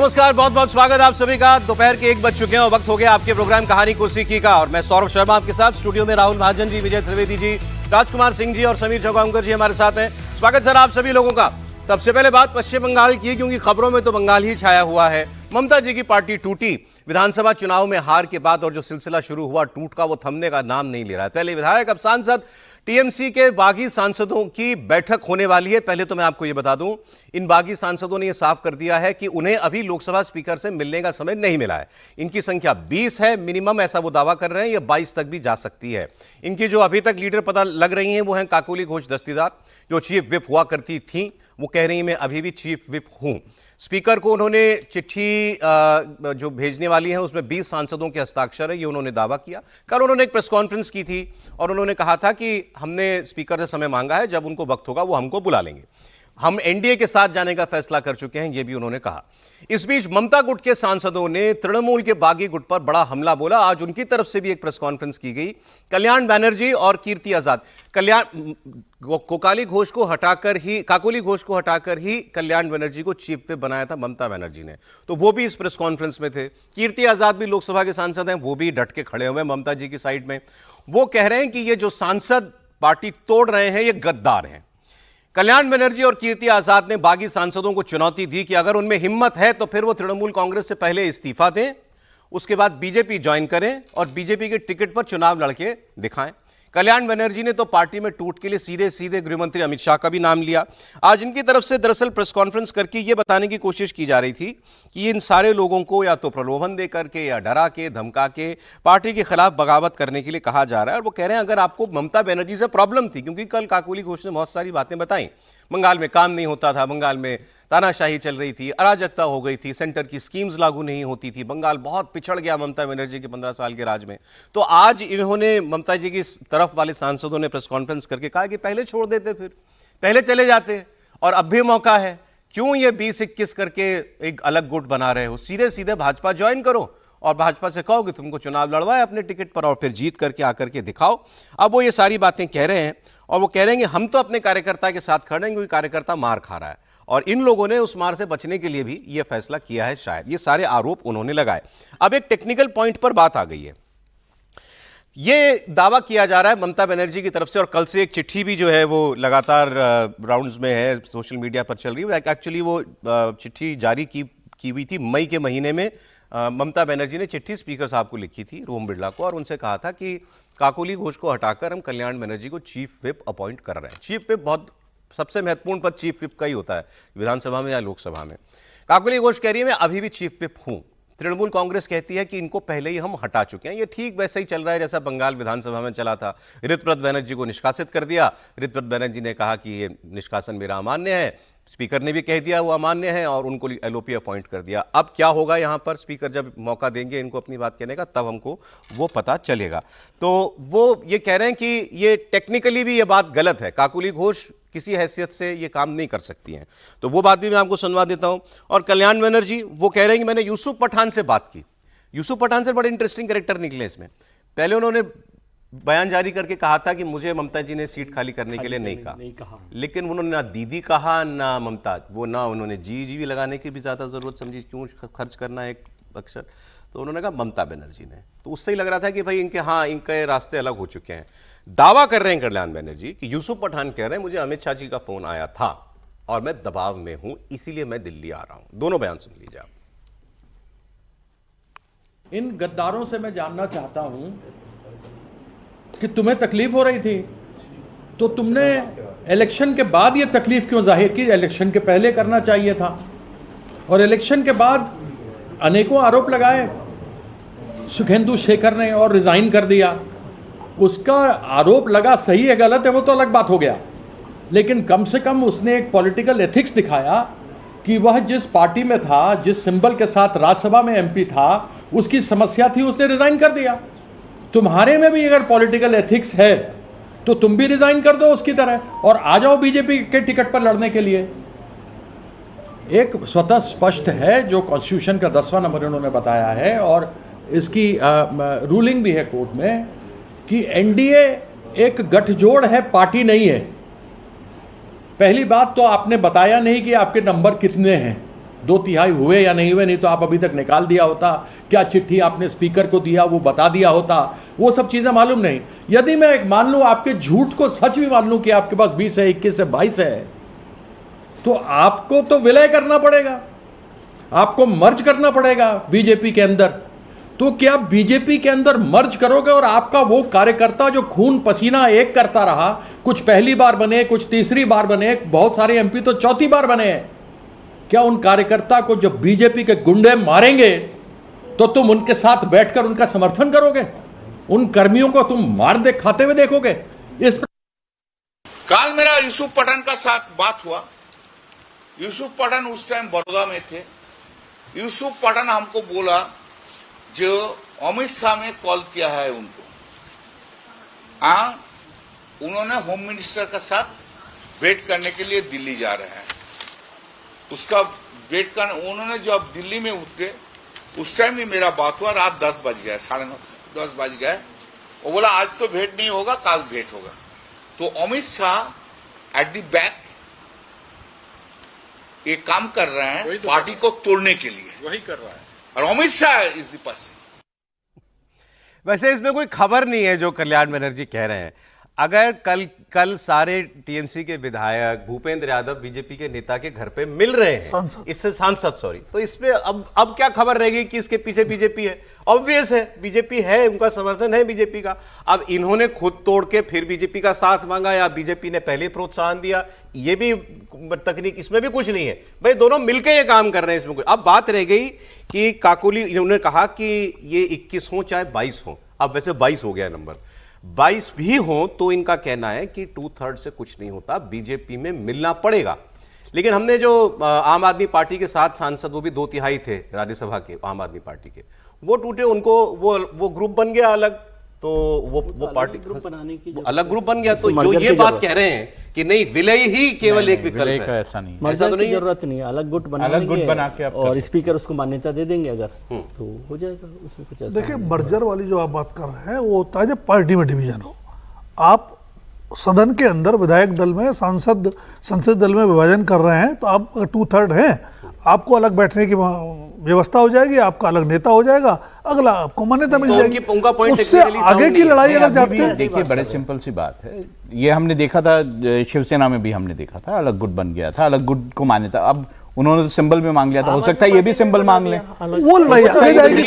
नमस्कार, बहुत बहुत स्वागत आप सभी का। दोपहर के 1 बज चुके हैं और वक्त हो गया आपके प्रोग्राम कहानी कुर्सी की का। और मैं सौरभ शर्मा आपके साथ स्टूडियो में। राहुल महाजन जी, विजय त्रिवेदी जी, राजकुमार सिंह जी और समीर चौगांवकर जी हमारे साथ हैं। स्वागत सर आप सभी लोगों का। सबसे पहले बात पश्चिम बंगाल की, क्योंकि खबरों में तो बंगाल ही छाया हुआ है। ममता जी की पार्टी टूटी। विधानसभा चुनाव में हार के बाद और जो सिलसिला शुरू हुआ टूट का, वो थमने का नाम नहीं ले रहा है। पहले विधायक, अब सांसद। टीएमसी के बागी सांसदों की बैठक होने वाली है। पहले तो मैं आपको यह बता दूं, इन बागी सांसदों ने यह साफ कर दिया है कि उन्हें अभी लोकसभा स्पीकर से मिलने का समय नहीं मिला है। इनकी संख्या 20 है मिनिमम, ऐसा वो दावा कर रहे हैं। यह 22 तक भी जा सकती है। इनकी जो अभी तक लीडर पता लग रही हैं वो हैं काकोली घोष दस्तीदार, जो चीफ विप हुआ करती थी। वो कह रही हैं मैं अभी भी चीफ विप हूं। स्पीकर को उन्होंने चिट्ठी जो भेजने वाली है उसमें 20 सांसदों के हस्ताक्षर है, ये उन्होंने दावा किया। कल उन्होंने एक प्रेस कॉन्फ्रेंस की थी और उन्होंने कहा था कि हमने स्पीकर से समय मांगा है, जब उनको वक्त होगा वो हमको बुला लेंगे। हम एनडीए के साथ जाने का फैसला कर चुके हैं, ये भी उन्होंने कहा। इस बीच ममता गुट के सांसदों ने तृणमूल के बागी गुट पर बड़ा हमला बोला। आज उनकी तरफ से भी एक प्रेस कॉन्फ्रेंस की गई। कल्याण बनर्जी और कीर्ति आजाद, काकोली घोष को हटाकर ही कल्याण बनर्जी को चीफ विप बनाया था ममता बनर्जी ने, तो वो भी इस प्रेस कॉन्फ्रेंस में थे। कीर्ति आजाद भी लोकसभा के सांसद हैं, वो भी डट के खड़े हुए ममता जी की साइड में। वो कह रहे हैं कि ये जो सांसद पार्टी तोड़ रहे हैं ये गद्दार हैं। कल्याण बनर्जी और कीर्ति आजाद ने बागी सांसदों को चुनौती दी कि अगर उनमें हिम्मत है तो फिर वो तृणमूल कांग्रेस से पहले इस्तीफा दें, उसके बाद बीजेपी ज्वाइन करें और बीजेपी के टिकट पर चुनाव लड़के दिखाएं। कल्याण बनर्जी ने तो पार्टी में टूट के लिए सीधे सीधे गृहमंत्री अमित शाह का भी नाम लिया। आज इनकी तरफ से दरअसल प्रेस कॉन्फ्रेंस करके ये बताने की कोशिश की जा रही थी कि इन सारे लोगों को या तो प्रलोभन दे करके या डरा के धमका के पार्टी के खिलाफ बगावत करने के लिए कहा जा रहा है। और वो कह रहे हैं अगर आपको ममता बनर्जी से प्रॉब्लम थी, क्योंकि कल काकोली घोष ने बहुत सारी बातें बताई, बंगाल में काम नहीं होता था, बंगाल में तानाशाही चल रही थी, अराजकता हो गई थी, सेंटर की स्कीम्स लागू नहीं होती थी, बंगाल बहुत पिछड़ गया ममता बनर्जी के 15 साल के राज में। तो आज इन्होंने ममता जी की तरफ वाले सांसदों ने प्रेस कॉन्फ्रेंस करके कहा कि पहले छोड़ देते, फिर पहले चले जाते, और अब भी मौका है। क्यों ये 20-21 करके एक अलग गुट बना रहे हो? सीधे सीधे भाजपा ज्वाइन करो और भाजपा से कहो कि तुमको चुनाव लड़वाए अपने टिकट पर और फिर जीत करके आकर के दिखाओ। अब वो ये सारी बातें कह रहे हैं और वो कह रहे हैं कि हम तो अपने कार्यकर्ता के साथ खड़े हैं, क्योंकि कार्यकर्ता मार खा रहा है और इन लोगों ने उस मार से बचने के लिए भी ये फैसला किया है शायद। ये सारे आरोप उन्होंने लगाए। अब एक टेक्निकल पॉइंट पर बात आ गई है। ये दावा किया जा रहा है ममता बनर्जी की तरफ से, और कल से एक चिट्ठी भी जो है वो लगातार राउंड्स में है, सोशल मीडिया पर चल रही है। एक्चुअली वो चिट्ठी जारी की हुई थी मई के महीने में। ममता बनर्जी ने चिट्ठी स्पीकर साहब को लिखी थी, ओम बिरला को, और उनसे कहा था कि काकोली घोष को हटाकर हम कल्याण बनर्जी को चीफ विप अपॉइंट कर रहे हैं। चीफ विप बहुत सबसे महत्वपूर्ण पद चीफ विप का ही होता है, विधानसभा में या लोकसभा में। काकोली घोष कह रही है मैं अभी भी चीफ विप हूं। तृणमूल कांग्रेस कहती है कि इनको पहले ही हम हटा चुके हैं। ये ठीक वैसे ही चल रहा है जैसा बंगाल विधानसभा में चला था। ऋतव्रत बनर्जी को निष्कासित कर दिया। ऋतव्रत बनर्जी ने कहा कि ये निष्कासन मेरा अमान्य है, स्पीकर ने भी कह दिया वो अमान्य है और उनको एलओपी अपॉइंट कर दिया। अब क्या होगा यहां पर, स्पीकर जब मौका देंगे इनको अपनी बात कहने का, तब हमको वो पता चलेगा। तो वो ये कह रहे हैं कि ये टेक्निकली भी ये बात गलत है, काकोली घोष किसी हैसियत से ये काम नहीं कर सकती हैं। तो वो बात भी मैं आपको सुनवा देता हूं। और कल्याण बनर्जी वो कह रहे हैं कि मैंने यूसुफ पठान से बात की। यूसुफ पठान से बड़े इंटरेस्टिंग कैरेक्टर निकले इसमें। पहले उन्होंने बयान जारी करके कहा था कि मुझे ममता जी ने सीट खाली करने के लिए नहीं कहा, लेकिन उन्होंने ना दीदी कहा ना ममता, वो ना उन्होंने जी भी लगाने की भी ज्यादा जरूरत समझी, क्यों खर्च करना एक अक्षर, तो उन्होंने कहा ममता बनर्जी ने। तो उससे ही लग रहा था कि भाई इनके रास्ते अलग हो चुके हैं। दावा कर रहे हैं कल्याण बनर्जी कि यूसुफ पठान कह रहे हैं मुझे अमित शाह जी का फोन आया था और मैं दबाव में हूं, इसीलिए मैं दिल्ली आ रहा हूं। दोनों बयान सुन लीजिए आप। इन गद्दारों से मैं जानना चाहता हूं कि तुम्हें तकलीफ हो रही थी तो तुमने इलेक्शन के बाद ये तकलीफ क्यों जाहिर की? इलेक्शन के पहले करना चाहिए था। और इलेक्शन के बाद अनेकों आरोप लगाए सुखेंदु शेखर ने और रिजाइन कर दिया। उसका आरोप लगा, सही है गलत है वो तो अलग बात हो गया, लेकिन कम से कम उसने एक पॉलिटिकल एथिक्स दिखाया कि वह जिस पार्टी में था, जिस सिंबल के साथ राज्यसभा में एमपी था, उसकी समस्या थी, उसने रिजाइन कर दिया। तुम्हारे में भी अगर पॉलिटिकल एथिक्स है तो तुम भी रिजाइन कर दो उसकी तरह और आ जाओ बीजेपी के टिकट पर लड़ने के लिए। एक स्वतः स्पष्ट है जो कॉन्स्टिट्यूशन का 10वां नंबर उन्होंने बताया है और इसकी रूलिंग भी है कोर्ट में कि एनडीए एक गठजोड़ है, पार्टी नहीं है। पहली बात तो आपने बताया नहीं कि आपके नंबर कितने हैं, 2/3 हुए या नहीं हुए, नहीं तो आप अभी तक निकाल दिया होता। क्या चिट्ठी आपने स्पीकर को दिया वो बता दिया होता, वो सब चीजें मालूम नहीं। यदि मैं एक मान लूं, आपके झूठ को सच भी मान लूं कि आपके पास 20 है, 21 है, 22 है, तो आपको तो विलय करना पड़ेगा, आपको मर्ज करना पड़ेगा बीजेपी के अंदर। तो क्या बीजेपी के अंदर मर्ज करोगे और आपका वो कार्यकर्ता जो खून पसीना एक करता रहा, कुछ पहली बार बने, कुछ तीसरी बार बने, बहुत सारे एमपी तो चौथी बार बने हैं, क्या उन कार्यकर्ता को जब बीजेपी के गुंडे मारेंगे तो तुम उनके साथ बैठकर उनका समर्थन करोगे? उन कर्मियों को तुम मार दे खाते हुए देखोगे? इस कल मेरा यूसुफ पठान का साथ बात हुआ। यूसुफ पठान उस टाइम बड़ौदा में थे। यूसुफ पठान हमको बोला जो अमित शाह ने कॉल किया है उनको, उन्होंने होम मिनिस्टर का साथ भेंट करने के लिए दिल्ली जा रहे हैं। उसका भेंट कर उन्होंने जब दिल्ली में उतरे उस टाइम ही मेरा बात हुआ। रात 10 बज गए, 9:30 10 बज गए। वो बोला आज तो भेंट नहीं होगा, कल भेंट होगा। तो Amit Shah at the back ये काम कर रहे हैं तो पार्टी को तोड़ने के लिए, वही कर रहा है। और Amit Shah is the person. वैसे इसमें कोई खबर नहीं है जो कल्याण बनर्जी कह रहे हैं। अगर कल सारे टीएमसी के विधायक भूपेंद्र यादव बीजेपी के नेता के घर पे मिल रहे हैं, इससे सांसद सॉरी, तो इसमें अब क्या खबर रहेगी कि इसके पीछे बीजेपी है? ऑब्वियस है बीजेपी है, उनका समर्थन है बीजेपी का। अब इन्होंने खुद तोड़ के फिर बीजेपी का साथ मांगा या बीजेपी ने पहले प्रोत्साहन दिया, ये भी तकनीक, इसमें भी कुछ नहीं है भाई, दोनों मिलकर ये काम कर रहे हैं, इसमें कुछ। अब बात रह गई कि काकोली, इन्होंने कहा कि ये 21 हो चाहे 22 हो, अब वैसे 22 हो गया नंबर, 22 भी हो तो इनका कहना है कि 2/3 से कुछ नहीं होता, बीजेपी में मिलना पड़ेगा। लेकिन हमने जो आम आदमी पार्टी के 7 सांसद, वो भी 2/3 थे राज्यसभा के आम आदमी पार्टी के, वो टूटे, उनको वो ग्रुप बन गया अलग, तो वो पार्टी ग्रुप बनाने की अलग ग्रुप बन गया। तो जो ये बात कह रहे हैं कि नहीं विलय ही केवल एक विकल्प है, ऐसा नहीं, ऐसा तो नहीं, जरूरत नहीं है। अलग गुट बना के और स्पीकर उसको मान्यता दे देंगे अगर, तो हो जाएगा, उसमें कुछ ऐसा। देखिए मर्जर वाली जो आप बात कर रहे हैं वो होता है जब पार्टी में डिवीजन हो। आप सदन के अंदर विधायक दल में संसद दल में विभाजन कर रहे हैं, तो आप 2/3 हैं, आपको अलग बैठने की व्यवस्था हो जाएगी, आपका अलग नेता हो जाएगा, अगला आपको मान्यता मिल जाएगी। उनका पॉइंट उससे आगे की लड़ाई अगर जाते हैं, देखिए बड़े सिंपल सी बात है, ये हमने देखा था शिवसेना में भी, हमने देखा था अलग गुट बन गया था, अलग गुट को मान्यता, अब उन्होंने तो सिंबल भी मांग लिया था, हो सकता है ये भी सिंबल मांग ले, वो लड़ाई आगे जाएगी।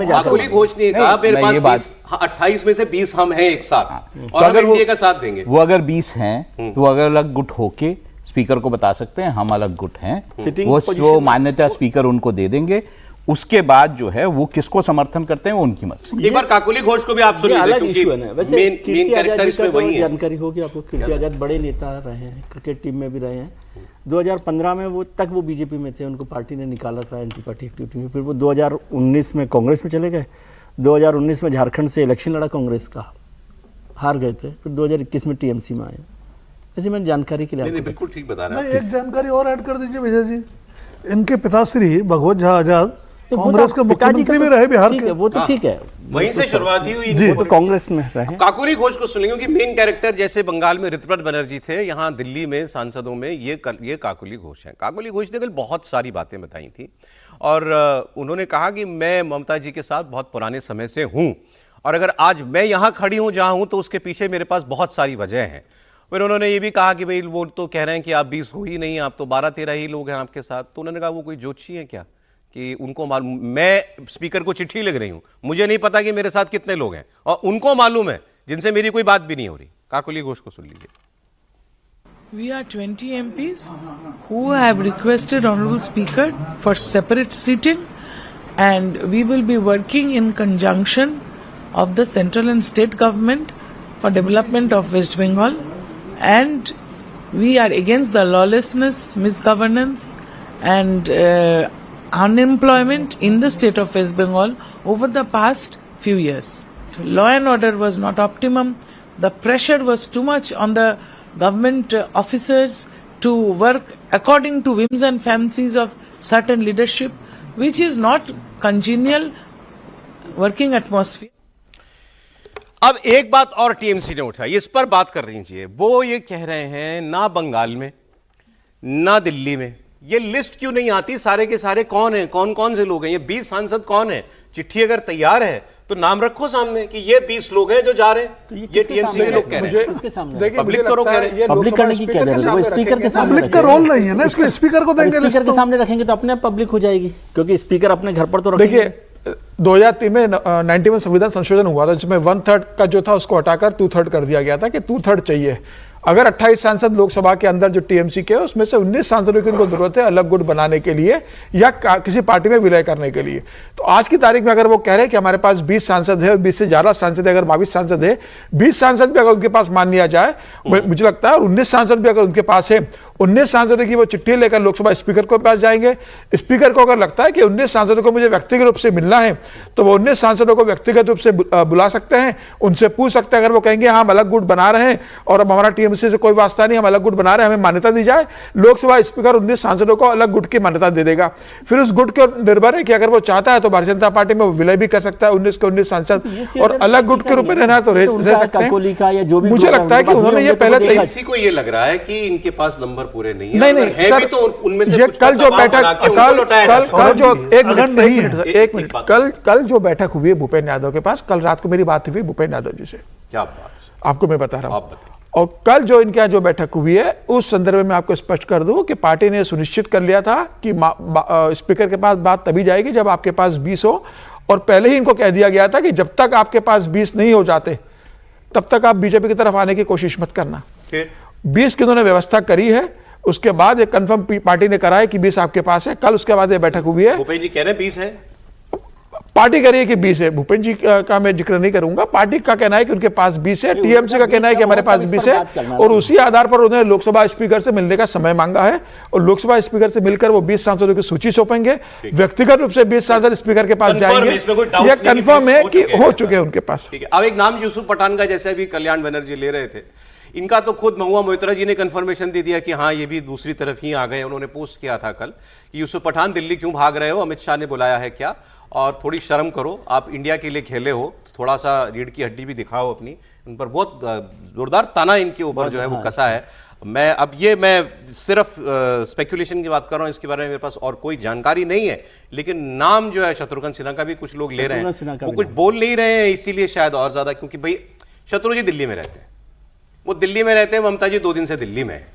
काकोली घोष ने कहा मेरे पास 28 में से 20 हम हैं एक साथ, और हम एनडीए का साथ देंगे। वो अगर 20 हैं तो अगर अलग गुट होके स्पीकर को बता सकते हैं हम अलग गुट हैं, वो मान्यता स्पीकर उनको दे देंगे। उसके बाद जो है वो किसको समर्थन करते हैं वो उनकी मत। एक बार काकोली घोष को भी आप सुन लीजिए, क्योंकि मेन कैरेक्टर इसमें वही है। जानकारी होगी आपको, कीर्ति आजाद बड़े नेता रहे हैं, क्रिकेट टीम में भी रहे हैं। 2015 में वो बीजेपी में थे, उनको पार्टी ने निकाला था एंटी पार्टी एक्टिविटी में। फिर वो 2019 में कांग्रेस में चले गए, 2019 में झारखंड से इलेक्शन लड़ा कांग्रेस का, हार गए थे, फिर 2021 में टीएमसी में आए। ऐसी मैंने जानकारी के लिए बिल्कुल ठीक बता रहे हैं। एक जानकारी और ऐड कर दीजिए विजय जी, इनके पिताश्री भगवत झा आजाद कांग्रेस के मुख्यमंत्री भी रहे बिहार के, वो तो ठीक है, वहीं से शुरुआत ही हुई, वो तो कांग्रेस में रहे। काकोली घोष को सुनेंगे कि मेन कैरेक्टर जैसे बंगाल में ऋतुव्रत बनर्जी थे, यहाँ दिल्ली में सांसदों में ये काकोली घोष हैं। काकोली घोष ने कल बहुत सारी बातें बताई थी और उन्होंने कहा कि मैं ममता जी के साथ बहुत पुराने समय से हूँ, और अगर आज मैं यहाँ खड़ी हूँ जहाँ हूँ तो उसके पीछे मेरे पास बहुत सारी वजह हैं। फिर उन्होंने ये भी कहा कि भाई वो तो कह रहे हैं कि आप 20 हो ही नहीं, आप तो 12-13 ही लोग हैं आपके साथ। तो उन्होंने कहा वो कोई ज्योतिषी है क्या कि उनको मालूम, मैं स्पीकर को चिट्ठी लिख रही हूं, मुझे नहीं पता कि मेरे साथ कितने लोग हैं, और उनको मालूम है जिनसे मेरी कोई बात भी नहीं हो रही। काकोली घोष को सुन लीजिए। We are 20 MPs who have requested Honorable Speaker for separate seating, and we will be working in conjunction of the central and state government for development of West Bengal, and we are against the lawlessness, misgovernance and unemployment in the state of West Bengal over the past few years. Law and order was not optimum. The pressure was too much on the government officers to work according to whims and fancies of certain leadership, which is not congenial working atmosphere. अब एक बात और TMC ने उठाई, इस पर बात कर रही चाहिए। वो ये कह रहे हैं ना बंगाल में, ना दिल्ली में, ये लिस्ट क्यों नहीं आती? सारे के सारे कौन है, कौन कौन से लोग हैं, ये 20 सांसद कौन है? चिट्ठी अगर तैयार है तो नाम रखो सामने कि ये 20 लोग हैं जो जा रहे हैं। ये टीएमसी के लोग कह रहे हैं। किसके सामने? देखिए, पब्लिक मुझे करो लगता कह है रहे ये पब्लिक लोकसभा करने की क्या स्पीकर के जरूरत है? वो सामने स्पीकर के रखेंगे। सामने पब्लिक का रखेंगे। रोल नहीं है ना, इसलिए स्पीकर को देंगे स्पीकर लिस्ट के तो। सामने रखेंगे तो अपने आप पब्लिक हो जाएगी, क्योंकि स्पीकर अपने घर पर तो रखेंगे। देखिए 2003 में 91 संविधान संशोधन हुआ था, जिसमें 1/3 का जो था उसको हटाकर 2/3 कर दिया गया था कि 2/3 चाहिए। अगर 28 सांसद लोकसभा के अंदर जो टीएमसी के, उसमें से 19 सांसदों की उनको जरूरत है अलग गुट बनाने के लिए या किसी पार्टी में विलय करने के लिए। तो आज की तारीख में अगर वो कह रहे हैं कि हमारे पास 20 सांसद है, 20 से ज्यादा सांसद है, अगर 22 सांसद है, 20 सांसद भी अगर उनके पास मान लिया जाए, मुझे लगता है, और 19 सांसद भी अगर उनके पास है, 19 सांसदों की वो चिट्ठी लेकर लोकसभा स्पीकर के पास जाएंगे। स्पीकर को अगर लगता है कि 19 सांसदों को मुझे व्यक्तिगत रूप से मिलना है, तो वो 19 सांसदों को व्यक्तिगत रूप से बुला सकते हैं, उनसे पूछ सकते हैं। अगर वो कहेंगे हाँ हम अलग गुट बना रहे हैं और अब हमारा टीएमसी से कोई वास्ता नहीं, हम अलग गुट बना रहे हैं, हमें मान्यता दी जाए, लोकसभा स्पीकर 19 सांसदों को अलग गुट की मान्यता दे देगा। फिर उस गुट के निर्भर है कि अगर वो चाहता है तो भारतीय जनता पार्टी में वो विलय भी कर सकता है 19 के 19 सांसद, और अलग गुट के रूप में रहना है तो रह सकते हैं। मुझे लगता है कि उन्होंने ये पहले किसी को ये लग रहा है कि इनके पास नंबर पूरे नहीं है। नहीं है सर, भी तो उनमें से ये कुछ कल जो दबाव बैठक बना के उनको लौटाया जा सकता है। कल जो एक मिनट। मिनट कल जो बैठक हुई है भूपेंद्र यादव के पास, कल रात को मेरी बात हुई भूपेंद्र यादव जी से, क्या बात, आपको मैं बता रहा आप हूं। बताइए। और कल जो इनके यहाँ जो बैठक हुई है उस संदर्भ में आपको स्पष्ट कर दूं कि पार्टी ने सुनिश्चित कर लिया था कि स्पीकर के पास बात तभी जाएगी जब आपके पास 20 हो, और पहले ही इनको कह दिया गया था कि जब तक आपके पास 20 नहीं हो जाते तब तक आप बीजेपी की तरफ आने की कोशिश मत करना। 20 की उन्होंने व्यवस्था करी है, उसके बाद एक कंफर्म पार्टी ने करा है कि 20 आपके पास है। कल उसके बाद ये बैठक हुई है। भूपेंद्र जी कह रहे हैं 20 है, पार्टी कह रही है कि 20 है। भूपेंद्र जी का मैं जिक्र नहीं करूंगा, पार्टी का कहना है कि उनके पास 20 है, टीएमसी का कहना है कि हमारे पास 20 है, और उसी आधार पर उन्होंने लोकसभा स्पीकर से मिलने का समय मांगा है, और लोकसभा स्पीकर से मिलकर वो 20 सांसदों की सूची सौंपेंगे। व्यक्तिगत रूप से 20 सांसद स्पीकर के पास जाएंगे, यह कंफर्म है कि हो चुके हैं उनके पास। अब एक नाम यूसुफ पठान का, जैसे अभी कल्याण बनर्जी ले रहे थे, इनका तो खुद महुआ मोइत्रा जी ने कंफर्मेशन दे दिया कि हाँ ये भी दूसरी तरफ ही आ गए। उन्होंने पोस्ट किया था कल कि यूसुफ पठान दिल्ली क्यों भाग रहे हो, अमित शाह ने बुलाया है क्या, और थोड़ी शर्म करो, आप इंडिया के लिए खेले हो, थोड़ा सा रीढ़ की हड्डी भी दिखाओ अपनी। उन पर बहुत जोरदार ताना इनके ऊपर जो है वो कसा है। मैं सिर्फ स्पेकुलेशन की बात कर रहा हूं, इसके बारे में मेरे पास और कोई जानकारी नहीं है, लेकिन नाम जो है शत्रुघ्न सिन्हा का भी कुछ लोग ले रहे हैं, वो कुछ बोल नहीं रहे हैं, इसीलिए शायद और ज्यादा, क्योंकि भाई शत्रु जी दिल्ली में रहते हैं, वो दिल्ली में रहते हैं, ममता जी 2 दिन से दिल्ली में है।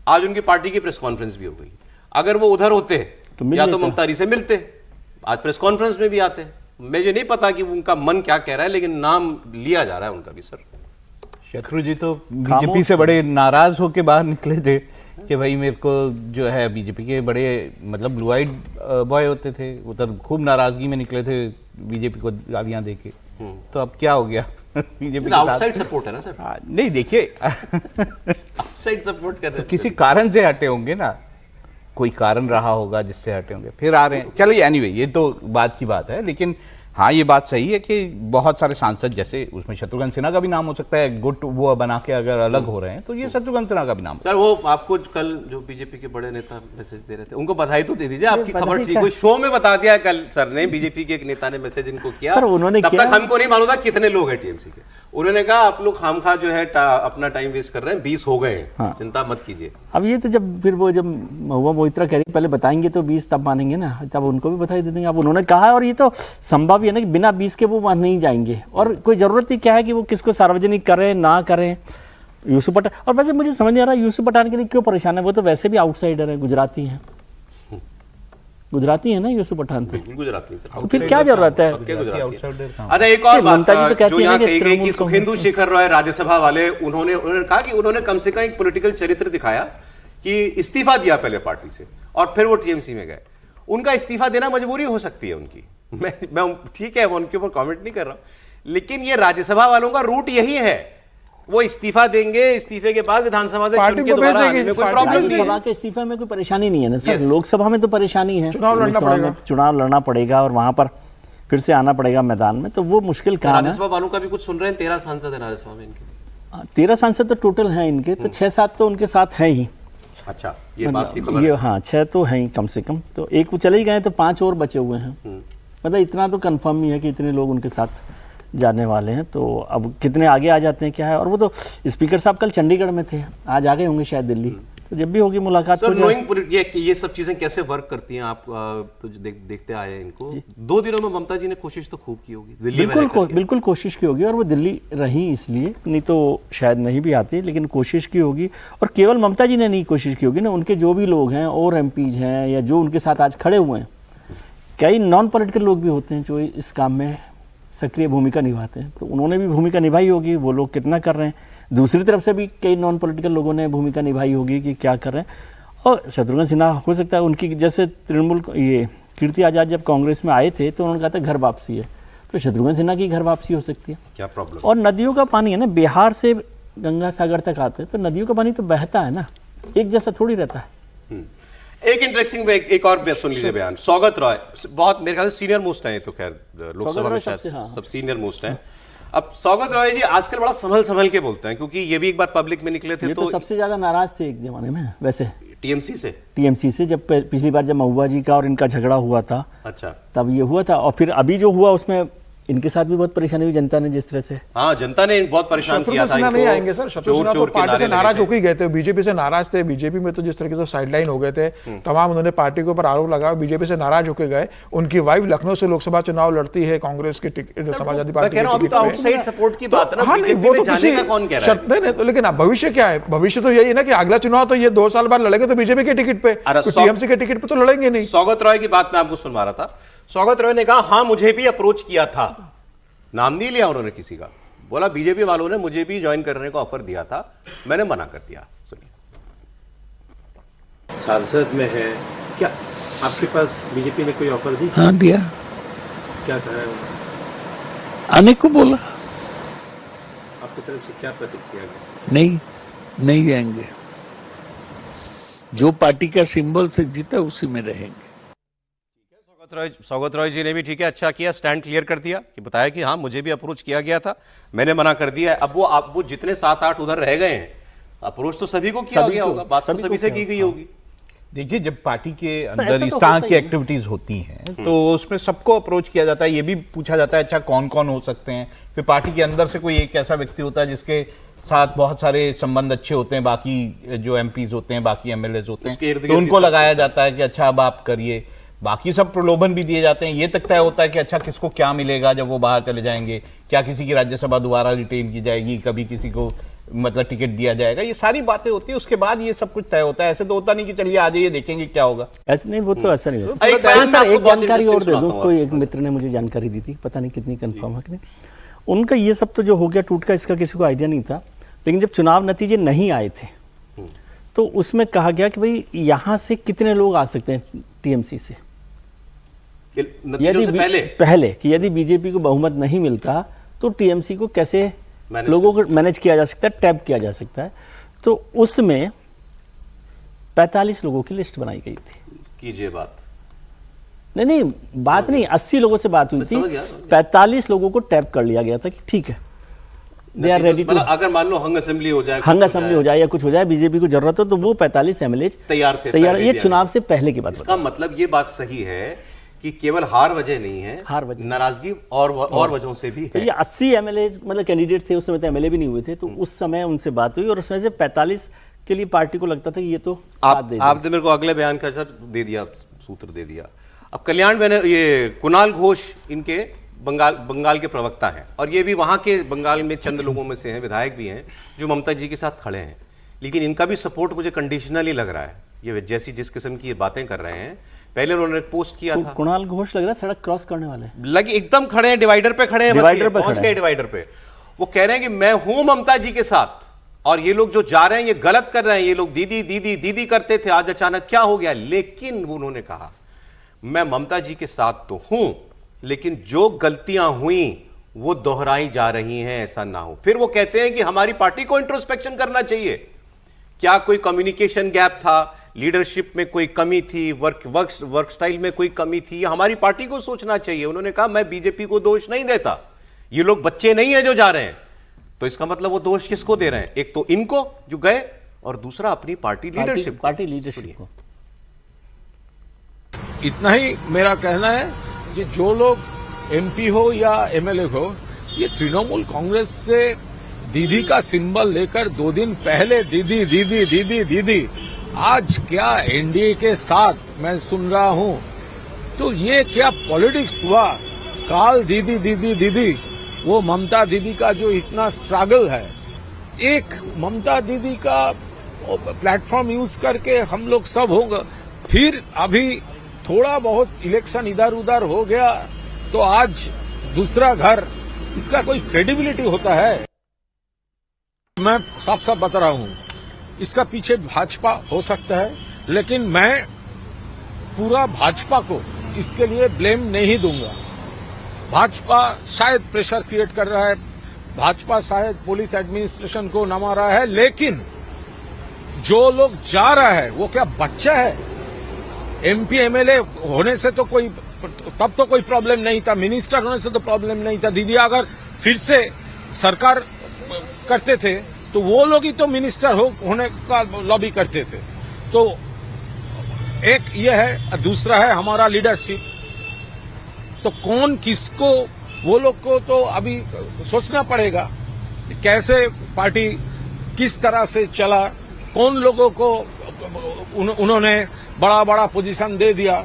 आज उनकी पार्टी की प्रेस कॉन्फ्रेंस भी हो गई। अगर वो उधर होते तो या तो ममता जी से मिलते, आज प्रेस कॉन्फ्रेंस में भी आते। मुझे नहीं पता कि उनका मन क्या कह रहा है, लेकिन नाम लिया जा रहा है उनका भी। सर शत्रु जी तो बीजेपी से बड़े नाराज होकर बाहर निकले थे कि भाई मेरे को जो है बीजेपी के बड़े मतलब ब्लू आइड बॉय होते थे, उधर खूब नाराजगी में निकले थे बीजेपी को गालियां देके। तो अब क्या हो गया बीजेपी आउटसाइड सपोर्ट है ना सर। नहीं देखिए आउटसाइड सपोर्ट कर रहे हैं, किसी कारण से हटे होंगे ना, कोई कारण रहा होगा जिससे हटे होंगे, फिर आ रहे हैं। चलिए एनीवे ये तो बात की बात है, लेकिन हाँ ये बात सही है कि बहुत सारे सांसद, जैसे उसमें शत्रुघ्न सिन्हा का भी नाम हो सकता है, गुट वो बना के अगर अलग हो रहे हैं तो ये शत्रुघ्न सिन्हा का भी नाम। सर वो आपको कल जो बीजेपी के बड़े नेता मैसेज दे रहे थे, उनको बधाई तो दे दीजिए, आपकी खबर ठीक हुई। शो में बता दिया कल सर ने, बीजेपी के एक नेता ने मैसेज इनको किया, तब तक हमको नहीं मालूम था कितने लोग हैं टीएमसी के। उन्होंने कहा आप लोग खामखा जो है अपना टाइम वेस्ट कर रहे हैं, 20 हो गए, चिंता मत कीजिए। अब ये तो जब फिर वो जब महुआ मोइत्रा कह रही पहले बताएंगे तो 20 तब मानेंगे ना, तब उनको भी बधाई दे देंगे। अब उन्होंने कहा, और ये तो संभव ही है ना कि बिना 20 के वो वहां नहीं जाएंगे, और कोई जरूरत ही क्या है कि वो किसको सार्वजनिक करें ना करें। यूसुफ पठान, और वैसे मुझे समझ नहीं आ रहा यूसुफ पठान के लिए क्यों परेशान है, वो तो वैसे भी आउटसाइडर है, गुजराती है ना यूसुफ पठान, तो गुजराती तो फिर क्या जरूरत है। अच्छा एक और बात जो यहाँ कही गई कि सुखेंदु शेखर रॉय राज्यसभा वाले, उन्होंने कहा कि उन्होंने कम से कम एक पॉलिटिकल चरित्र दिखाया कि इस्तीफा दिया पहले पार्टी से और फिर वो टीएमसी में गए। उनका इस्तीफा देना मजबूरी हो सकती है उनकी, मैं ठीक है, मैं उनके ऊपर कमेंट नहीं कर रहा हूं, लेकिन ये राज्यसभा वालों का रूट यही है, वो इस्तीफा देंगे, इस्तीफे के बाद विधानसभा से चुन के दोबारा आने में कोई प्रॉब्लम नहीं है। राज्यसभा के इस्तीफे में कोई परेशानी नहीं है ना सर, लोकसभा में तो परेशानी है, चुनाव लड़ना पड़ेगा और वहां पर फिर से आना पड़ेगा मैदान में, तो वो मुश्किल काम है। राज्यसभा वालों का भी कुछ सुन रहे हैं, 13 सांसद है राज्यसभा में इनके, 13 सांसद तो टोटल हैं इनके, तो 6-7 तो उनके साथ है ही। अच्छा ये बात थी खबर, ये हाँ 6 तो हैं ही कम से कम, तो एक वो चले ही गए तो 5 और बचे हुए हैं। मतलब इतना तो कंफर्म ही है कि इतने लोग उनके साथ जाने वाले हैं, तो अब कितने आगे आ जाते हैं क्या है। और वो तो स्पीकर साहब कल चंडीगढ़ में थे, आज आ गए होंगे शायद दिल्ली। तो जब भी होगी मुलाकात सर हो जाए। नोइंग ये सब चीजें कैसे वर्क करती हैं, आप तो देखते आए हैं इनको। 2 दिनों में ममता जी ने कोशिश तो खूब की होगी दिल्ली में बिल्कुल कोशिश की होगी, और वो दिल्ली रही इसलिए, नहीं तो शायद नहीं भी आती, लेकिन कोशिश की होगी। और केवल ममता जी ने नहीं कोशिश की होगी ना, उनके जो भी लोग हैं और एमपीज हैं या जो उनके साथ आज खड़े हुए हैं, कई नॉन पॉलिटिकल लोग भी होते हैं जो इस काम में सक्रिय भूमिका निभाते हैं, तो उन्होंने भी भूमिका निभाई होगी। वो लोग कितना कर रहे हैं, दूसरी तरफ से भी कई नॉन पॉलिटिकल लोगों ने भूमिका निभाई होगी कि क्या कर रहे हैं। और शत्रुघ्न सिन्हा हो सकता है उनकी, जैसे तृणमूल ये कीर्ति आजाद जब कांग्रेस में आए थे तो उन्होंने कहा था घर वापसी है, तो शत्रुघ्न सिन्हा की घर वापसी हो सकती है। क्या प्रॉब्लम? और नदियों का पानी है ना, बिहार से गंगा सागर तक आते हैं, तो नदियों का पानी तो बहता है ना, एक जैसा थोड़ी रहता है। एक इंटरेस्टिंग एक और सुन लीजिए बयान। सौगत रॉय बहुत मेरे ख्याल से सीनियर मोस्ट है, तो खैर लोकसभा में शायद सब सीनियर मोस्ट हैं। अब सौगत रॉय जी आजकल बड़ा संभल के बोलते हैं, क्योंकि ये भी एक बार पब्लिक में निकले थे तो सबसे ज्यादा नाराज थे एक जमाने में वैसे टीएमसी से जब पिछली बार जब महुआ जी का और इनका झगड़ा हुआ था, अच्छा तब ये हुआ था। और फिर अभी जो हुआ उसमें इनके साथ भी बहुत परेशानी हुई जनता ने, जिस तरह से। हाँ, जनता ने बहुत परेशान किया था। नहीं आएंगे सर, शत्रुघ्न सिन्हा तो पार्टी से नाराज होकर ही गए थे, बीजेपी से नाराज थे। बीजेपी में तो जिस तरीके से साइडलाइन हो गए थे, तमाम उन्होंने पार्टी के ऊपर आरोप लगाया, बीजेपी से नाराज होकर गए। उनकी वाइफ लखनऊ से लोकसभा चुनाव लड़ती है कांग्रेस की समाजवादी पार्टी आउटसाइड सपोर्ट की बात है ना, वो तो किसी कौन कह रहा है नहीं, तो लेकिन भविष्य क्या है, भविष्य तो यही है ना कि अगला चुनाव तो ये 2 साल बाद लड़ेंगे तो बीजेपी के टिकट पे, टीएमसी के टिकट पे तो लड़ेंगे नहीं। सौगत रॉय की बात मैं आपको सुनवा रहा था। सौगत रॉय ने कहा हाँ मुझे भी अप्रोच किया था, नाम नहीं लिया उन्होंने किसी का, बोला बीजेपी वालों ने मुझे भी ज्वाइन करने का ऑफर दिया था, मैंने मना कर दिया। सुनिए। सांसद में है क्या, आपके पास बीजेपी ने कोई ऑफर दी? हाँ दिया। क्या कहा है? आने को बोला। आपकी तरफ से क्या प्रतिक्रिया? नहीं जाएंगे, जो पार्टी का सिंबल से जीता उसी में रहेंगे। सौगत रॉय जी ने भी ठीक है, अच्छा किया, स्टैंड क्लियर कर दिया कि बताया कि हाँ मुझे भी अप्रोच किया गया था, मैंने मना कर दिया है। अब वो जितने 7-8 उधर रह गए हैं, अप्रोच तो सभी को किया गया होगा, बात तो सभी से की गई होगी। देखिए, जब पार्टी के अंदर इस तरह की एक्टिविटीज होती हैं तो उसमें सबको अप्रोच किया जाता है, ये भी पूछा जाता है अच्छा कौन कौन हो सकते हैं। फिर पार्टी के अंदर से कोई एक ऐसा व्यक्ति होता है जिसके साथ बहुत सारे संबंध अच्छे होते हैं, बाकी जो एमपीज होते हैं, बाकी एमएलएज होते हैं, तो उनको लगाया जाता है कि अच्छा अब आप करिए। बाकी सब प्रलोभन भी दिए जाते हैं, ये तक तय होता है कि अच्छा किसको क्या मिलेगा जब वो बाहर चले जाएंगे, क्या किसी की राज्यसभा दोबारा रिटेन की जाएगी, कभी किसी को मतलब टिकट दिया जाएगा, ये सारी बातें होती है। उसके बाद ये सब कुछ तय होता है, ऐसे तो होता नहीं कि चलिए आ जाइए देखेंगे क्या होगा, ऐसे नहीं, वो तो ऐसा नहीं होता। एक जानकारी और दे दो, कोई एक मित्र ने मुझे जानकारी दी थी, पता नहीं कितनी कंफर्म है कि नहीं, उनका ये सब तो जो हो गया टूट का, इसका किसी को आइडिया नहीं था, लेकिन जब चुनाव नतीजे नहीं आए थे तो उसमें कहा गया कि भाई यहाँ से कितने लोग आ सकते हैं टीएमसी से, यदि पहले कि यदि बीजेपी को बहुमत नहीं मिलता तो टीएमसी को कैसे लोगों को मैनेज किया जा सकता है, टैप किया जा सकता है। तो उसमें 45 लोगों की लिस्ट बनाई गई थी। कीजिए बात। नहीं बात नहीं, 80 लोगों से बात हुई थी, 45 लोगों को टैप कर लिया गया था कि ठीक है, दे आर रेडी टू, अगर मान लो हंग असेंबली हो जाए या कुछ हो जाए, बीजेपी को जरूरत हो तो वो 45 एमएलए तैयार थे। ये चुनाव से पहले की बात। इसका मतलब ये बात सही है कि केवल हार वजह नहीं है, हार वजह नाराजगी और वजहों से भी है। ये 80 एमएलए मतलब कैंडिडेट थे उस समय, तो एमएलए भी नहीं हुए थे, तो उस समय उनसे बात हुई और उसमें से 45 के लिए पार्टी को लगता था कि ये तो आपने मेरे को अगले बयान का सर दे दिया, सूत्र दे दिया। अब कल्याण मैंने ये कुणाल घोष इनके बंगाल के प्रवक्ता हैं, और ये भी वहां के बंगाल में चंद लोगों में से हैं, विधायक भी हैं जो ममता जी के साथ खड़े हैं, लेकिन इनका भी सपोर्ट मुझे कंडीशनली लग रहा है। ये जैसी जिस किस्म की ये बातें कर रहे हैं, पहले उन्होंने पोस्ट किया था, कुणाल घोष लग रहा है सड़क क्रॉस करने वाले लगे, एकदम खड़े हैं, डिवाइडर पे खड़े हैं, पहुंच गए डिवाइडर पे। वो कह रहे हैं कि मैं हूं ममता जी के साथ, और ये लोग जो जा रहे हैं ये गलत कर रहे हैं, ये लोग दीदी दीदी दीदी करते थे, आज अचानक क्या हो गया। लेकिन उन्होंने कहा मैं ममता जी के साथ तो हूं, लेकिन जो गलतियां हुई वो दोहराई जा रही हैं, ऐसा ना हो। फिर वो कहते हैं कि हमारी पार्टी को इंट्रोस्पेक्शन करना चाहिए, क्या कोई कम्युनिकेशन गैप था, लीडरशिप में कोई कमी थी, वर्क स्टाइल में कोई कमी थी, हमारी पार्टी को सोचना चाहिए। उन्होंने कहा मैं बीजेपी को दोष नहीं देता, ये लोग बच्चे नहीं है जो जा रहे हैं, तो इसका मतलब वो दोष किसको दे रहे हैं, एक तो इनको जो गए, और दूसरा अपनी पार्टी लीडरशिप को। इतना ही मेरा कहना है कि जो लोग एमपी हो या एमएलए हो, ये तृणमूल कांग्रेस से दीदी का सिंबल लेकर 2 दिन पहले दीदी दीदी दीदी दीदी आज क्या एनडीए के साथ मैं सुन रहा हूं, तो ये क्या पॉलिटिक्स हुआ। काल दीदी दीदी दीदी, वो ममता दीदी का जो इतना स्ट्रगल है, एक ममता दीदी का प्लेटफॉर्म यूज करके हम लोग सब होंगे। फिर अभी थोड़ा बहुत इलेक्शन इधर उधर हो गया तो आज दूसरा घर, इसका कोई क्रेडिबिलिटी होता है? मैं साफ साफ बता रहा हूं, इसका पीछे भाजपा हो सकता है, लेकिन मैं पूरा भाजपा को इसके लिए ब्लेम नहीं दूंगा। भाजपा शायद प्रेशर क्रिएट कर रहा है, भाजपा शायद पुलिस एडमिनिस्ट्रेशन को नमा रहा है, लेकिन जो लोग जा रहा है वो क्या बच्चा है? एमपी एमएलए होने से तो कोई, तब तो कोई प्रॉब्लम नहीं था, मिनिस्टर होने से तो प्रॉब्लम नहीं था। दीदी अगर फिर से सरकार करते थे तो वो लोग ही तो मिनिस्टर होने का लॉबी करते थे। तो एक ये है, दूसरा है हमारा लीडरशिप। तो कौन किसको, वो लोग को तो अभी सोचना पड़ेगा कैसे पार्टी किस तरह से चला, कौन लोगों को उन्होंने बड़ा बड़ा पोजीशन दे दिया,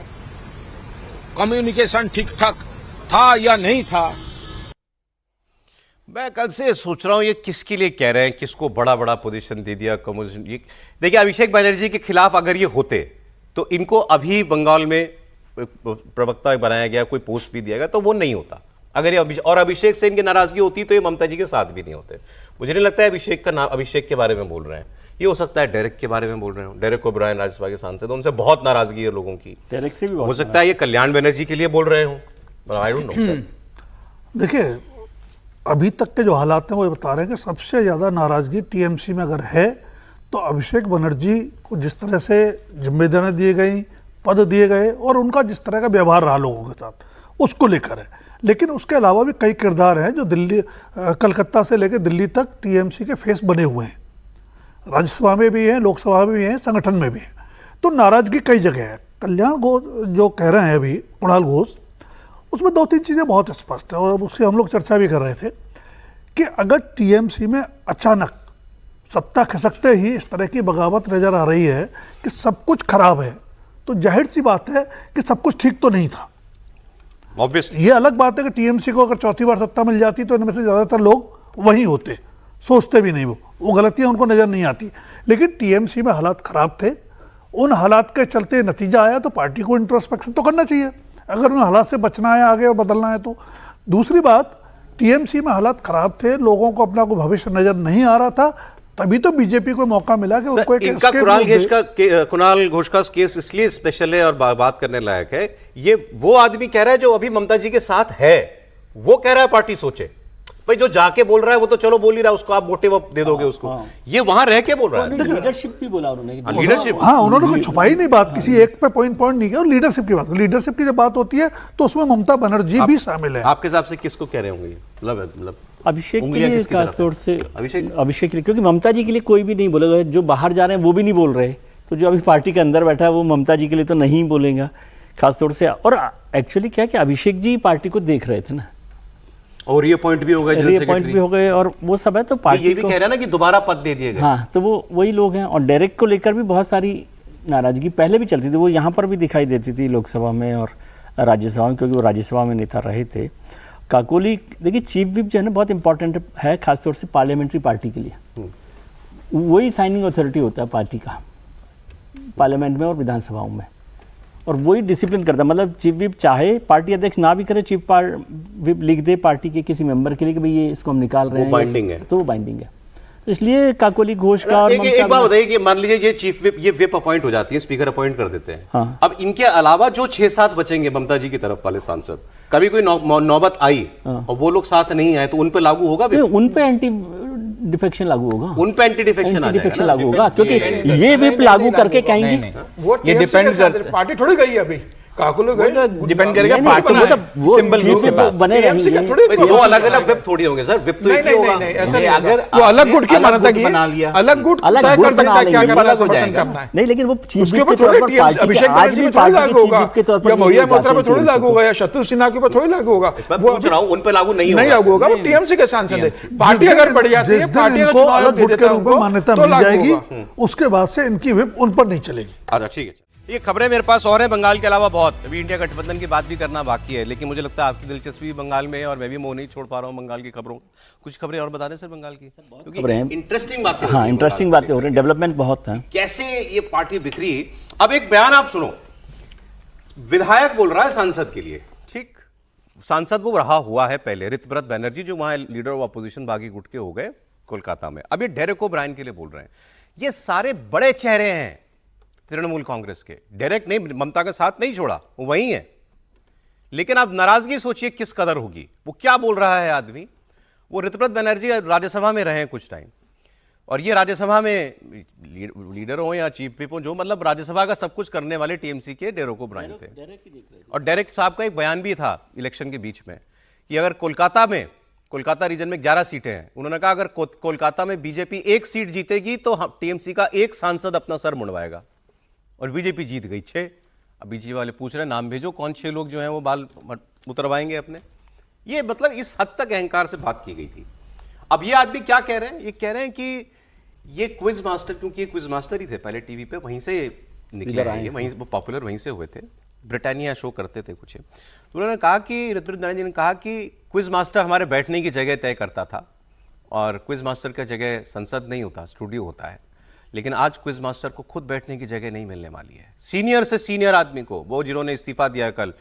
कम्युनिकेशन ठीक ठाक था या नहीं था। मैं कल से सोच रहा हूं ये किसके लिए कह रहे हैं, किसको बड़ा बड़ा पोजीशन दे दिया, कम्युनिकेशन। देखिए, अभिषेक बनर्जी के खिलाफ अगर ये होते तो इनको अभी बंगाल में प्रवक्ता बनाया गया, कोई पोस्ट भी दिया गया, तो वो नहीं होता। अगर ये और अभिषेक से इनकी नाराजगी होती तो ये ममता जी के साथ भी नहीं होते। मुझे नहीं लगता है अभिषेक के बारे में बोल रहे हैं, ये हो सकता है डेरेक के बारे में बोल रहे हो। डेरेक ओब्रायन राज्यसभा के सांसद, उनसे बहुत नाराजगी है लोगों की। डेरेक से भी हो सकता है ये कल्याण बनर्जी के लिए बोल रहे हो, आई डोंट नो। देखिए, अभी तक के जो हालात हैं वो बता रहे हैं कि सबसे ज़्यादा नाराज़गी टीएमसी में अगर है तो अभिषेक बनर्जी को जिस तरह से जिम्मेदारियाँ दी गई, पद दिए गए और उनका जिस तरह का व्यवहार रहा लोगों के साथ, उसको लेकर है। लेकिन उसके अलावा भी कई किरदार हैं जो दिल्ली, कलकत्ता से लेकर दिल्ली तक टीएमसी के फेस बने हुए हैं। राज्यसभा में भी हैं, लोकसभा में भी हैं, संगठन में भी हैं। तो नाराज़गी कई जगह है। कल्याण घोष जो कह रहे हैं अभी, कुणाल घोष, उसमें दो तीन चीज़ें बहुत स्पष्ट है और उससे हम लोग चर्चा भी कर रहे थे कि अगर टीएमसी में अचानक सत्ता खिसकते ही इस तरह की बगावत नज़र आ रही है कि सब कुछ खराब है, तो जाहिर सी बात है कि सब कुछ ठीक तो नहीं था। ऑब्वियसली ये अलग बात है कि टीएमसी को अगर चौथी बार सत्ता मिल जाती तो इनमें से ज़्यादातर लोग वहीं होते, सोचते भी नहीं, वो गलतियाँ उनको नज़र नहीं आती। लेकिन टीएमसी में हालात ख़राब थे, उन हालात के चलते नतीजा आया, तो पार्टी को इंट्रोस्पेक्शन तो करना चाहिए अगर उन हालात से बचना है आगे और बदलना है तो। दूसरी बात, टीएमसी में हालात ख़राब थे, लोगों को अपना कोई भविष्य नज़र नहीं आ रहा था, तभी तो बीजेपी को मौका मिला कि उनको एक इनका कुणाल घोष का केस इसलिए स्पेशल है और बात करने लायक है। ये वो आदमी कह रहा है जो अभी ममता जी के साथ है, वो कह रहा है पार्टी सोचे। भाई जो जाके बोल रहा है वो तो चलो बोल ही रहा है, उसको आप मोटिव दे दोगे उसको। ये वहां रह के बोल रहा है। लीडरशिप भी बोला उन्होंने, लीडरशिप, हाँ, उन्होंने कोई छुपाई नहीं बात, किसी एक पे पॉइंट नहीं किया। और लीडरशिप की बात, लीडरशिप की जब बात होती है तो उसमें ममता बनर्जी भी शामिल है। आपके हिसाब से किसको कह रहे होंगे? मतलब अभिषेक के लिए खासतौर से अभिषेक के लिए, क्योंकि ममता जी के लिए कोई भी नहीं बोलेगा। जो बाहर जा रहे हैं वो भी नहीं बोल रहे, तो जो अभी पार्टी के अंदर बैठा है वो ममता जी के लिए तो नहीं बोलेगा खासतौर से। और एक्चुअली क्या है कि अभिषेक जी पार्टी को देख रहे थे ना, और ये पॉइंट भी हो गए, ये पॉइंट भी हो गए और वो सब है। तो पार्टी ये भी कह रहा है ना कि दोबारा पद दे दिए गए। हाँ, तो वो वही लोग हैं। और डेरेक को लेकर भी बहुत सारी नाराजगी पहले भी चलती थी, वो यहाँ पर भी दिखाई देती थी लोकसभा में और राज्यसभा में, क्योंकि वो राज्यसभा में नेता रहे थे। काकोली, देखिए चीफ विप जो है ना बहुत इंपॉर्टेंट है खासतौर से पार्लियामेंट्री पार्टी के लिए। वही साइनिंग अथॉरिटी होता है पार्टी का पार्लियामेंट में और विधानसभाओं में, और वही डिसिप्लिन करता है। मतलब चीफ विप चाहे पार्टी अध्यक्ष ना भी करे, चीफ विप लिख दे पार्टी के किसी मेंबर के लिए कि भाई ये इसको हम निकाल रहे हैं, बाइंडिंग है, तो वो बाइंडिंग है। तो इसलिए काकोली घोष का और एक बात बताइए कि मान लीजिए ये चीफ विप, ये विप अपॉइंट हो जाती है, स्पीकर अपॉइंट कर देते हैं। हाँ। अब इनके अलावा जो 6-7 बचेंगे ममता जी की तरफ वाले सांसद, कभी कोई नौबत आई और वो लोग साथ नहीं आए तो उन पे लागू होगा? उन पे एंटी डिफेक्शन लागू होगा, उन पे एंटी डिफेक्शन लागू होगा, क्योंकि ये विप लागू करके कहेंगे वो ये डिपेंड करता है। पार्टी थोड़ी गई है अभी, काकुलु गए डिपेंड करेगा नहीं, पार्टी वो तो वो सिंबल चीफ के तो पास। बने टीएमसी रहेंगे। का थोड़ी भाई, दो अलग अलग विप थोड़ी होंगे सर, विप तो एक ही होगा। ऐसा नहीं अगर होगा। वो अलग गुट की अलग मान्यता गुट की बना लिया। अलग गुट अलग तय गुट कर बना देता है क्या लेंगे, करना अलग हो समर्थन जाएगा। करना है। नहीं, लेकिन वो चीफ उसके विप ऊपर के तौर थोड़ी पर पार्टी अभिषेक के आज बनर्जी भी पे थोड़ी पार्टी लागू के होगा, चीफ विप के तौर पर या ये महुआ लोग मोत्रा पे जाते थोड़ी हैं लागू होगा, या शत्रु सिन्हा के ऊपर थोड़ी लागू होगा। मैं वो पूछ रहा हूं, उन पे लागू नहीं नहीं होगा। लागू होगा, वो टीएमसी के सांसद है। पार्टी जिस दिन- अगर बढ़ जाती है, जिस दिन पार्टी अगर इनको चुनाव अलग दे गुट के देता है रूप में उनको, मान्यता तो मिल लागू जाएगी, होगा। उसके बाद से इनकी विप उन पर नहीं चलेगी। अच्छा ठीक है। ये खबरें मेरे पास और है बंगाल के अलावा बहुत, अभी इंडिया गठबंधन की बात भी करना बाकी है, लेकिन मुझे लगता है आपकी दिलचस्पी बंगाल में है और मैं भी मुंह नहीं छोड़ पा रहा हूँ बंगाल की खबरों। कुछ खबरें और बता दें सर बंगाल की, खबरें हैं। क्योंकि इंटरेस्टिंग बातें हाँ, इंटरेस्टिंग बातें हो रही हैं, डेवलपमेंट बहुत है। कैसे ये पार्टी बिखरी। अब एक बयान आप सुनो, विधायक बोल रहा है सांसद के लिए, ठीक, सांसद वो रहा हुआ है पहले, ऋतव्रत बनर्जी जो वहां लीडर ऑफ अपोजिशन बागी गुट के हो गए कोलकाता में, अब ये डेरेक ओब्रायन के लिए बोल रहे हैं। ये सारे बड़े चेहरे हैं तृणमूल कांग्रेस के, डायरेक्ट नहीं, ममता का साथ नहीं छोड़ा, वो वही है, लेकिन आप नाराजगी सोचिए किस कदर होगी। वो क्या बोल रहा है आदमी, वो ऋतव्रत बनर्जी राज्यसभा में रहे हैं कुछ टाइम, और ये राज्यसभा में लीडर हो या चीफ विप हो, जो मतलब राज्यसभा का सब कुछ करने वाले टीएमसी के डेरेक ओब्रायन थे। और डेरेक साहब का एक बयान भी था इलेक्शन के बीच में कि अगर कोलकाता रीजन में 11 सीटें हैं, उन्होंने कहा अगर कोलकाता में बीजेपी एक सीट जीतेगी तो टीएमसी का एक सांसद अपना सर मुंडवाएगा, और बीजेपी जीत गई 6। अब बीजेपी वाले पूछ रहे हैं नाम भेजो, कौन 6 लोग जो हैं वो बाल उतरवाएंगे अपने। ये मतलब इस हद तक अहंकार से बात की गई थी। अब ये आदमी क्या कह रहे हैं, ये कह रहे हैं कि ये क्विज मास्टर, क्योंकि ये क्विज मास्टर ही थे पहले टीवी पे, वहीं से निकले हैं ये, वहीं वो पॉपुलर वहीं से हुए थे, ब्रिटानिया शो करते थे कुछ। तो उन्होंने कहा कि ऋतव्रत बनर्जी ने कहा कि क्विज मास्टर हमारे बैठने की जगह तय करता था, और क्विज मास्टर का जगह संसद नहीं होता, स्टूडियो होता है, लेकिन आज क्विज मास्टर को खुद बैठने की जगह नहीं मिलने वाली है। सीनियर से सीनियर आदमी को, वो जिन्होंने इस्तीफा दिया कल,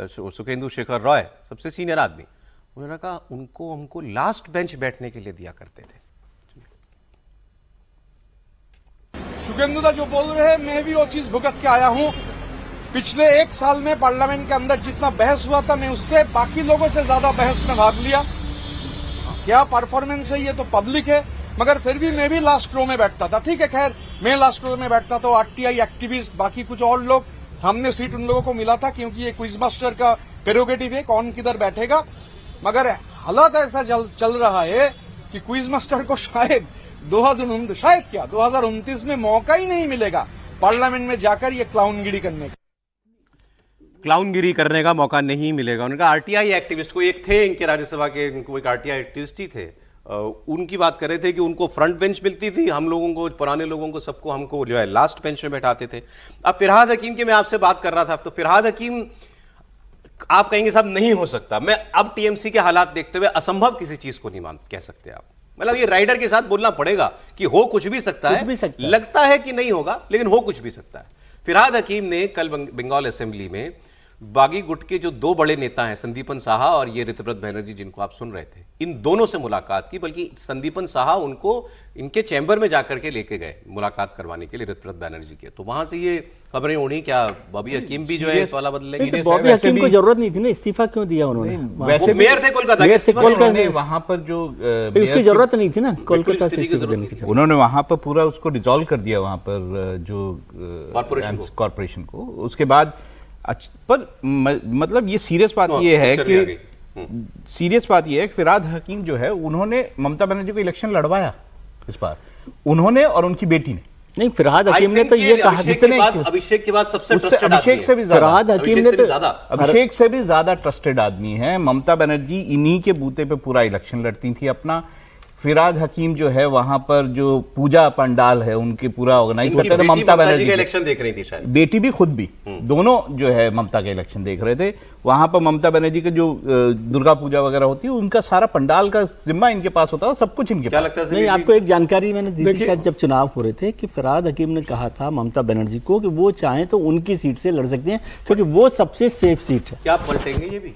सुखेंदु शेखर रॉय, सबसे सीनियर आदमी, उन्होंने कहा उनको हमको लास्ट बेंच बैठने के लिए दिया करते थे। सुखेंदुदा जो बोल रहे हैं, मैं भी वो चीज भुगत के आया हूं। पिछले 1 साल में पार्लियामेंट के अंदर जितना बहस हुआ था, मैं उससे बाकी लोगों से ज्यादा बहस में भाग लिया। क्या परफॉर्मेंस है ये तो पब्लिक है, मगर फिर भी मैं भी लास्ट रो में बैठता था। ठीक है, खैर मैं लास्ट रो में बैठता तो आरटीआई एक्टिविस्ट, बाकी कुछ और लोग, सामने सीट उन लोगों को मिला था, क्योंकि ये क्विज मास्टर का प्रेरोगेटिव है कौन किधर बैठेगा। मगर हालात ऐसा चल रहा है कि क्विज मास्टर को शायद 2029 में मौका ही नहीं मिलेगा पार्लियामेंट में जाकर ये क्लाउनगिरी करने का। क्लाउनगिरी करने का मौका नहीं मिलेगा। उनका आरटीआई एक्टिविस्ट, को एक थे इनके राज्यसभा के, इनको एक आरटीआई एक्टिविस्ट ही थे, उनकी बात कर रहे थे कि उनको फ्रंट बेंच मिलती थी, हम लोगों को, पुराने लोगों को, सबको हमको जो है लास्ट बेंच में बैठाते थे। अब फिरहाद हकीम की मैं आपसे बात कर रहा था, तो फिरहाद हकीम आप कहेंगे साहब नहीं हो सकता, मैं अब टीएमसी के हालात देखते हुए असंभव किसी चीज को नहीं कह सकते आप, मतलब ये राइडर के साथ बोलना पड़ेगा कि हो कुछ भी सकता है, लगता है कि नहीं होगा लेकिन हो कुछ भी सकता है। फिरहाद हकीम ने कल बंगाल असेंबली में बागी गुट के जो 2 बड़े नेता हैं, संदीपन साहा और ये ऋतव्रत बनर्जी जिनको आप सुन रहे थे, इन दोनों से मुलाकात की, बल्कि संदीपन साहा उनको इनके चैम्बर में जाकर के लेके गए मुलाकात करवाने के लिए ऋतव्रत बनर्जी के। तो वहां से ये खबरें उड़ी, क्या बॉबी हकीम भी जो है वाला बदलेगी? बॉबी हकीम को जरूरत नहीं थी ना, इस्तीफा क्यों दिया उन्होंने? वैसे मेयर थे कोलकाता के, वहां पर जो उसकी जरूरत नहीं थी ना कोलकाता से इस्तीफा देने की। उन्होंने वहां पर पूरा उसको डिसॉल्व कर दिया, वहां पर जो कॉर्पोरेशन को। उसके बाद पर मतलब ये सीरियस बात ये है कि फिरहाद हकीम जो है, उन्होंने ममता बनर्जी को इलेक्शन लड़वाया इस बार, उन्होंने और उनकी बेटी ने। नहीं, फिरहाद हकीम ने तो ये कहा, अभिषेक के बाद सबसे अभिषेक से भी ज्यादा, फिरहाद हकीम ने तो अभिषेक से भी ज्यादा ट्रस्टेड आदमी है। ममता बनर्जी इन्हीं के बूते पे पूरा इलेक्शन लड़ती थी अपना। फिरहाद हकीम जो है वहां पर जो पूजा पंडाल है उनके पूरा ऑर्गेनाइज करते थे। ममता बनर्जी का इलेक्शन देख रही थी शायद, बेटी भी खुद भी, दोनों जो है ममता का इलेक्शन देख रहे थे। वहां पर ममता बनर्जी के जो दुर्गा पूजा वगैरह होती है, उनका सारा पंडाल का जिम्मा इनके पास होता था, सब कुछ इनके पास। लगता है नहीं, आपको एक जानकारी मैंने दी थी शायद जब चुनाव हो रहे थे, कि फिरहाद हकीम ने कहा था ममता बनर्जी को कि वो चाहें तो उनकी सीट से लड़ सकते हैं, क्योंकि वो सबसे सेफ सीट है। क्या पलटेंगे ये भी?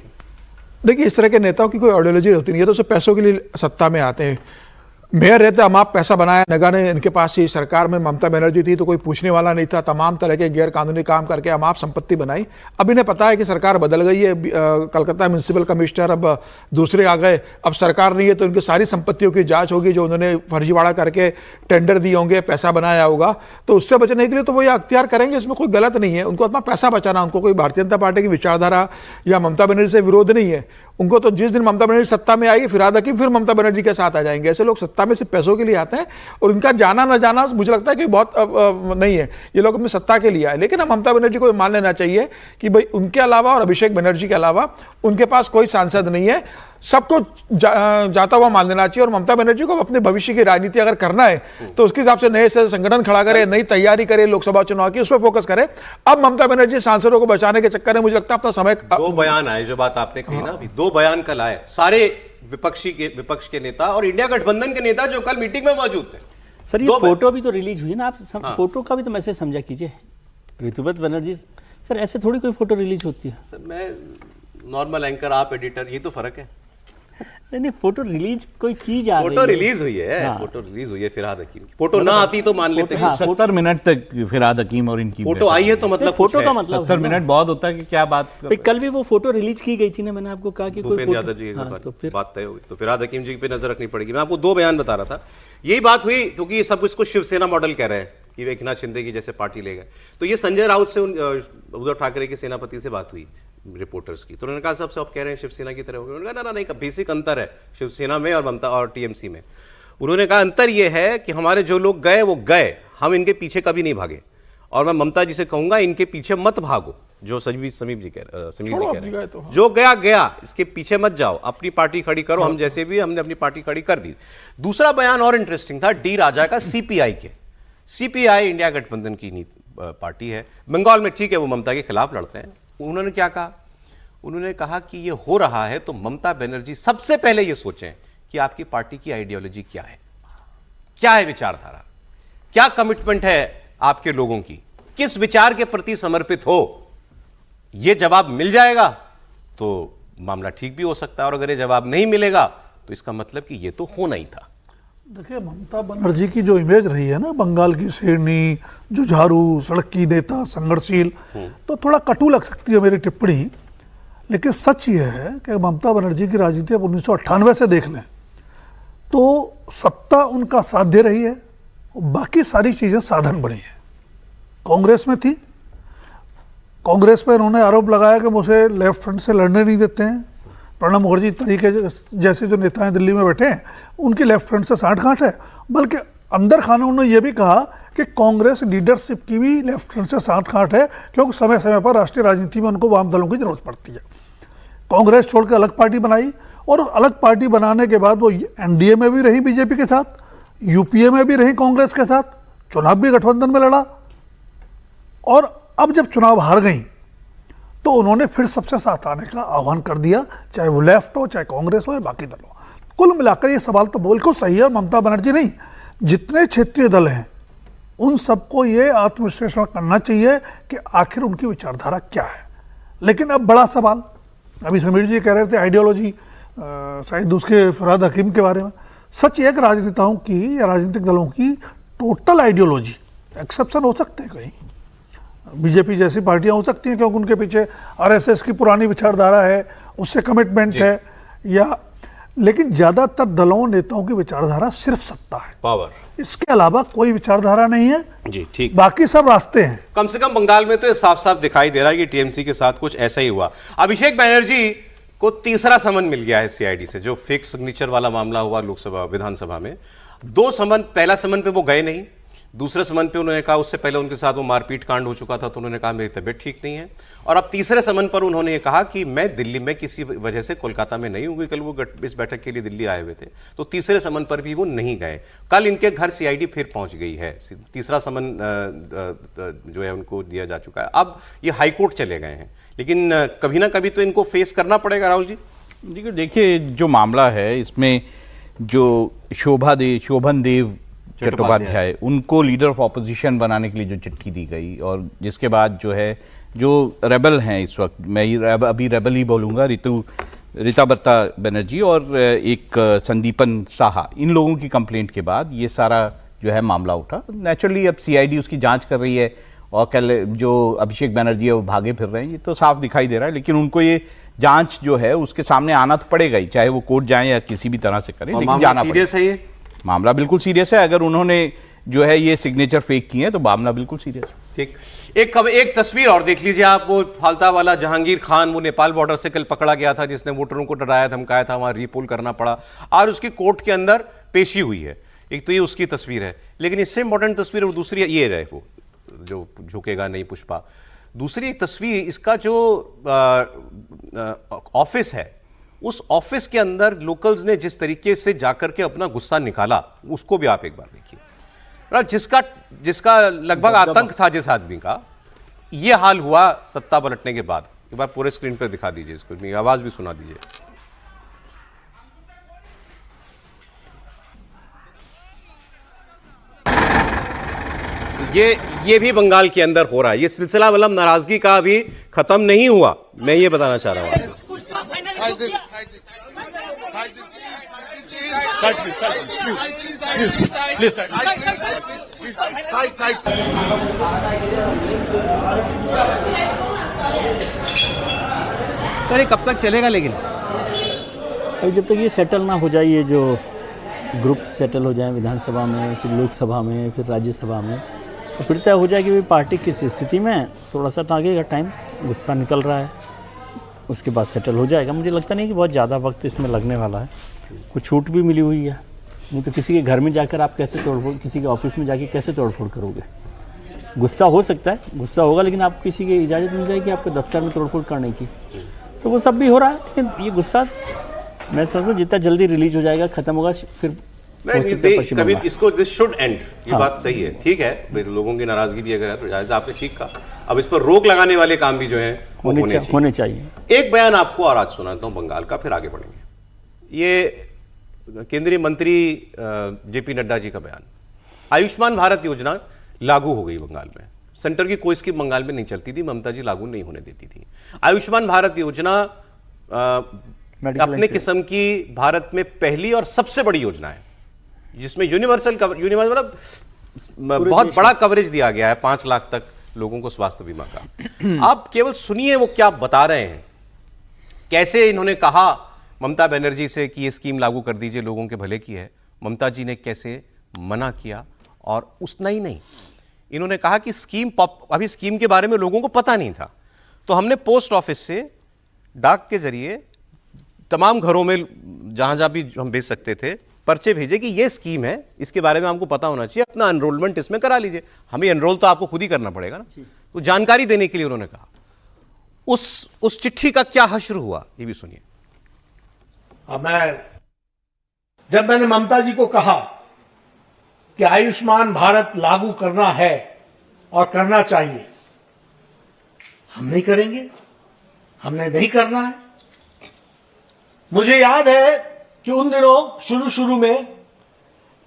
देखिए, इस तरह के नेताओं की कोई आइडियोलॉजी होती नहीं है, तो सिर्फ पैसों के लिए सत्ता में आते हैं। मेयर रहते हम आप पैसा बनाया, नगा ने इनके पास ही, सरकार में ममता बनर्जी थी तो कोई पूछने वाला नहीं था, तमाम तरह के गैर कानूनी काम करके हम आप संपत्ति बनाई। अब इन्हें पता है कि सरकार बदल गई है, कलकत्ता म्यूनिसिपल कमिश्नर अब दूसरे आ गए, अब सरकार नहीं है तो इनकी सारी संपत्तियों की जांच होगी जो उन्होंने फर्जीवाड़ा करके टेंडर दिए होंगे, पैसा बनाया होगा, तो उससे बचने के लिए तो वो ये अख्तियार करेंगे, इसमें कोई गलत नहीं है। उनको अपना पैसा बचाना, उनको कोई भारतीय जनता पार्टी की विचारधारा या ममता बनर्जी से विरोध नहीं है। उनको तो जिस दिन ममता बनर्जी सत्ता में आएगी फिराद हकीम फिर ममता बनर्जी के साथ आ जाएंगे। ऐसे लोग सत्ता में सिर्फ पैसों के लिए आते हैं और इनका जाना ना जाना मुझे लगता है कि बहुत नहीं है, ये लोग अपनी सत्ता के लिए आए। लेकिन हम ममता बनर्जी को मान लेना चाहिए कि भाई उनके अलावा और अभिषेक बनर्जी के अलावा उनके पास कोई सांसद नहीं है, सबको जाता हुआ मान लेना चाहिए। और ममता बनर्जी को अपने भविष्य की राजनीति अगर करना है तो उसके हिसाब से नए से संगठन खड़ा करे, नई तैयारी करे लोकसभा चुनाव की, उस पर फोकस करे। अब ममता बनर्जी सांसदों को बचाने के चक्कर में मुझे लगता है अपना समय, दो बयान आए, जो बात आपने कही ना अभी, दो बयान कल आए सारे विपक्ष के नेता और इंडिया गठबंधन के नेता जो कल मीटिंग में मौजूद थे। सर ये फोटो भी तो रिलीज हुई ना, आप फोटो का भी तो मैसेज समझा कीजिए। ऋतुव्रत बनर्जी सर, ऐसे थोड़ी कोई फोटो रिलीज होती है सर, मैं नॉर्मल एंकर, आप एडिटर, ये तो फर्क है। नहीं, फोटो रिलीज कोई की जा रही है, फोटो रिलीज हुई है, फोटो रिलीज हुई है फिरहाद हकीम की। फोटो ना आती तो मान लेते हैं 70 मिनट तक फिरहाद हकीम और इनकी फोटो आई है तो मतलब फोटो का मतलब 70 मिनट बहुत होता है कि क्या बात कल भी वो फोटो रिलीज की गई थी ना, मैंने आपको कहा कि भूपेंद्र यादव जी तो फिर बात तय होगी, तो फिरहाद हकीम जी पे नजर रखनी पड़ेगी। मैं आपको दो बयान बता रहा था, यही बात हुई क्योंकि ये सब इसको शिवसेना मॉडल कह रहे हैं कि वे एकनाथ शिंदे की जैसे पार्टी ले गए। तो ये संजय राउत से उद्धव ठाकरे के सेनापति से बात हुई रिपोर्टर्स की, तो उन्होंने कहा सब कह रहे हैं शिवसेना की तरह हो गए। उन्होंने कहा ना एक बेसिक अंतर है शिवसेना में और ममता और टीएमसी में। उन्होंने कहा अंतर यह है कि हमारे जो लोग गए वो गए, हम इनके पीछे कभी नहीं भागे। और मैं ममता जी से कहूंगा इनके पीछे मत भागो, जो समीप जी कह रहे हैं, जो गया गया, इसके पीछे मत जाओ, अपनी पार्टी खड़ी करो। हम जैसे भी हमने अपनी पार्टी खड़ी कर दी। दूसरा बयान और इंटरेस्टिंग था डी राजा का सीपीआई के। सीपीआई इंडिया गठबंधन की पार्टी है, बंगाल में ठीक है वो ममता के खिलाफ लड़ते हैं। उन्होंने क्या कहा, उन्होंने कहा कि ये हो रहा है तो ममता बनर्जी सबसे पहले ये सोचें कि आपकी पार्टी की आइडियोलॉजी क्या है विचारधारा, क्या कमिटमेंट है आपके लोगों की, किस विचार के प्रति समर्पित हो। ये जवाब मिल जाएगा तो मामला ठीक भी हो सकता है, और अगर ये जवाब नहीं मिलेगा तो इसका मतलब कि ये तो होना ही था। देखिए, ममता बनर्जी की जो इमेज रही है ना, बंगाल की शेरनी, जुझारू, सड़क की नेता, संघर्षशील, तो थोड़ा कटु लग सकती है मेरी टिप्पणी, लेकिन सच ये है कि ममता बनर्जी की राजनीति अब 1998 से देख लें तो सत्ता उनका साध्य रही है, बाकी सारी चीज़ें साधन बनी है। कांग्रेस में थी, कांग्रेस पर इन्होंने आरोप लगाया कि मुझे लेफ्ट फ्रंट से लड़ने नहीं देते हैं। प्रणब मुखर्जी तरीके जैसे जो नेता हैं दिल्ली में बैठे हैं, उनकी लेफ्ट फ्रंट से साठ-गांठ है। बल्कि अंदर खाने उन्होंने ये भी कहा कि कांग्रेस लीडरशिप की भी लेफ्ट फ्रंट से साठ-गांठ है, क्योंकि समय समय पर राष्ट्रीय राजनीति में उनको वाम दलों की जरूरत पड़ती है। कांग्रेस छोड़कर अलग पार्टी बनाई, और अलग पार्टी बनाने के बाद वो एनडीए में भी रही बीजेपी के साथ, यूपीए में भी रही कांग्रेस के साथ, चुनाव भी गठबंधन में लड़ा, और अब जब चुनाव हार गई तो उन्होंने फिर सबसे साथ आने का आह्वान कर दिया, चाहे वो लेफ्ट हो, चाहे कांग्रेस हो या बाकी दल हो। कुल मिलाकर ये सवाल तो बिल्कुल सही है, और ममता बनर्जी नहीं, जितने क्षेत्रीय दल हैं उन सबको ये आत्मविश्लेषण करना चाहिए कि आखिर उनकी विचारधारा क्या है। लेकिन अब बड़ा सवाल, अभी समीर जी कह रहे थे आइडियोलॉजी, शायद उसके फिरहाद हकीम के बारे में। सच एक राजनेताओं की या राजनीतिक दलों की टोटल आइडियोलॉजी, एक्सेप्शन हो सकते हैं, कहीं बीजेपी जैसी पार्टियां हो सकती हैं क्योंकि उनके पीछे आरएसएस की पुरानी विचारधारा है, उससे कमिटमेंट है, या लेकिन ज्यादातर दलों नेताओं की विचारधारा सिर्फ सत्ता है, पावर, इसके अलावा कोई विचारधारा नहीं है जी। ठीक, बाकी सब रास्ते हैं। कम से कम बंगाल में तो साफ साफ दिखाई दे रहा है कि टीएमसी के साथ कुछ ऐसा ही हुआ। अभिषेक बनर्जी को तीसरा समन मिल गया है सीआईडी से, जो फेक सिग्नेचर वाला मामला हुआ लोकसभा विधानसभा में। दो समन, पहला समन पे वो गए नहीं, दूसरे समन पे उन्होंने कहा, उससे पहले उनके साथ वो मारपीट कांड हो चुका था तो उन्होंने कहा मेरी तबीयत ठीक नहीं है, और अब तीसरे समन पर उन्होंने ये कहा कि मैं दिल्ली में किसी वजह से कोलकाता में नहीं हूँ, कल वो इस बैठक के लिए दिल्ली आए हुए थे, तो तीसरे समन पर भी वो नहीं गए। कल इनके घर सीआईडी फिर पहुंच गई है, तीसरा समन जो है उनको दिया जा चुका है। अब ये हाईकोर्ट चले गए हैं, लेकिन कभी ना कभी तो इनको फेस करना पड़ेगा। राहुल जी देखिए, जो मामला है इसमें जो शोभन देव चट्टोपाध्याय, उनको लीडर ऑफ ऑपोजिशन बनाने के लिए जो चिट्ठी दी गई, और जिसके बाद जो है जो रेबल हैं इस वक्त, मैं अभी रेबल ही बोलूँगा, ऋतु रीता बर्ता बनर्जी और एक संदीपन साहा, इन लोगों की कंप्लेंट के बाद ये सारा जो है मामला उठा। नेचुरली अब सीआईडी उसकी जांच कर रही है और कल जो अभिषेक बनर्जी है वो भागे फिर रहे हैं, ये तो साफ दिखाई दे रहा है। लेकिन उनको ये जांच जो है उसके सामने आना तो पड़ेगा ही, चाहे वो कोर्ट जाए या किसी भी तरह से करें, लेकिन जाना सीरियस है ये मामला, बिल्कुल सीरियस है। अगर उन्होंने जो है ये सिग्नेचर फेक किए हैं तो मामला बिल्कुल सीरियस है। ठीक, एक तस्वीर और देख लीजिए आप, वो फालता वाला जहांगीर खान, वो नेपाल बॉर्डर से कल पकड़ा गया था, जिसने वोटरों को डराया धमकाया था, वहां रीपोल करना पड़ा और उसकी कोर्ट के अंदर पेशी हुई है। एक तो ये उसकी तस्वीर है, लेकिन इससे इंपॉर्टेंट तस्वीर और दूसरी ये रहे, वो जो झुकेगा नहीं पुष्पा। दूसरी एक तस्वीर, इसका जो ऑफिस है, उस ऑफिस के अंदर लोकल्स ने जिस तरीके से जाकर के अपना गुस्सा निकाला, उसको भी आप एक बार देखिए। जिसका लगभग आतंक था जिस आदमी का, ये हाल हुआ सत्ता पलटने के बाद। एक बार पूरे स्क्रीन पर दिखा दीजिए इसको, मेरी आवाज भी सुना दीजिए। ये भी बंगाल के अंदर हो रहा है। ये सिलसिला मतलब नाराजगी का अभी खत्म नहीं हुआ, मैं ये बताना चाह रहा हूं। अरे कब तक चलेगा? लेकिन अभी जब तक ये सेटल ना हो जाए, ये जो ग्रुप सेटल हो जाए विधानसभा में, फिर लोकसभा में, फिर राज्यसभा में, तो फिर तय हो जाए कि भाई पार्टी किस स्थिति में, थोड़ा सा लगेगा टाइम, गुस्सा निकल रहा है, उसके बाद सेटल हो जाएगा। मुझे लगता नहीं कि बहुत ज़्यादा वक्त इसमें लगने वाला है। कुछ छूट भी मिली हुई है, नहीं तो किसी के घर में जाकर आप कैसे तोड़फोड़, किसी के ऑफिस में जाके कैसे तोड़फोड़ करोगे? गुस्सा हो सकता है, गुस्सा होगा, लेकिन आपको किसी की इजाज़त मिल जाएगी आपके दफ्तर में तोड़फोड़ करने की, तो वो सब भी हो रहा है। लेकिन ये गुस्सा मैं समझता हूँ जितना जल्दी रिलीज हो जाएगा, खत्म होगा, फिर कभी इसको दिस शुड एंड, ये बात सही है, ठीक है। लोगों की नाराजगी भी अगर है तो जायज, आपने ठीक कहा। अब इस पर रोक लगाने वाले काम भी जो है होने चाहिए। एक बयान आपको और आज सुनाता हूं बंगाल का, फिर आगे बढ़ेंगे। ये केंद्रीय मंत्री जेपी नड्डा जी का बयान। आयुष्मान भारत योजना लागू हो गई बंगाल में। सेंटर की कोई स्कीम बंगाल में नहीं चलती थी, ममता जी लागू नहीं होने देती थी। आयुष्मान भारत योजना अपने किस्म की भारत में पहली और सबसे बड़ी योजना है, जिसमें यूनिवर्सल मतलब बहुत बड़ा कवरेज दिया गया है, 5 लाख तक लोगों को स्वास्थ्य बीमा का। आप केवल सुनिए वो क्या बता रहे हैं, कैसे इन्होंने कहा ममता बनर्जी से कि ये स्कीम लागू कर दीजिए, लोगों के भले की है। ममता जी ने कैसे मना किया, और उतना ही नहीं, इन्होंने कहा कि अभी स्कीम के बारे में लोगों को पता नहीं था, तो हमने पोस्ट ऑफिस से डाक के जरिए तमाम घरों में जहां भी हम भेज सकते थे पर्चे भेजे कि ये स्कीम है, इसके बारे में हमको पता होना चाहिए, अपना एनरोलमेंट इसमें करा लीजिए। हमें एनरोल तो आपको खुद ही करना पड़ेगा ना, तो जानकारी देने के लिए उन्होंने कहा। उस चिट्ठी का क्या हश्र हुआ, ये भी सुनिए। जब मैंने ममता जी को कहा कि आयुष्मान भारत लागू करना है और करना चाहिए, हम नहीं करेंगे, हमने नहीं करना है। मुझे याद है कि उन दिनों शुरू में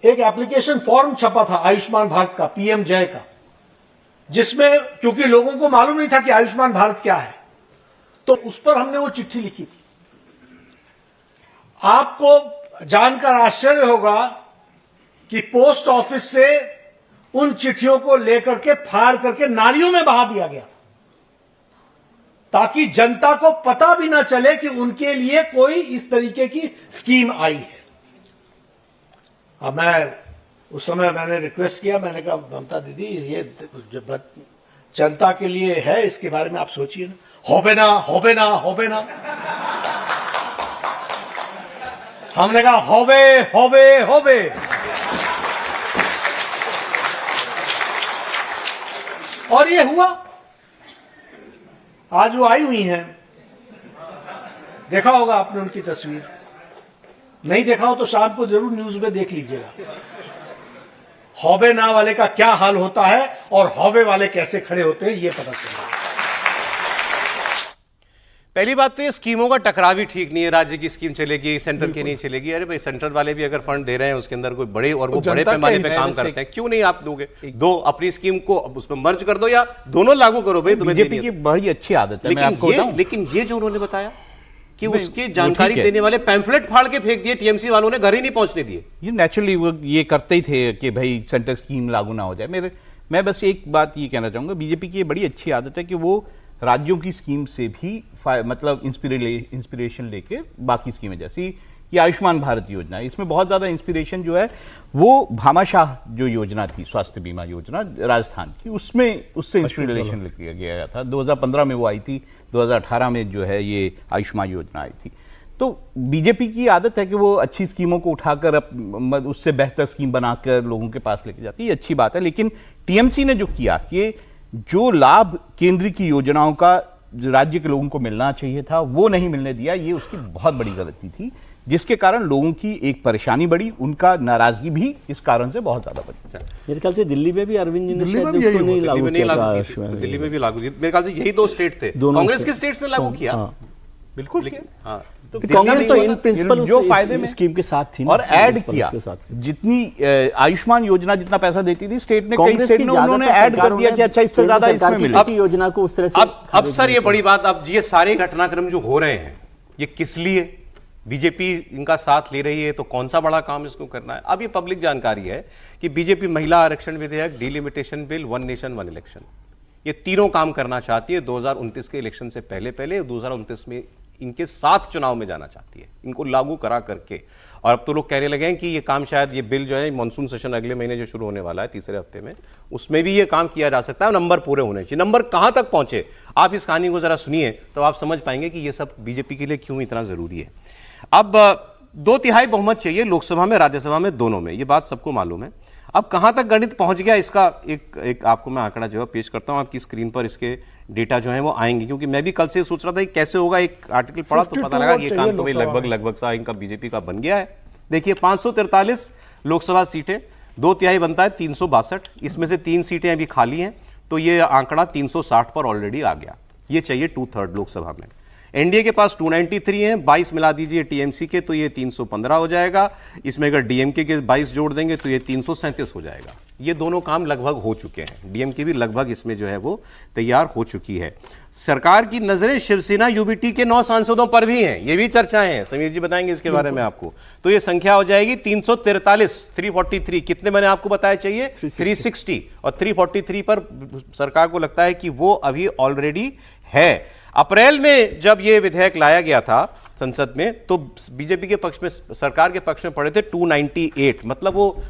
एक एप्लीकेशन फॉर्म छपा था आयुष्मान भारत का, पीएम जय का, जिसमें क्योंकि लोगों को मालूम नहीं था कि आयुष्मान भारत क्या है, तो उस पर हमने वो चिट्ठी लिखी थी। आपको जानकर आश्चर्य होगा कि पोस्ट ऑफिस से उन चिट्ठियों को लेकर के फाड़ करके नालियों में बहा दिया गया, ताकि जनता को पता भी ना चले कि उनके लिए कोई इस तरीके की स्कीम आई है। अब उस समय मैंने रिक्वेस्ट किया, मैंने कहा ममता दीदी ये जनता के लिए है, इसके बारे में आप सोचिए ना, होबे ना होबे ना होबे ना। हमने कहा होबे होबे होबे। और ये हुआ। आज वो आई हुई हैं, देखा होगा आपने उनकी तस्वीर, नहीं देखा हो तो शाम को जरूर न्यूज में देख लीजिएगा। हौबे ना वाले का क्या हाल होता है और हौबे वाले कैसे खड़े होते हैं, ये पता चला। पहली बात तो ये स्कीमों का टकराव भी ठीक नहीं है। राज्य की स्कीम चलेगी, सेंटर की नहीं चलेगी। अरे भाई, सेंटर वाले भी अगर फंड दे रहे हैं, उसके अंदर कोई बड़े और वो बड़े पैमाने पे काम करते हैं, क्यों नहीं आप दोगे? दो अपनी स्कीम को उसमें मर्ज कर दो या दोनों लागू करो भाई, तुम्हें बीजेपी की बड़ी अच्छी आदत है। लेकिन ये जो उन्होंने बताया कि उसकी जानकारी देने वाले पैम्फलेट फाड़ के फेंक दिए, टीएमसी वालों ने घर ही नहीं पहुंचने दिए। ये नेचुरली वो ये करते ही थे कि भाई सेंटर स्कीम लागू ना हो जाए। मैं बस एक बात ये कहना चाहूंगा, बीजेपी की ये बड़ी अच्छी आदत है कि वो राज्यों की स्कीम से भी मतलब इंस्पिरेशन लेके बाकी स्कीमें, जैसी ये आयुष्मान भारत योजना है, इसमें बहुत ज्यादा इंस्पिरेशन जो है वो भामाशाह जो योजना थी, स्वास्थ्य बीमा योजना राजस्थान की, उससे इंस्पिरेशन लिया गया था। 2015 में वो आई थी, 2018 में जो है ये आयुष्मान योजना आई थी। तो बीजेपी की आदत है कि वो अच्छी स्कीमों को उठाकर उससे बेहतर स्कीम बनाकर लोगों के पास लेके जाती है, ये अच्छी बात है। लेकिन टीएमसी ने जो किया कि जो लाभ केंद्र की योजनाओं का राज्य के लोगों को मिलना चाहिए था वो नहीं मिलने दिया, ये उसकी बहुत बड़ी गलती थी, जिसके कारण लोगों की एक परेशानी बढ़ी, उनका नाराजगी भी इस कारण से बहुत ज्यादा बढ़ी। मेरे ख्याल से दिल्ली में भी अरविंद जी ने दिल्ली में भी लागू, मेरे ख्याल से यही 2 स्टेट थे, कांग्रेस के स्टेट्स ने लागू किया। बिल्कुल हाँ, तो कांग्रेस तो इन प्रिंसिपल जो फायदे में स्कीम के साथ थी और ऐड किया, जितनी आयुष्मान योजना जितना पैसा देती थी स्टेट ने, कई स्टेट ने उन्होंने ऐड कर दिया कि अच्छा इससे ज्यादा इसमें मिले। अब योजना को उस तरह से अब सर ये बड़ी बात, अब ये सारे घटनाक्रम जो हो रहे हैं ये किस लिए, बीजेपी इनका साथ ले रही है तो कौन सा बड़ा काम इसको करना है। अब ये पब्लिक जानकारी है कि बीजेपी महिला आरक्षण विधेयक, delimitation bill, one nation one election, ये तीनों काम करना चाहती है 2029 के इलेक्शन से पहले 2029 में इनके साथ चुनाव में जाना चाहती है, इनको लागू करा करके। और अब तो लोग कहने लगे हैं कि ये काम शायद ये बिल जो है मानसून सेशन अगले महीने जो शुरू होने वाला है तीसरे हफ्ते में, उसमें भी ये काम किया जा सकता है। नंबर पूरे होने चाहिए। नंबर कहां तक पहुंचे, आप इस कहानी को जरा सुनिए तो आप समझ पाएंगे कि ये सब बीजेपी के लिए क्यों इतना जरूरी है। अब 2/3 बहुमत चाहिए लोकसभा में, राज्यसभा में, दोनों में, ये बात सबको मालूम है। अब कहां तक गणित पहुंच गया इसका एक आपको मैं आंकड़ा जो है पेश करता हूं, आपकी स्क्रीन पर इसके डेटा जो है वो आएंगे, क्योंकि मैं भी कल से सोच रहा था कि कैसे होगा। एक आर्टिकल पढ़ा तो पता लगा कि ये काम तो लगभग सा इनका बीजेपी का बन गया है। देखिए 543 लोकसभा सीटें, 2/3 बनता है 362, इसमें से 3 सीटें अभी खाली हैं, तो ये आंकड़ा 360 पर ऑलरेडी आ गया। ये चाहिए 2/3 लोकसभा में। एनडीए के पास 293 हैं, 22 मिला दीजिए टीएमसी के तो ये 315 हो जाएगा। इसमें अगर डीएमके के 22 जोड़ देंगे तो ये 337 हो जाएगा। ये दोनों काम लगभग हो चुके हैं, डीएमके भी लगभग इसमें जो है वो तैयार हो चुकी है। सरकार की नजरें शिवसेना यूबीटी के 9 सांसदों पर भी हैं, ये भी चर्चाएं हैं, समीर जी बताएंगे इसके बारे में आपको। तो ये संख्या हो जाएगी 343, 343, कितने मैंने आपको बताया चाहिए 360, और 343 पर सरकार को लगता है कि वो अभी ऑलरेडी है। अप्रैल में जब ये विधेयक लाया गया था संसद में तो बीजेपी के पक्ष में, सरकार के पक्ष में पड़े थे 298, मतलब वो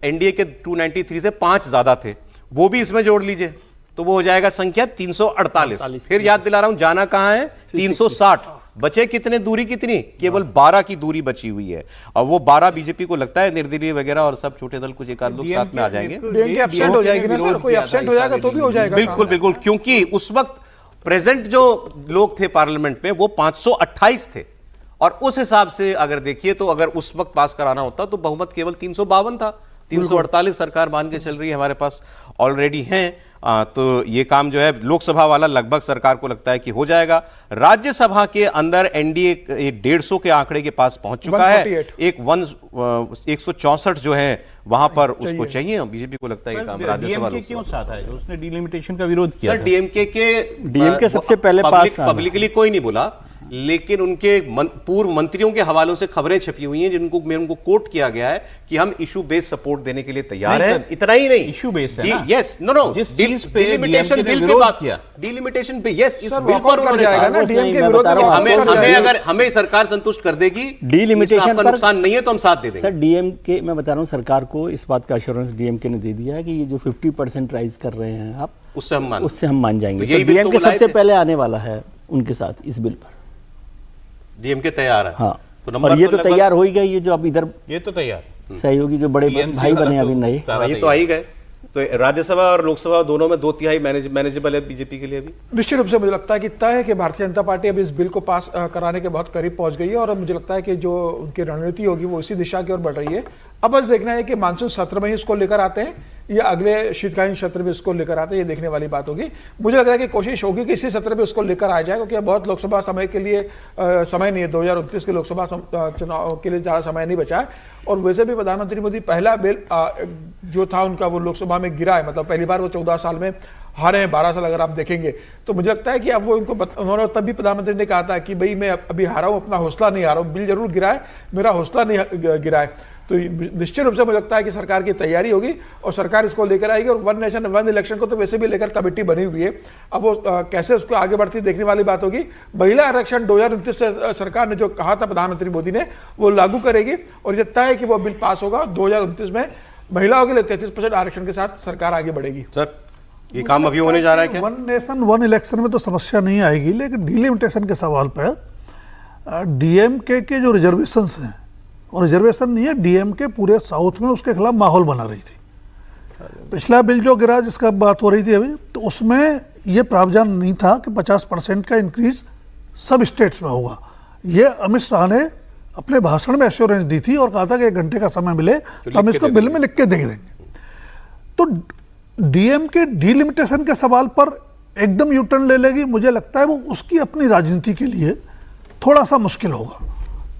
एनडीए के 293 से 5 ज्यादा थे, वो भी इसमें जोड़ लीजिए तो वो हो जाएगा संख्या 348। फिर याद दिला रहा हूं जाना कहां है 360, बचे कितने, दूरी कितनी, केवल 12 की दूरी बची हुई है। और वो 12 बीजेपी को लगता है निर्दलीय वगैरह और सब छोटे दल कुछ एक आध लोग साथ में आ जाएंगे। एब्सेंट हो जाएगी ना सर, कोई एब्सेंट हो जाएगा तो भी हो जाएगा। बिल्कुल बिल्कुल, क्योंकि उस वक्त प्रेजेंट जो लोग थे पार्लियामेंट में वो 528 थे, और उस हिसाब से अगर देखिए तो अगर उस वक्त पास कराना होता तो बहुमत केवल 352 था। 348 सरकार मान के चल रही है हमारे पास ऑलरेडी हैं। तो ये काम जो है लोकसभा वाला लगभग सरकार को लगता है कि हो जाएगा। राज्यसभा के अंदर एनडीए 150 के आंकड़े के पास पहुंच चुका है, एक 164 जो है वहां पर उसको चाहिए। बीजेपी को लगता है कि काम राज्यसभा क्यों साथ है, उसने डिलिमिटेशन का विरोध किया। सर डीएमके सबसे पहले पास पब्लिकली कोई नहीं बोला, लेकिन उनके पूर्व मंत्रियों के हवालों से खबरें छपी हुई हैं जिनको उनको कोट किया गया है कि हम इशू बेस्ड सपोर्ट देने के लिए तैयार हैं। इतना ही नहीं, इशू बेस्ड है ना, yes, no delimitation bill pay बात किया, डिलिमिटेशन पे, यस, इस बिल पर उन्होंने कहा हमें सरकार संतुष्ट कर देगी, डिलिमिटेशन का नुकसान नहीं है तो हम साथ दे देंगे। सर डीएमके, मैं बता रहा हूं सरकार को इस बात का एश्योरेंस डीएमके ने दे दिया है कि ये जो 50% राइज कर रहे हैं आप, उससे हम मान जाएंगे। तो डीएमके सबसे पहले आने वाला है उनके साथ इस बिल पर, डीएमके तैयार है। हाँ, तो और ये तो तैयार हो ही गए, ये जो अब इधर ये तो तैयार सहयोगी जो बड़े भाई बने अभी नए, ये तो आ ही गए। तो राज्यसभा और लोकसभा दोनों में 2/3 मैनेजेबल है बीजेपी के लिए अभी। निश्चित रूप से मुझे लगता है कि तय है कि भारतीय जनता पार्टी अब इस बिल को पास कराने के बहुत करीब पहुंच गई है, और मुझे लगता है कि जो उनकी रणनीति होगी वो इसी दिशा की ओर बढ़ रही है। अब बस देखना है कि मानसून सत्र में ही इसको लेकर आते हैं या अगले शीतकालीन सत्र में इसको लेकर आते हैं, ये देखने वाली बात होगी। मुझे लग रहा है कि कोशिश होगी कि इसी सत्र में उसको लेकर आ जाए, क्योंकि बहुत लोकसभा समय के लिए समय नहीं है, 2029 के लोकसभा चुनाव के लिए ज़्यादा समय नहीं बचा है। और वैसे भी प्रधानमंत्री मोदी पहला बिल जो था उनका वो लोकसभा में गिरा है, मतलब पहली बार वो 14 साल में हारे हैं 12 साल अगर आप देखेंगे। तो मुझे लगता है कि अब वो उन्होंने तब भी प्रधानमंत्री ने कहा था कि भाई मैं अभी हारा हूं, अपना हौसला नहीं हारा हूं, बिल जरूर गिराए, मेरा हौसला नहीं गिराए। तो निश्चित रूप से मुझे लगता है कि सरकार की तैयारी होगी और सरकार इसको लेकर आएगी। और वन नेशन वन इलेक्शन को तो वैसे भी लेकर कमेटी बनी हुई है, अब वो कैसे उसको आगे बढ़ती देखने वाली बात होगी। महिला आरक्षण 2029 से सरकार ने जो कहा था प्रधानमंत्री मोदी ने, वो लागू करेगी और ये तय है कि वो बिल पास होगा। 2029 में महिलाओं के लिए 33% आरक्षण के साथ सरकार आगे बढ़ेगी। सर, ये काम अभी होने जा रहा है क्या? वन नेशन वन इलेक्शन में तो समस्या नहीं आएगी, लेकिन डिलिमिटेशन के सवाल पर डीएमके के जो रिजर्वेशंस हैं, और रिजर्वेशन नहीं है, डीएमके पूरे साउथ में उसके खिलाफ माहौल बना रही थी। पिछला बिल जो गिरा जिसका बात हो रही थी अभी, तो उसमें ये प्रावधान नहीं था कि 50% का इंक्रीज सब स्टेट्स में होगा। ये अमित शाह ने अपने भाषण में एश्योरेंस दी थी और कहा था कि 1 घंटे का समय मिले तो हम इसको बिल में लिख के दे देंगे। तो डीएमके डिलिमिटेशन के सवाल पर एकदम यू टर्न ले लेगी, मुझे लगता है वो उसकी अपनी राजनीति के लिए थोड़ा सा मुश्किल होगा।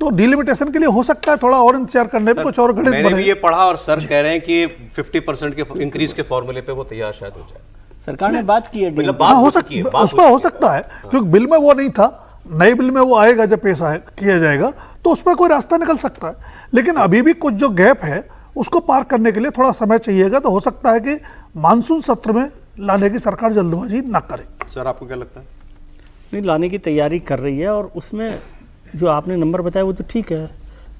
तो डिलिमिटेशन के लिए हो सकता है थोड़ा और इंतजार करने में कुछ और गणित मैंने भी ये पढ़ा और सर कह रहे हैं कि 50% के इंक्रीज के फॉर्मूले पे वो तैयार शायद हो जाए। सरकार ने बात की है, मतलब हाँ, हो सकता, उसमें हो सकता है, क्योंकि बिल में वो नहीं था, नए बिल में वो आएगा जब पेश किया जाएगा तो उसमें कोई रास्ता निकल सकता है। लेकिन अभी भी कुछ जो गैप है उसको पार करने के लिए थोड़ा समय चाहिएगा। तो हो सकता है कि मानसून सत्र में लाने की सरकार जल्दबाजी ना करे। सर, आपको क्या लगता है? नहीं, लाने की तैयारी कर रही है और उसमें जो आपने नंबर बताया वो तो ठीक है,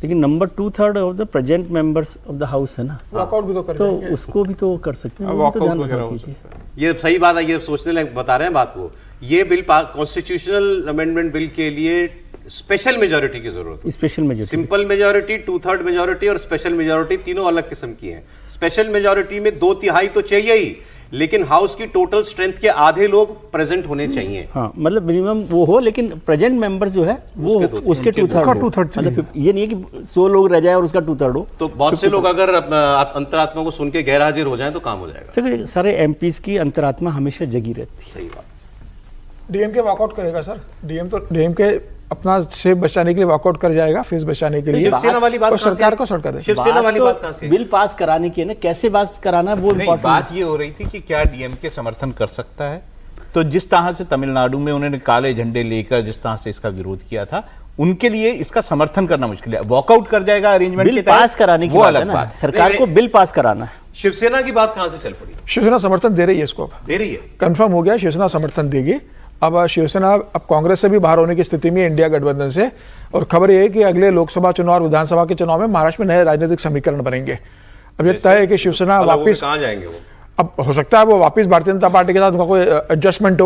लेकिन number 2/3 of the present members of the house है ना, वॉकआउट भी तो कर तो उसको भी तो कर सकते हैं। वो तो ध्यान रखना कीजिए। ये सही बात है, ये सोचने लायक बता रहे हैं बात। वो ये बिल कॉन्स्टिट्यूशनल अमेंडमेंट बिल के लिए स्पेशल मेजोरिटी की जरूरत है। Special majority, simple majority, 2/3 majority और स्पेशल मेजोरिटी, तीनों अलग किस्म की हैं। स्पेशल मेजोरिटी में 2/3 तो चाहिए ही, लेकिन हाउस की टोटल स्ट्रेंथ के आधे लोग प्रेजेंट होने चाहिए। हाँ, मतलब मिनिमम वो हो, लेकिन प्रेजेंट मेंबर्स जो है वो उसके 2/3 मतलब ये नहीं है कि 100 लोग रह जाए और उसका 2/3 हो। तो बहुत से लोग अगर अंतरात्मा को सुन के गैर हाजिर हो जाए तो काम हो जाएगा। सारे एमपीज की अंतरात्मा हमेशा जगी रहती है। सही बात। डीएमके वॉकआउट करेगा सर, डीएमके अपना सेफ बचाने के लिए वॉकआउट कर जाएगा, फीस बचाने के लिए। शिवसेना वाली बात सरकार को सॉर्ट कर दे। शिवसेना वाली बात कहां से? बिल पास कराने की है ना, कैसे पास कराना है वो बात ये हो रही थी कि क्या डीएमके समर्थन कर सकता है। तो जिस तरह से तमिलनाडु में उन्होंने काले झंडे लेकर जिस तरह से इसका विरोध किया था, उनके लिए इसका समर्थन करना मुश्किल है। वॉकआउट कर जाएगा अरेंजमेंट बिल पास कराने की बात है ना, सरकार को बिल पास कराना है। शिवसेना की बात कहां से चल पड़ी? शिवसेना समर्थन दे रही है, इसको दे रही है, कंफर्म हो गया, शिवसेना समर्थन देगी। अब शिवसेना अब कांग्रेस से भी बाहर होने की स्थिति में है, इंडिया गठबंधन से। और खबर यह है कि अगले लोकसभा चुनाव और विधानसभा के चुनाव में महाराष्ट्र में नए राजनीतिक समीकरण बनेंगे। अब यह तय है कि शिवसेना वापिस कहां जाएंगे वो? अब हो सकता है वो वापस भारतीय जनता पार्टी के साथ उनका कोई एडजस्टमेंट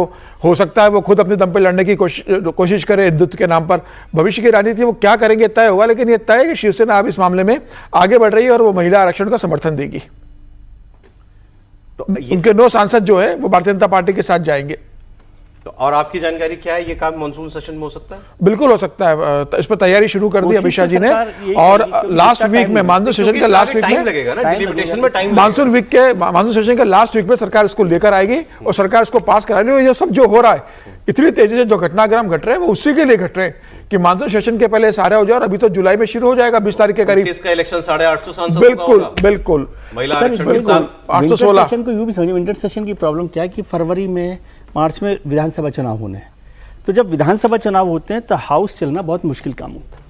हो सकता है वो खुद अपने दम पे लड़ने की कोशिश करे हिंदुत्व के नाम पर। भविष्य की राजनीति वो क्या करेंगे तय होगा, लेकिन ये तय है कि शिवसेना अब इस मामले में आगे बढ़ रही है और वो महिला आरक्षण का समर्थन देगी। तो उनके 9 सांसद जो है वो भारतीय जनता पार्टी के साथ जाएंगे। तो और आपकी जानकारी क्या है, ये काम मानसून सेशन में हो सकता है? बिल्कुल हो सकता है, इस पर तैयारी शुरू कर दी अमित शाह जी ने। और लास्ट वीक में मानसून सेशन का लास्ट वीक में लगेगा ना, डिलिमिटेशन में टाइम, मानसून सेशन के लास्ट वीक में सरकार इसको लेकर आएगी और सरकार इसको पास कराएगी। ये सब जो हो रहा है इतनी तेजी से जो घटनाक्रम घट रहे हैं वो उसी के लिए घट रहे हैं कि मानसून सेशन के पहले सारे हो जाए। और अभी तो जुलाई में शुरू हो जाएगा 20 तारीख के करीब। इसका इलेक्शन 850 सांसद बिल्कुल महिला आरक्षण के साथ 816 सेशन को यूं भी समझिए। विंटर सेशन की प्रॉब्लम क्या है कि फरवरी में मार्च में विधानसभा चुनाव होने हैं, तो जब विधानसभा चुनाव होते हैं तो हाउस चलना बहुत मुश्किल काम होता है।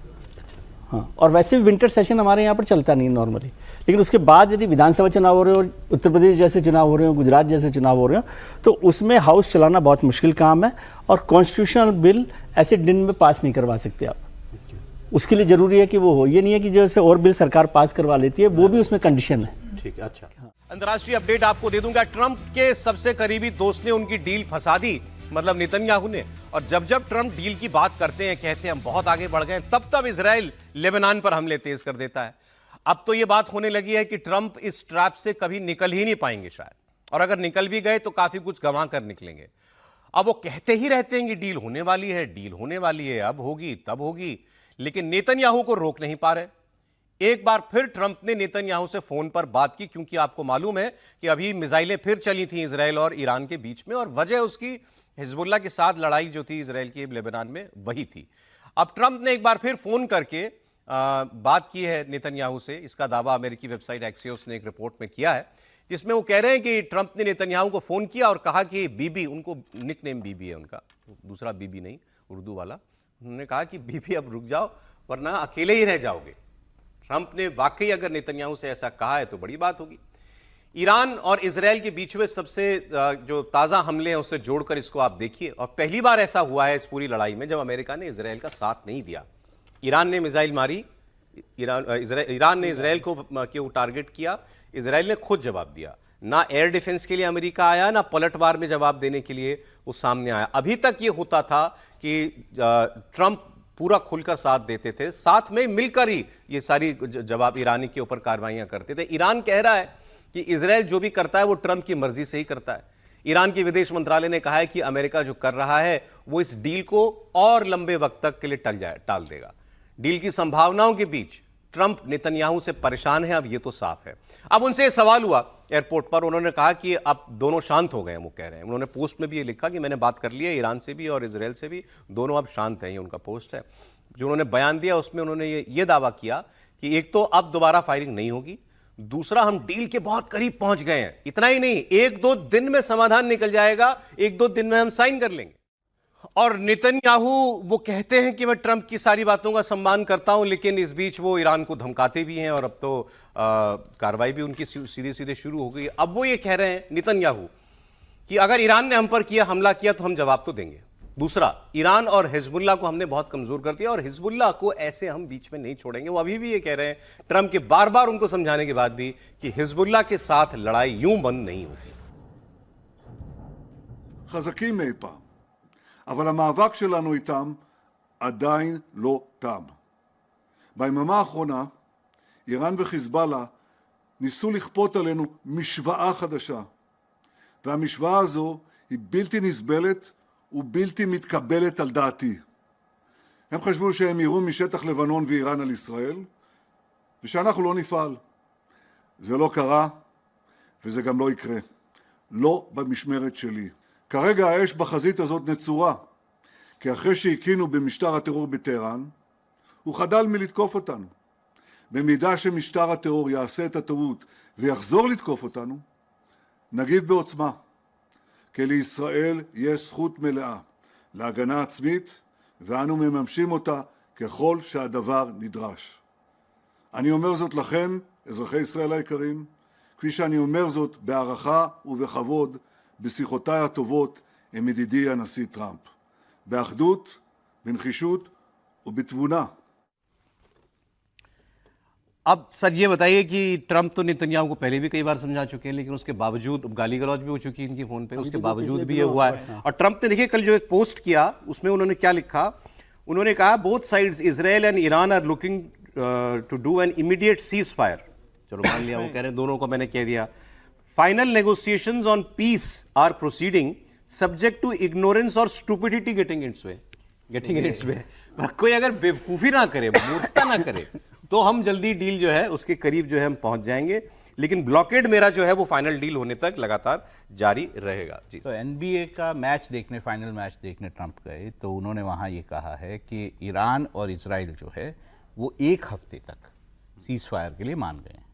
हाँ, और वैसे भी विंटर सेशन हमारे यहाँ पर चलता नहीं नॉर्मली, लेकिन उसके बाद यदि विधानसभा चुनाव हो रहे हो, उत्तर प्रदेश जैसे चुनाव हो रहे हो, गुजरात जैसे चुनाव हो रहे हो, तो उसमें हाउस चलाना बहुत मुश्किल काम है। और कॉन्स्टिट्यूशनल बिल ऐसे दिन में पास नहीं करवा सकते आप, उसके लिए जरूरी है कि वो हो। ये नहीं है कि जैसे और बिल सरकार पास करवा लेती है, वो भी उसमें कंडीशन है। ठीक है, अच्छा। अंतर्राष्ट्रीय अपडेट आपको दे दूंगा। ट्रंप के सबसे करीबी दोस्त ने उनकी डील फंसा दी, मतलब नेतन्याहू ने। और जब जब ट्रंप डील की बात करते हैं, कहते हैं हम बहुत आगे बढ़ गए, तब तब इजराइल लेबनान पर हमले तेज कर देता है। अब तो यह बात होने लगी है कि ट्रंप इस ट्रैप से कभी निकल ही नहीं पाएंगे शायद, और अगर निकल भी गए तो काफी कुछ गंवा कर निकलेंगे। अब वो कहते ही रहते हैं कि डील होने वाली है, डील होने वाली है, अब होगी तब होगी, लेकिन नेतन्याहू को रोक नहीं पा रहे। एक बार फिर ट्रंप ने नेतन्याहू से फोन पर बात की, क्योंकि आपको मालूम है कि अभी मिसाइलें फिर चली थी इजराइल और ईरान के बीच में, और वजह उसकी हिजबुल्लाह के साथ लड़ाई जो थी इजराइल की लेबनान में, वही थी। अब ट्रंप ने एक बार फिर फोन करके बात की है नेतन्याहू से। इसका दावा अमेरिकी वेबसाइट एक्सियोस ने एक रिपोर्ट में किया है जिसमें वो कह रहे हैं कि ट्रंप ने नेतन्याहू को फोन किया और कहा कि बीबी, उनको निकनेम बीबी है उनका, दूसरा बीबी नहीं, उर्दू वाला, उन्होंने कहा कि बीबी अब रुक जाओ वरना अकेले ही रह जाओगे। ट्रंप ने वाकई अगर नेतन्याहू से ऐसा कहा है तो बड़ी बात होगी। ईरान और इजराइल के बीच में सबसे जो ताज़ा हमले हैं उससे जोड़कर इसको आप देखिए, और पहली बार ऐसा हुआ है इस पूरी लड़ाई में जब अमेरिका ने इजराइल का साथ नहीं दिया। ईरान ने मिसाइल मारी, ईरान ने इजराइल को टारगेट किया, इजराइल ने खुद जवाब दिया। ना एयर डिफेंस के लिए अमेरिका आया, ना पलटवार में जवाब देने के लिए वो सामने आया। अभी तक ये होता था कि ट्रंप पूरा खुलकर साथ देते थे, साथ में मिलकर ही ये सारी जवाब ईरानी के ऊपर कार्रवाइयां करते थे। ईरान कह रहा है कि इजराइल जो भी करता है वो ट्रंप की मर्जी से ही करता है। ईरान के विदेश मंत्रालय ने कहा है कि अमेरिका जो कर रहा है वो इस डील को और लंबे वक्त तक के लिए टाल देगा। डील की संभावनाओं के बीच ट्रंप नेतन्याहू से परेशान है, अब ये तो साफ है। अब उनसे ये सवाल हुआ एयरपोर्ट पर, उन्होंने कहा कि अब दोनों शांत हो गए हैं, वो कह रहे हैं। उन्होंने पोस्ट में भी ये लिखा कि मैंने बात कर ली है ईरान से भी और इजराइल से भी, दोनों अब शांत हैं, ये उनका पोस्ट है। जो उन्होंने बयान दिया उसमें उन्होंने ये दावा किया कि एक तो अब दोबारा फायरिंग नहीं होगी, दूसरा हम डील के बहुत करीब पहुंच गए हैं, इतना ही नहीं, 1-2 दिन में समाधान निकल जाएगा, 1-2 दिन में हम साइन कर लेंगे। और नेतन्याहू वो कहते हैं कि मैं ट्रंप की सारी बातों का सम्मान करता हूं, लेकिन इस बीच वो ईरान को धमकाते भी हैं और अब तो कार्रवाई भी उनकी सीधे सीधे शुरू हो गई। अब वो ये कह रहे हैं नेतन्याहू कि अगर ईरान ने हम पर हमला किया तो हम जवाब तो देंगे। दूसरा, ईरान और हिजबुल्लाह को हमने बहुत कमजोर कर दिया और हिजबुल्लाह को ऐसे हम बीच में नहीं छोड़ेंगे। वो अभी भी ये कह रहे हैं, ट्रंप के बार बार उनको समझाने के बाद भी, कि हिजबुल्लाह के साथ लड़ाई यूं बंद नहीं होती। חזקים מאי פעם, אבל המאבק שלנו איתם עדיין לא תם. ביממה האחרונה, איראן וחיזבאללה ניסו לכפות עלינו משוואה חדשה, והמשוואה הזו היא בלתי נסבלת ובלתי מתקבלת על דעתי. הם חשבו שהם יירו משטח לבנון ואיראן על ישראל, ושאנחנו לא נפעל. זה לא קרה, וזה גם לא יקרה. לא במשמרת שלי. כרגע האש בחזית הזאת נצורה, כי אחרי שהקינו במשטר הטרור בטהרן, הוא חדל מלתקוף אותנו. במידה שמשטר הטרור יעשה את הטעות ויחזור לתקוף אותנו, נגיב בעוצמה. כי לישראל יש זכות מלאה להגנה עצמית, ואנו מממשים אותה ככל שהדבר נדרש. אני אומר זאת לכם, אזרחי ישראל היקרים, כפי שאני אומר זאת בהערכה ובכבוד בשיחותיי הטובות עם ידידי הנשיא טראמפ. באחדות, בנחישות ובתבונה. अब सर ये बताइए कि ट्रंप तो नेतन्याहू को पहले भी कई बार समझा चुके हैं, लेकिन उसके बावजूद गाली गलौज भी हो चुकी है इनकी फोन पे, उसके बावजूद भी ये हुआ है। और ट्रंप ने देखिए कल जो एक पोस्ट किया उसमें उन्होंने क्या लिखा, उन्होंने कहा both sides Israel and Iran are looking to do an immediate cease fire. चलो मान लिया, वो कह रहे हैं दोनों को मैंने कह दिया। Final negotiations on peace are proceeding subject to ignorance और स्टूपिडिटी गेटिंग इट्स वे। कोई अगर बेवकूफी ना करे, मूर्खता ना करे, तो हम जल्दी डील जो है उसके करीब जो है हम पहुंच जाएंगे, लेकिन ब्लॉकेड मेरा जो है वो फाइनल डील होने तक लगातार जारी रहेगा। जी, तो एनबीए का मैच देखने, फाइनल मैच देखने ट्रंप गए तो उन्होंने वहां ये कहा है कि ईरान और इजराइल जो है वो 1 हफ्ते तक सीज फायर के लिए मान गए हैं।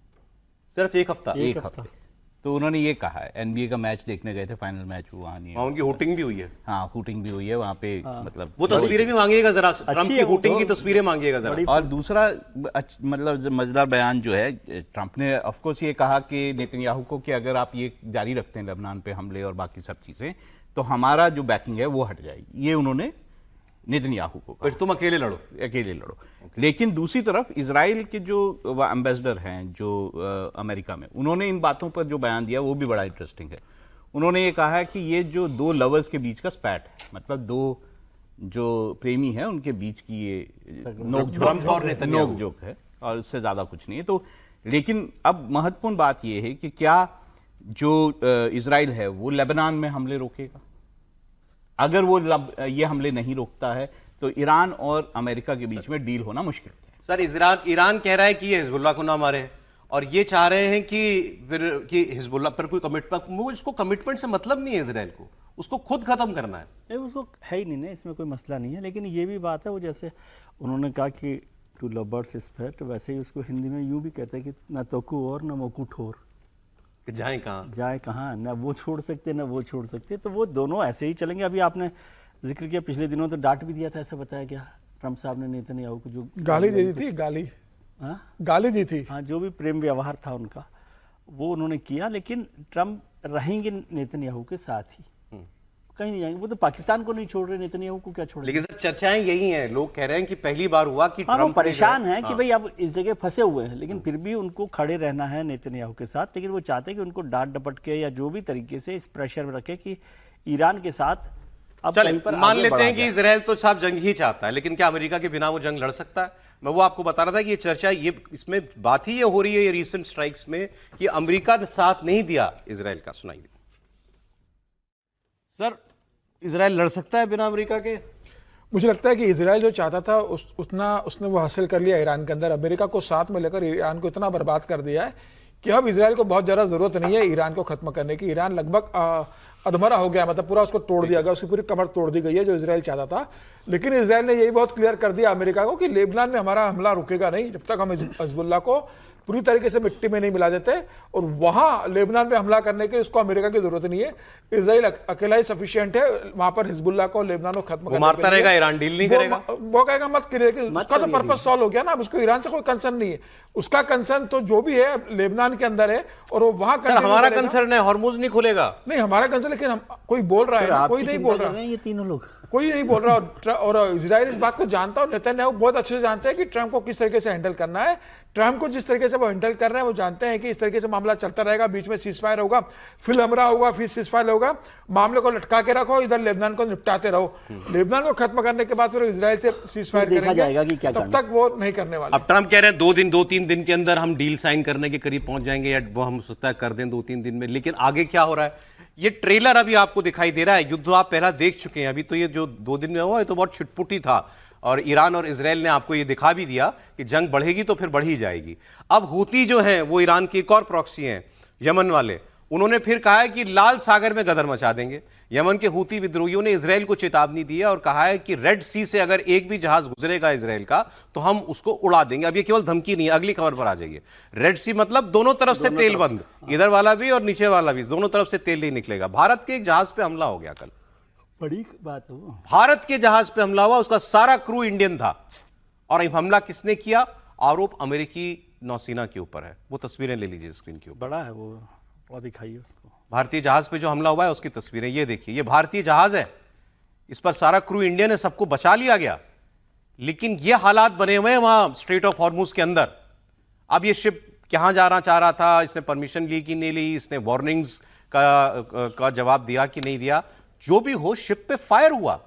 सिर्फ 1 हफ्ता? 1 हफ्ते। तो उन्होंने ये कहा है, एनबीए का मैच देखने गए थे, फाइनल मैच वहाँ नहीं है। उनकी हुटिंग भी हुई है। हाँ, हुटिंग भी हुई है वहाँ पे। मतलब वो तस्वीरें भी मांगिएगा जरा, ट्रंप की हुटिंग की तस्वीरें मांगिएगा जरा। और दूसरा मतलब मजेदार बयान जो है, ट्रंप ने ऑफ कोर्स ये कहा कि नेतन्याहू को कि अगर आप ये जारी रखते हैं लेबनान पे हमले और बाकी सब चीजें, तो हमारा जो बैकिंग है वो हट जाएगी। ये उन्होंने नेतन्याहू को कहा, तुम अकेले लड़ो, अकेले लड़ो। लेकिन दूसरी तरफ इजराइल के जो एम्बेसडर हैं जो अमेरिका में, उन्होंने इन बातों पर जो बयान दिया वो भी बड़ा इंटरेस्टिंग है। उन्होंने ये कहा है कि ये जो 2 लवर्स के बीच का स्पैट है, मतलब 2 जो प्रेमी है उनके बीच की ये नोक-झोंक है और उससे ज्यादा कुछ नहीं है। तो लेकिन अब महत्वपूर्ण बात ये है कि क्या जो इजराइल है वो लेबनान में हमले रोकेगा? अगर वो ये हमले नहीं रोकता है तो ईरान और अमेरिका के बीच में डील होना मुश्किल है। सर, ईरान कह रहा है कि ये हिजबुल्लाह को ना मारे, और ये चाह रहे हैं कि फिर कि हिजबुल्लाह पर कोई कमिटमेंट, वो इसको कमिटमेंट से मतलब नहीं है इजराइल को, उसको खुद खत्म करना है। नहीं, उसको है ही नहीं ना, इसमें कोई मसला नहीं है। लेकिन ये भी बात है, वो जैसे उन्होंने कहा कि टू लवर्स स्पैट, वैसे ही उसको हिंदी में यूं भी कहते हैं कि ना तोकू और ना मोकू ठोर। कि जाए कहाँ? जाए कहाँ, ना वो छोड़ सकते ना वो छोड़ सकते, तो वो दोनों ऐसे ही चलेंगे। अभी आपने जिक्र किया पिछले दिनों तो डांट भी दिया था, ऐसा बताया गया ट्रम्प साहब ने नेतन्याहू को, जो गाली दे दी थी, गाली, हाँ गाली दी थी, हाँ, जो भी प्रेम व्यवहार था उनका वो उन्होंने किया। लेकिन ट्रम्प रहेंगे नेतन्याहू के साथ ही, कहीं नहीं जाएंगे। वो तो पाकिस्तान को नहीं छोड़ रहे, नेतन्याहू को क्या छोड़ रहे? लेकिन सर चर्चाएं यही हैं, लोग कह रहे हैं कि पहली बार हुआ कि हाँ, वो ट्रम्प ने परेशान जो है कि भाई अब इस जगह फंसे हुए हैं, लेकिन फिर भी उनको खड़े रहना है नेतन्याहू के साथ। लेकिन वो चाहते हैं कि उनको डांट डपट के या जो भी तरीके से इस प्रेशर में रखे कि ईरान के साथ अब चले कहीं पर मान आगे लेते बढ़ा हैं कि जाए। इजराइल तो साहब जंग ही चाहता है, लेकिन क्या अमेरिका के बिना वो जंग लड़ सकता है? मैं वो आपको बता रहा था कि ये चर्चा, ये इसमें बात ही ये हो रही है ये रीसेंट स्ट्राइक्स में कि अमेरिका ने साथ नहीं दिया इजराइल का। सुनाइए सर, इजराइल लड़ सकता है बिना अमेरिका के? मुझे लगता है कि इजराइल जो चाहता था उतना उसने वो हासिल कर लिया ईरान के अंदर। अमेरिका को साथ में लेकर ईरान को इतना बर्बाद कर दिया है कि अब इजराइल को बहुत ज़्यादा ज़रूरत नहीं है ईरान को ख़त्म करने की। ईरान लगभग अधमरा हो गया, मतलब पूरा उसको तोड़ दिया गया, उसकी पूरी कमर तोड़ दी गई है जो इजराइल चाहता था। लेकिन इजराइल ने यही बहुत क्लियर कर दिया अमेरिका को कि लेबनान में हमारा हमला रुकेगा नहीं जब तक हम हिजबुल्लाह को पूरी तरीके से मिट्टी में नहीं मिला देते, और वहां लेबनान पे हमला करने के लिए उसको अमेरिका की जरूरत नहीं है। इजराइल अकेला ही सफिशिएंट है वहां पर हिजबुल्लाह को लेबनान को खत्म करने मारता रहेगा, ईरान डील नहीं करेगा, वो कहेगा मत करिए, उसका तो पर्पस सॉल्व हो गया ना। अब उसको ईरान से कोई कंसर्न नहीं है, उसका कंसर्न तो जो भी है लेबनान के अंदर है और वो वहां। हमारा कंसर्न है हॉर्मुज नहीं खुलेगा, नहीं हमारा कंसर्न, लेकिन हम कोई बोल रहा है ना, कोई नहीं बोल रहा, ये तीनों लोग कोई नहीं बोल रहा। और इजराइल इस बात को जानता है, नेतन्याहू बहुत अच्छे से जानते हैं कि ट्रंप को किस तरीके से हैंडल करना है। ट्रंप को जिस तरीके से वो हैंडल कर रहे हैं वो जानते हैं कि इस तरीके से मामला चलता रहेगा, बीच में सीजफायर होगा, फिर हमला होगा, फिर सीजफायर होगा, मामले को लटका के रखो, इधर लेबनान को निपटाते रहो। लेबनान को खत्म करने के बाद फिर इजराइल से सीजफायर करेंगे, तब तक वो नहीं करने वाले। अब ट्रंप कह रहे हैं 2-3 दिन के अंदर हम डील साइन करने के करीब पहुंच जाएंगे, या वो हम सकता है कर दें 2-3 दिन में। लेकिन आगे क्या हो रहा है ये ट्रेलर अभी आपको दिखाई दे रहा है। युद्ध आप पहला देख चुके हैं, अभी तो ये जो 2 दिन में हुआ है तो बहुत छिटपुटी था, और ईरान और इजराइल ने आपको ये दिखा भी दिया कि जंग बढ़ेगी तो फिर बढ़ ही जाएगी। अब हूती जो हैं वो ईरान की एक और प्रॉक्सी हैं, यमन वाले, उन्होंने फिर कहा है कि लाल सागर में गदर मचा देंगे। यमन के हूती विद्रोहियों ने इजराइल को चेतावनी दी है और कहा है कि रेड सी से अगर एक भी जहाज गुजरेगा इजराइल का तो हम उसको उड़ा देंगे। अब ये केवल धमकी नहीं है, अगली खबर पर आ जाइए। रेड सी मतलब दोनों तरफ से तेल बंद, इधर वाला भी और नीचे वाला भी, दोनों तरफ से तेल नहीं निकलेगा। भारत के एक जहाज पे हमला हो गया कल, बड़ी बात है वो। भारत के जहाज पे हमला हुआ, उसका सारा क्रू इंडियन था, और हमला किसने किया? आरोप अमेरिकी नौसेना के ऊपर है। वो तस्वीरें ले लीजिए स्क्रीन के ऊपर, बड़ा है वो, और दिखाइए उसको। भारतीय जहाज पे जो हमला हुआ है उसकी तस्वीरें ये देखिए। ये भारतीय जहाज है, इस पर सारा क्रू इंडियन है, सबको बचा लिया गया, लेकिन ये हालात बने हुए हैं वहां स्ट्रेट ऑफ हॉर्मुज के अंदर। अब ये शिप कहां जाना चाह रहा था, इसने परमिशन ली कि नहीं ली, इसने वार्निंग्स का जवाब दिया कि नहीं दिया, जो भी हो शिप पे फायर हुआ।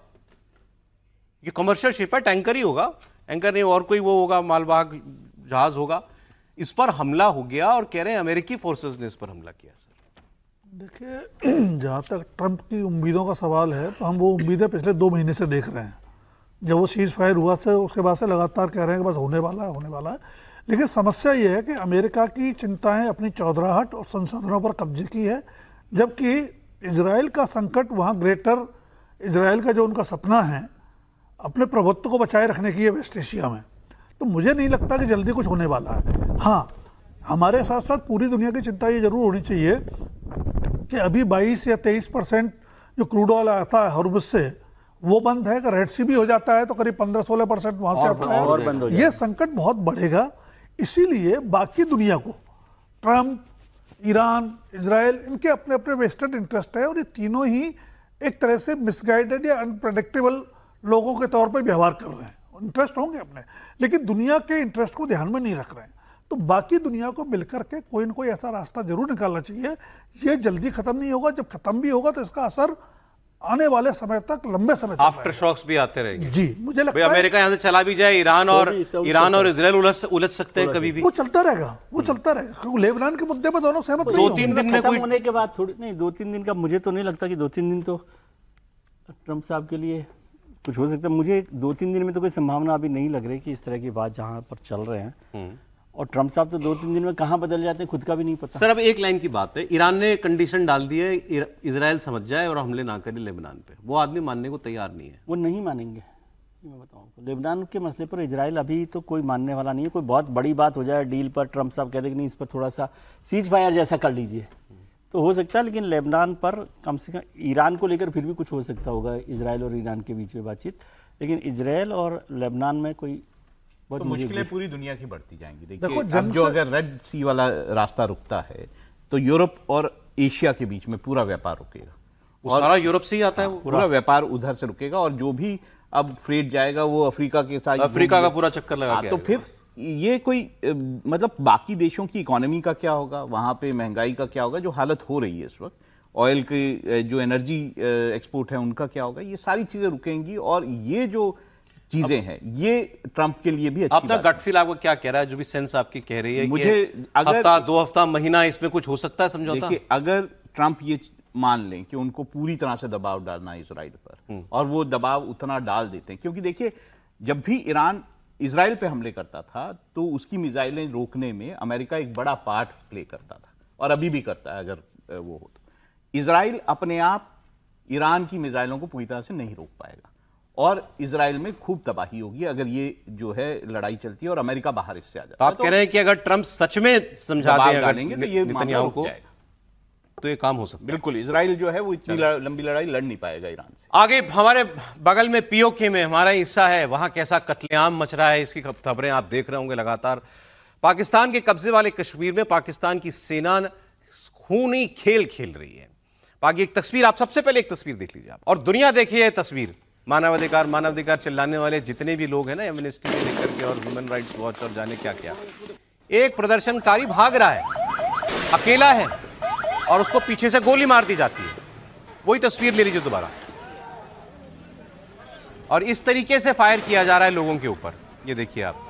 ये कमर्शियल शिप है, टैंकर ही होगा, एंकर नहीं और कोई वो होगा, मालवाहक जहाज होगा। इस पर हमला हो गया और कह रहे हैं अमेरिकी फोर्सेस ने इस पर हमला किया। देखिए, जहाँ तक ट्रंप की उम्मीदों का सवाल है तो हम वो उम्मीदें पिछले 2 महीने से देख रहे हैं। जब वो सीज फायर हुआ था उसके बाद से लगातार कह रहे हैं कि बस होने वाला है, होने वाला है। लेकिन समस्या ये है कि अमेरिका की चिंताएं अपनी चौधराहट और संसाधनों पर कब्जे की है, जबकि इजराइल का संकट वहाँ ग्रेटर इजराइल का जो उनका सपना है अपने प्रभुत्व को बचाए रखने की है वेस्ट एशिया में, तो मुझे नहीं लगता कि जल्दी कुछ होने वाला है। हाँ, हमारे साथ साथ पूरी दुनिया की चिंता ये जरूर होनी चाहिए कि अभी 22 या 23% जो क्रूड ऑयल आता है हॉर्मुज से वो बंद है। अगर रेड सी भी हो जाता है तो करीब 15-16% वहाँ से आता है। ये संकट बहुत बढ़ेगा, इसीलिए बाकी दुनिया को ट्रंप, ईरान, इजराइल, इनके अपने अपने वेस्टेड इंटरेस्ट है, और ये तीनों ही एक तरह से मिसगाइडेड या अनप्रेडिक्टेबल लोगों के तौर पर व्यवहार कर रहे हैं। इंटरेस्ट होंगे अपने, लेकिन दुनिया के इंटरेस्ट को ध्यान में नहीं रख रहे हैं। तो बाकी दुनिया को मिलकर के कोई न कोई ऐसा रास्ता जरूर निकालना चाहिए। ये जल्दी खत्म नहीं होगा, जब खत्म भी होगा तो इसका असर आने वाले समय तक, लंबे समय तक आफ्टर शॉक्स भी आते रहेंगे। जी, मुझे लगता है अमेरिका यहां से चला भी जाए, ईरान और इजराइल उलझ सकते हैं कभी भी। वो चलता रहेगा, वो चलता रहेगा, क्योंकि लेबनान के मुद्दे पर दोनों सहमत नहीं होंगे। 2-3 दिन में कोई होने के बाद थोड़ी नहीं, 2-3 दिन का मुझे तो नहीं लगता कि 2-3 दिन तो ट्रंप साहब के लिए कुछ हो सकता है। मुझे 2-3 दिन में तो कोई संभावना अभी नहीं लग रही कि इस तरह की बात जहां पर चल रहे हैं। और ट्रंप साहब तो 2-3 दिन में कहां बदल जाते हैं खुद का भी नहीं पता। सर, अब एक लाइन की बात है, ईरान ने कंडीशन डाल दी है इजराइल समझ जाए और हमले ना करे लेबनान पे। वो आदमी मानने को तैयार नहीं है। वो नहीं मानेंगे, मैं बताऊं आपको। लेबनान के मसले पर इजराइल अभी तो कोई मानने वाला नहीं है। कोई बहुत बड़ी बात हो जाए डील पर, ट्रंप साहब कहते कि नहीं इस पर थोड़ा सा सीज फायर जैसा कर लीजिए, तो हो सकता है, लेकिन लेबनान पर कम से कम ईरान को लेकर फिर भी कुछ हो सकता होगा, इजराइल और ईरान के बीच में बातचीत, लेकिन इजराइल और लेबनान में कोई तो मुश्किलें पूरी दुनिया की बढ़ती जाएंगी। देखो, देखिए अब जो अगर रेड सी वाला रास्ता रुकता है तो यूरोप और एशिया के बीच में पूरा व्यापार रुकेगा, वो सारा यूरोप से ही आता है, वो पूरा व्यापार उधर से रुकेगा, और जो भी अब फ्रेट जाएगा वो अफ्रीका के साथ, अफ्रीका का पूरा चक्कर लगा के तो फिर ये कोई मतलब बाकी देशों की इकोनॉमी का क्या होगा, वहां पे महंगाई का क्या होगा, जो हालत हो रही है इस वक्त, ऑयल की जो एनर्जी एक्सपोर्ट है उनका क्या होगा, ये सारी चीजें रुकेंगी। और ये जो चीजें हैं ये ट्रंप के लिए भी अच्छी अपना बात है। गट फील आपको क्या कह रहा है, जो भी सेंस आपकी कह रही है मुझे कि अगर हफ्ता 2 हफ्ता महीना इसमें कुछ हो सकता है समझौता? देखिए, अगर ट्रंप ये मान लें कि उनको पूरी तरह से दबाव डालना है इजराइल पर, और वो दबाव उतना डाल देते हैं, क्योंकि देखिए जब भी ईरान इजराइल पे हमले करता था तो उसकी मिसाइलें रोकने में अमेरिका एक बड़ा पार्ट प्ले करता था, और अभी भी करता है अगर वो हो तो। इजराइल अपने आप ईरान की मिसाइलों को पूरी तरह से नहीं रोक पाएगा, और इजराइल में खूब तबाही होगी अगर ये जो है लड़ाई चलती है और अमेरिका बाहर इससे आ जाता है। आप कह रहे हैं कि अगर ट्रंप सच में समझा दें डालेंगे तो ये मामला रुक जाएगा, तो ये काम हो सकता है। बिल्कुल, इजराइल जो है वो इतनी लंबी लड़ाई लड़ नहीं पाएगा ईरान से। आगे हमारे बगल में पीओके में हमारा हिस्सा है, वहां कैसा कत्लेआम मच रहा है इसकी खबरें आप देख रहे होंगे लगातार। पाकिस्तान के कब्जे वाले कश्मीर में पाकिस्तान की सेना खूनी खेल खेल रही है। बाकी एक तस्वीर, आप सबसे पहले एक तस्वीर देख लीजिए आप, और दुनिया देखिए ये तस्वीर। मानवाधिकार चिल्लाने वाले जितने भी लोग हैं ना, एमनेस्टी से लेकर के और ह्यूमन राइट्स वॉच और जाने क्या क्या, एक प्रदर्शनकारी भाग रहा है, अकेला है, और उसको पीछे से गोली मार दी जाती है। वही तस्वीर ले लीजिए दोबारा, और इस तरीके से फायर किया जा रहा है लोगों के ऊपर। ये देखिए आप,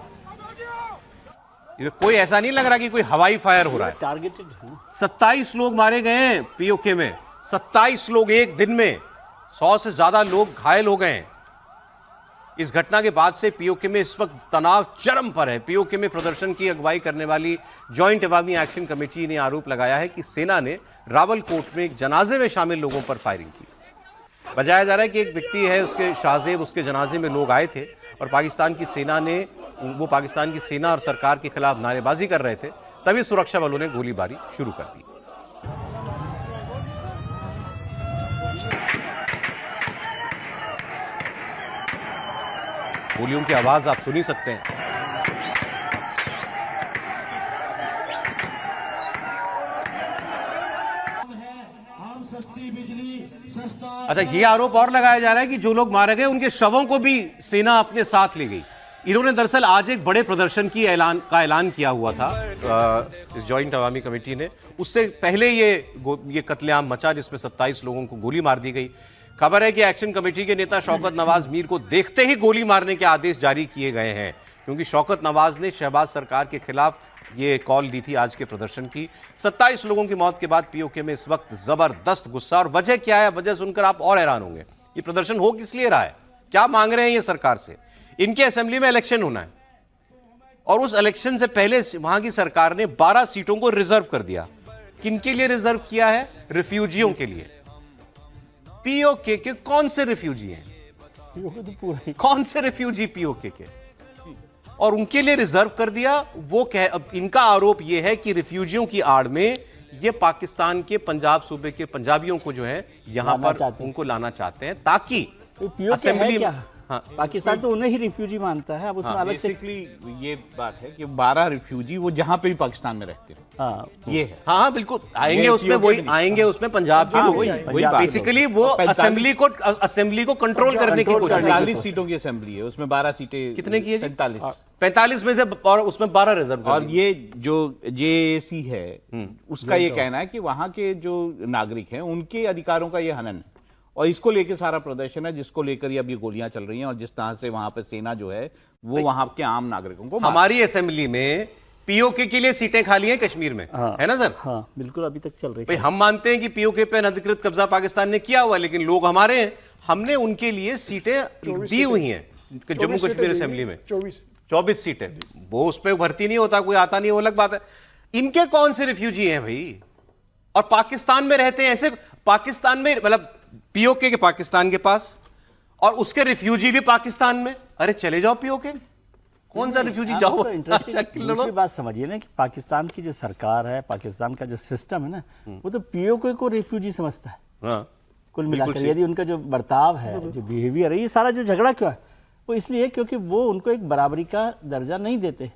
ये कोई ऐसा नहीं लग रहा कि कोई हवाई फायर हो रहा है। टारगेटेड है। 27 लोग मारे गए हैं पीओके में, 27 लोग एक दिन में, 100 से ज्यादा लोग घायल हो गए हैं। इस घटना के बाद से पीओके में इस वक्त तनाव चरम पर है। पीओके में प्रदर्शन की अगुवाई करने वाली जॉइंट अवामी एक्शन कमेटी ने आरोप लगाया है कि सेना ने रावलकोट में एक जनाजे में शामिल लोगों पर फायरिंग की। बताया जा रहा है कि एक व्यक्ति है, उसके शाहजेब, उसके जनाजे में लोग आए थे और पाकिस्तान की सेना और सरकार के खिलाफ नारेबाजी कर रहे थे, तभी सुरक्षा बलों ने गोलीबारी शुरू कर दी। गोलियों की आवाज आप सुन ही सकते हैं। अच्छा, ये आरोप और लगाया जा रहा है कि जो लोग मारे गए उनके शवों को भी सेना अपने साथ ले गई। इन्होंने दरअसल आज एक बड़े प्रदर्शन की ऐलान किया हुआ था इस जॉइंट अवामी कमेटी ने। उससे पहले ये कत्लेआम मचा जिसमें 27 लोगों को गोली मार दी गई। खबर है कि एक्शन कमेटी के नेता शौकत नवाज मीर को देखते ही गोली मारने के आदेश जारी किए गए हैं, क्योंकि शौकत नवाज ने शहबाज सरकार के खिलाफ ये कॉल दी थी आज के प्रदर्शन की। 27 लोगों की मौत के बाद पीओके में इस वक्त जबरदस्त गुस्सा, और वजह क्या है, वजह सुनकर आप और हैरान होंगे। ये प्रदर्शन हो किस लिए रहा है, क्या मांग रहे हैं ये सरकार से? इनके असेंबली में इलेक्शन होना है, और उस इलेक्शन से पहले वहां की सरकार ने 12 सीटों को रिजर्व कर दिया। किनके लिए रिजर्व किया है? रिफ्यूजियों के लिए। पीओके के कौन से रिफ्यूजी हैं? कौन से रिफ्यूजी पीओके के? और उनके लिए रिजर्व कर दिया। अब इनका आरोप यह है कि रिफ्यूजियों की आड़ में ये पाकिस्तान के पंजाब सूबे के पंजाबियों को जो है यहां पर उनको लाना चाहते हैं, ताकि असेंबली में पाकिस्तान तो उन्हें ही रिफ्यूजी मानता है। अब उसमें अलग से ये बात है कि 12 रिफ्यूजी वो जहां पे भी पाकिस्तान में रहते हैं, ये है। हाँ बिल्कुल आएंगे उसमें, वही आएंगे उसमें पंजाब के लोग। बेसिकली वो असेंबली को कंट्रोल करने की कोशिश। 45 सीटों की असेंबली है, उसमें 12 सीटें कितने की है? 45 में से, और उसमें 12 रिजर्व। और ये जो जेएसी है उसका ये कहना है कि वहां के जो नागरिक हैं उनके अधिकारों का ये हनन है, और इसको लेकर सारा प्रदर्शन है, जिसको लेकर ये अब ये गोलियां चल रही हैं, और जिस तरह से वहां पर सेना जो है वो वहां के आम नागरिकों को। हमारी असेंबली में पीओके के लिए सीटें खाली हैं कश्मीर में, है ना सर? हाँ बिल्कुल, अभी तक चल रही है। भाई हम मानते हैं कि पीओके पे अनधिकृत कब्जा पाकिस्तान ने किया हुआ, लेकिन लोग हमारे हैं, हमने उनके लिए सीटें दी हुई हैं जम्मू कश्मीर असेंबली में। 24 सीटें, वो उस पर भर्ती नहीं होता, कोई आता नहीं, वो अलग बात है। इनके कौन से रिफ्यूजी हैं भाई? और पाकिस्तान में रहते हैं ऐसे, पाकिस्तान में मतलब पीओके के पाकिस्तान के पास, और उसके रिफ्यूजी भी पाकिस्तान में। अरे चले जाओ पीओके, कौन सा रिफ्यूजी आप जाओ उसको interesting अच्छा, लड़ो। दूसरी बात समझिए ना कि पाकिस्तान की जो सरकार है, पाकिस्तान का जो सिस्टम है ना, वो तो पीओके को रिफ्यूजी समझता है हाँ कुल बिल्कुल मिलाकर। सही। यदि उनका जो बर्ताव है, जो बिहेवियर है, ये सारा जो झगड़ा क्यों है, वो इसलिए क्योंकि वो उनको एक बराबरी का दर्जा नहीं देते।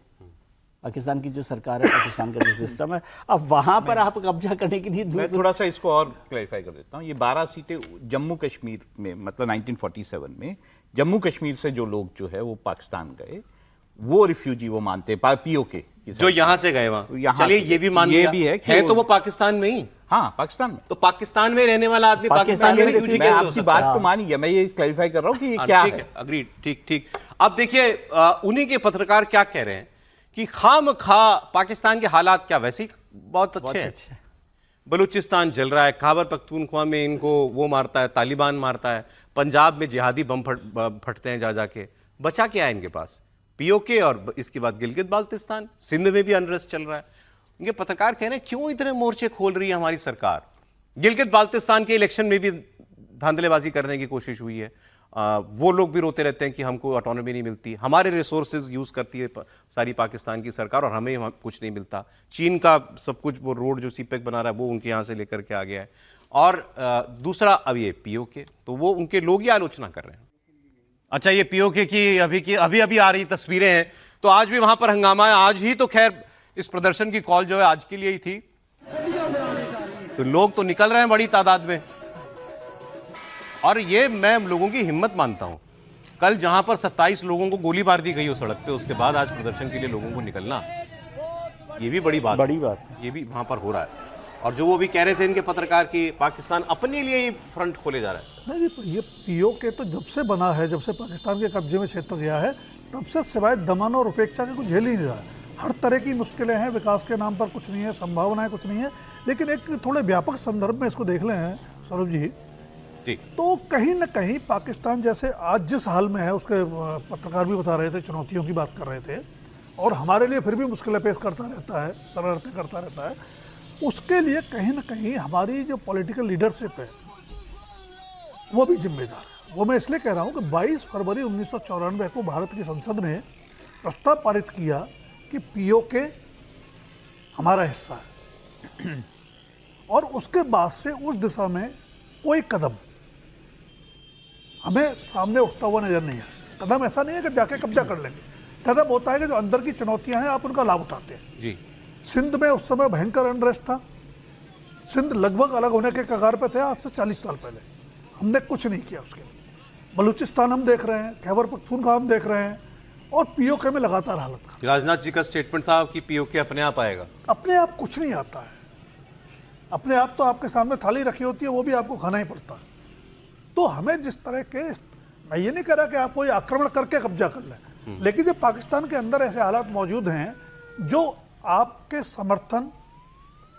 पाकिस्तान की जो सरकार है, पाकिस्तान का जो सिस्टम है, अब वहां पर आप कब्जा करने के लिए मैं थोड़ा सा इसको और क्लैरिफाई कर देता हूँ। ये 12 सीटें जम्मू कश्मीर में, मतलब 1947 में जम्मू कश्मीर से जो लोग जो है वो पाकिस्तान गए, वो रिफ्यूजी वो मानते हैं, पीओके जो यहाँ से गए वहां, यहाँ चलिए से ये भी मान ये लिया भी है कि है वो- तो वो पाकिस्तान में ही। हाँ, पाकिस्तान में। तो पाकिस्तान में रहने वाला आदमी पाकिस्तान में रिफ्यूजी मैं कैसे हो आपकी सकता बात है? तो मानी है, मैं ये क्लैरिफाई कर रहा हूँ कि ये क्या ठीक है। अग्रीड, ठीक ठीक। अब देखिए उन्हीं के पत्रकार क्या कह रहे हैं कि खाम-खा पाकिस्तान के हालात क्या वैसे ही बहुत अच्छे हैं। बलूचिस्तान जल रहा है, खैबर पख्तूनख्वा में इनको वो मारता है, तालिबान मारता है, पंजाब में जिहादी बम फटते हैं जा जाके, बचा क्या है इनके पास? पीओके और इसके बाद गिलगित बाल्टिस्तान, सिंध में भी अनरेस्ट चल रहा है। इनके पत्रकार कह रहे हैं क्यों इतने मोर्चे खोल रही है हमारी सरकार? गिलगित बाल्टिस्तान के इलेक्शन में भी धांधलेबाजी करने की कोशिश हुई है। वो लोग भी रोते रहते हैं कि हमको ऑटोनॉमी नहीं मिलती, हमारे रिसोर्सेज यूज करती है सारी पाकिस्तान की सरकार और हमें कुछ नहीं मिलता। चीन का सब कुछ, वो रोड जो सीपेक बना रहा है वो उनके यहाँ से लेकर के आ गया है। और दूसरा अब ये पीओके, तो वो उनके लोग ही आलोचना कर रहे हैं। अच्छा, ये पीओके की अभी आ रही तस्वीरें हैं, तो आज भी वहां पर हंगामा है। आज ही तो खैर इस प्रदर्शन की कॉल जो है आज के लिए ही थी, तो लोग तो निकल रहे हैं बड़ी तादाद में। और ये मैं लोगों की हिम्मत मानता हूं। कल जहां पर 27 लोगों को गोली मार दी गई हो सड़क पे, उसके बाद आज प्रदर्शन के लिए लोगों को निकलना, ये भी बड़ी बात है। ये भी वहां पर हो रहा है। और जो वो भी कह रहे थे इनके पत्रकार कि पाकिस्तान अपने लिए ही फ्रंट खोले जा रहा है। नहीं, ये पीओके तो जब से बना है, जब से पाकिस्तान के कब्जे में क्षेत्र गया है, तब से सिवाय दमन और उपेक्षा के कुछ झेल ही नहीं रहा है। हर तरह की मुश्किलें हैं, विकास के नाम पर कुछ नहीं है, संभावनाएं कुछ नहीं है। लेकिन एक थोड़े व्यापक संदर्भ में इसको देख लें सौरभ जी, तो कहीं न कहीं पाकिस्तान जैसे आज जिस हाल में है, उसके पत्रकार भी बता रहे थे, चुनौतियों की बात कर रहे थे, और हमारे लिए फिर भी मुश्किलें पेश करता रहता है, शरारतें करता रहता है। उसके लिए कहीं न कहीं हमारी जो पॉलिटिकल लीडरशिप है वो भी जिम्मेदार है। वो मैं इसलिए कह रहा हूँ कि 22 फरवरी 1994 को भारत की संसद ने प्रस्ताव पारित किया कि पीओके हमारा हिस्सा है, और उसके बाद से उस दिशा में कोई कदम हमें सामने उठता हुआ नजर नहीं आया। कदम ऐसा नहीं है कि जाके कब्जा कर लेंगे, कदम होता है कि जो अंदर की चुनौतियां हैं आप उनका लाभ उठाते हैं। जी, सिंध में उस समय भयंकर अनरेस्ट था, सिंध लगभग अलग होने के कगार पे थे आज से 40 साल पहले, हमने कुछ नहीं किया उसके लिए। बलूचिस्तान हम देख रहे हैं, खैबर पख्तूनख्वा हम देख रहे हैं, और पीओके में लगातार हालत खराब। राजनाथ जी का स्टेटमेंट था कि पीओके अपने आप आएगा। अपने आप कुछ नहीं आता है, अपने आप तो आपके सामने थाली रखी होती है, वो भी आपको खाना ही पड़ता है। तो हमें जिस तरह के, मैं ये नहीं कह रहा कि आप कोई आक्रमण करके कब्जा कर लें, लेकिन जब पाकिस्तान के अंदर ऐसे हालात मौजूद हैं जो आपके समर्थन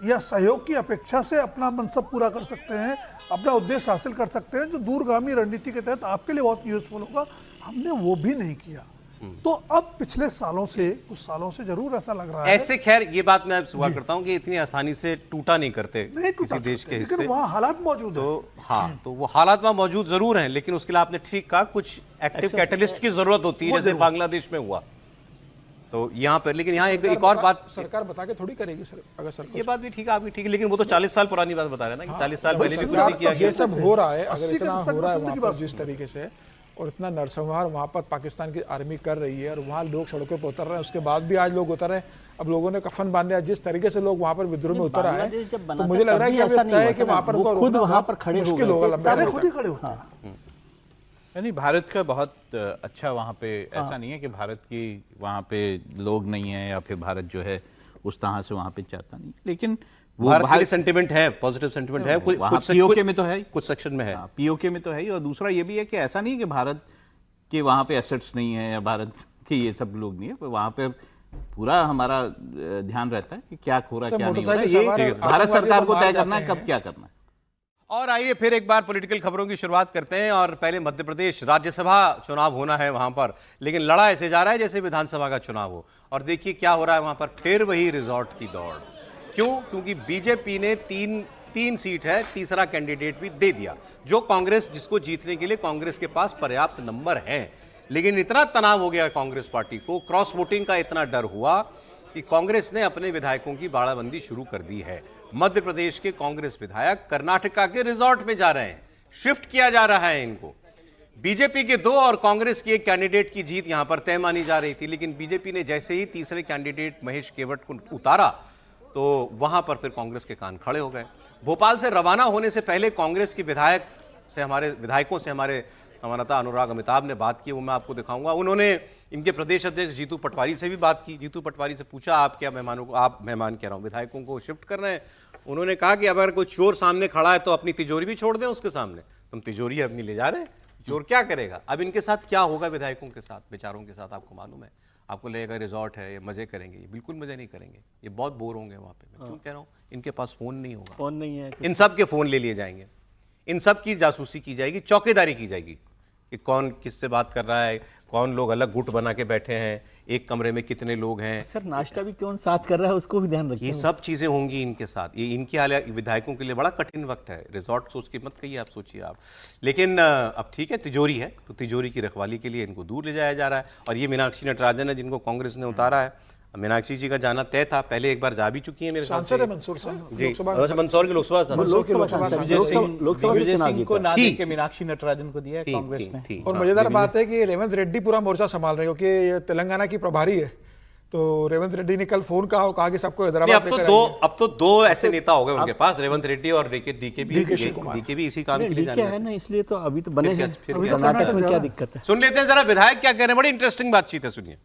या सहयोग की अपेक्षा से अपना मनसब पूरा कर सकते हैं, अपना उद्देश्य हासिल कर सकते हैं, जो दूरगामी रणनीति के तहत आपके लिए बहुत यूजफुल होगा, हमने वो भी नहीं किया। तो अब पिछले सालों से, कुछ सालों से जरूर ऐसा लग रहा है। ऐसे खैर ये बात मैं सवाल करता हूं कि इतनी आसानी से टूटा नहीं करते किसी देश के हिस्से, लेकिन वहाँ हालात मौजूद तो हाँ, तो वो हालात वहां मौजूद जरूर हैं, लेकिन उसके लिए आपने ठीक कहा, कुछ एक्टिव कैटलिस्ट की जरूरत होती है, जैसे बांग्लादेश में हुआ। तो यहाँ पर, लेकिन यहाँ एक और बात सरकार बता के थोड़ी करेगी सर, अगर सरकार, ये बात भी ठीक है, आपकी ठीक है, लेकिन वो तो 40 साल पुरानी बात बता रहे ना कि 40 साल पहले भी कुछ नहीं किया गया। ये सब हो रहा है, अगर इतना हो रहा है वहाँ पर जिस तरीके से, और इतना नरसंहार वहाँ पर पाकिस्तान की आर्मी कर रही है, और वहाँ लोग सड़कों पर उतर रहे हैं, उसके बाद भी आज लोग उतर रहे हैं। अब लोगों ने कफन बांधे, जिस तरीके से लोग वहाँ पर विद्रोह में उतर आए हैं, तो मुझे लग रहा है कि अब तय है कि वहाँ पर खुद वहाँ पर खड़े मुश्किल होगा, लंबे समय खुद ही खड़े होते हैं। नहीं, भारत का बहुत अच्छा वहाँ पे, ऐसा नहीं है कि भारत की वहाँ पे लोग नहीं है या फिर भारत जो है उस तरह से वहाँ पे चाहता नहीं, लेकिन वो भारत के लिए सेंटिमेंट है, पॉजिटिव सेंटिमेंट है, कुछ पीओके में तो है, कुछ सेक्शन में है, पीओके में तो है ही। और दूसरा ये भी है कि ऐसा नहीं कि भारत के वहाँ पे एसेट्स नहीं है या भारत के ये सब लोग नहीं है, वहाँ पे पूरा हमारा ध्यान रहता है कि क्या हो रहा है, क्या नहीं हो रहा है। ये भारत सरकार को तय करना है कब क्या करना है। और आइए फिर एक बार पॉलिटिकल खबरों की शुरुआत करते हैं। और पहले मध्य प्रदेश राज्यसभा चुनाव होना है वहां पर, लेकिन लड़ा ऐसे जा रहा है जैसे विधानसभा का चुनाव हो। और देखिए क्या हो रहा है वहां पर, फिर वही रिजॉर्ट की दौड़। क्यों? क्योंकि बीजेपी ने तीन सीट है, तीसरा कैंडिडेट भी दे दिया, जो कांग्रेस, जिसको जीतने के लिए कांग्रेस के पास पर्याप्त नंबर हैं। लेकिन इतना तनाव हो गया कांग्रेस पार्टी को, क्रॉस वोटिंग का इतना डर हुआ कि कांग्रेस ने अपने विधायकों की बाड़ाबंदी शुरू कर दी है। मध्य प्रदेश के कांग्रेस विधायक कर्नाटका के रिजॉर्ट में जा रहे हैं, शिफ्ट किया जा रहा है इनको। बीजेपी के 2 और कांग्रेस की 1 कैंडिडेट की जीत यहां पर तय मानी जा रही थी, लेकिन बीजेपी ने जैसे ही तीसरे कैंडिडेट महेश केवट को उतारा तो वहां पर फिर कांग्रेस के कान खड़े हो गए। भोपाल से रवाना होने से पहले कांग्रेस के विधायकों से हमारे संवाददाता अनुराग अमिताभ ने बात की, वो मैं आपको दिखाऊंगा। उन्होंने इनके प्रदेश अध्यक्ष जीतू पटवारी से भी बात की। जीतू पटवारी से पूछा, आप क्या विधायकों को शिफ्ट कर रहे हैं? उन्होंने कहा कि अगर कोई चोर सामने खड़ा है तो अपनी तिजोरी भी छोड़ दें उसके सामने। तुम तिजोरी अपनी ले जा रहे हैं, चोर क्या करेगा? अब इनके साथ क्या होगा विधायकों के साथ, बेचारों के साथ? आपको मालूम है, आपको लगेगा रिजॉर्ट है, ये मजे करेंगे। ये बिल्कुल मजे नहीं करेंगे, ये बहुत बोर होंगे वहां पे। मैं क्यों कह रहा हूँ, इनके पास फोन नहीं होगा, फोन नहीं है, इन सब के फोन ले लिए जाएंगे, इन सब की जासूसी की जाएगी, चौकीदारी की जाएगी कि कौन किससे बात कर रहा है, कौन लोग अलग गुट बना के बैठे हैं, एक कमरे में कितने लोग हैं। सर नाश्ता भी कौन साथ कर रहा है उसको भी ध्यान रखिए। ये सब चीजें होंगी इनके साथ। ये इनके हाल विधायकों के लिए बड़ा कठिन वक्त है। रिजॉर्ट सोच के मत कहिए, आप सोचिए आप। लेकिन अब ठीक है, तिजोरी है तो तिजोरी की रखवाली के लिए इनको दूर ले जाया जा रहा है। और ये मीनाक्षी नटराजन है जिनको कांग्रेस ने उतारा है। मीनाक्षी जी का जाना तय था, पहले एक बार जा भी चुकी है मेरे साथ सांसद है मंदसौर से, जी, मंदसौर के लोकसभा को ना देके मीनाक्षी नटराजन को दिया है कांग्रेस ने। और मजेदार बात है कि रेवंत रेड्डी पूरा मोर्चा संभाल रहे हो कि ये तेलंगाना की प्रभारी है, तो रेवंत रेड्डी ने कल फोन कहा और कहा कि सबको हैदराबाद लेकर आइए। अब तो 2 ऐसे नेता हो गए उनके पास, रेवंत रेड्डी और डीके भी इसी काम के लिए जाने है ना, इसलिए तो अभी तो बने हैं। कर्नाटक में क्या दिक्कत है? सुन लेते हैं जरा विधायक क्या कह रहे हैं। बड़ी इंटरेस्टिंग बातचीत है, सुनिए।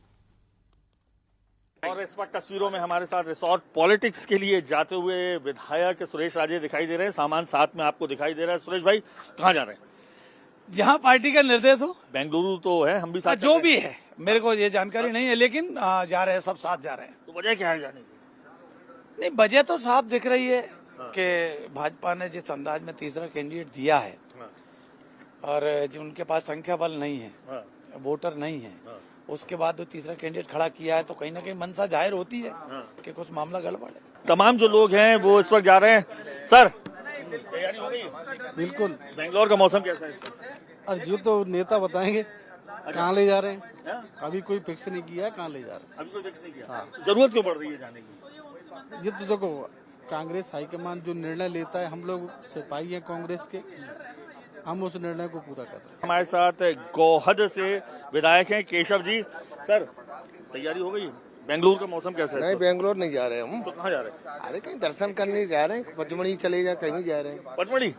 और इस वक्त तस्वीरों में हमारे साथ रिसोर्ट पॉलिटिक्स के लिए जाते हुए विधायक सुरेश राजे दिखाई दे रहे हैं। सामान साथ में आपको दिखाई दे रहा है। सुरेश भाई कहाँ जा रहे हैं? जहाँ पार्टी का निर्देश हो। बेंगलुरु तो है, हम भी साथ जो भी है, मेरे को ये जानकारी नहीं है, लेकिन जा रहे हैं, सब साथ जा रहे हैं। तो वजह क्या है जाने की? नहीं, वजह तो साफ दिख रही है कि भाजपा ने जिस अंदाज में तीसरा कैंडिडेट दिया है और जो उनके पास संख्या बल नहीं है, वोटर नहीं है, उसके बाद वो तीसरा कैंडिडेट खड़ा किया है, तो कहीं ना कहीं मनसा जाहिर होती है कि कुछ मामला गड़बड़ है। तमाम जो लोग हैं वो इस वक्त जा रहे हैं। सर तैयारी हो गई? बिल्कुल। बेंगलोर का मौसम कैसा है? और ये तो नेता बताएंगे कहाँ ले जा रहे हैं। अभी कोई फिक्स नहीं किया है कहाँ ले जा रहे हैं। अभी कोई फिक्स नहीं किया। जरूरत क्यों पड़ रही है जाने की? ये तो देखो, कांग्रेस हाईकमान जो निर्णय लेता है, हम लोग सिपाही हैं कांग्रेस के, हम उस निर्णय को पूरा कर रहे हैं। हमारे साथ गोहद से विधायक हैं केशव जी। सर तैयारी हो गई? बेंगलुरु का मौसम कैसा है? नहीं, बेंगलोर नहीं जा रहे हम। तो कहाँ जा रहे हैं? अरे कहीं दर्शन करने जा रहे हैं, पचमढ़ी चले जा, कहीं जा रहे हैं। पचमढ़ी?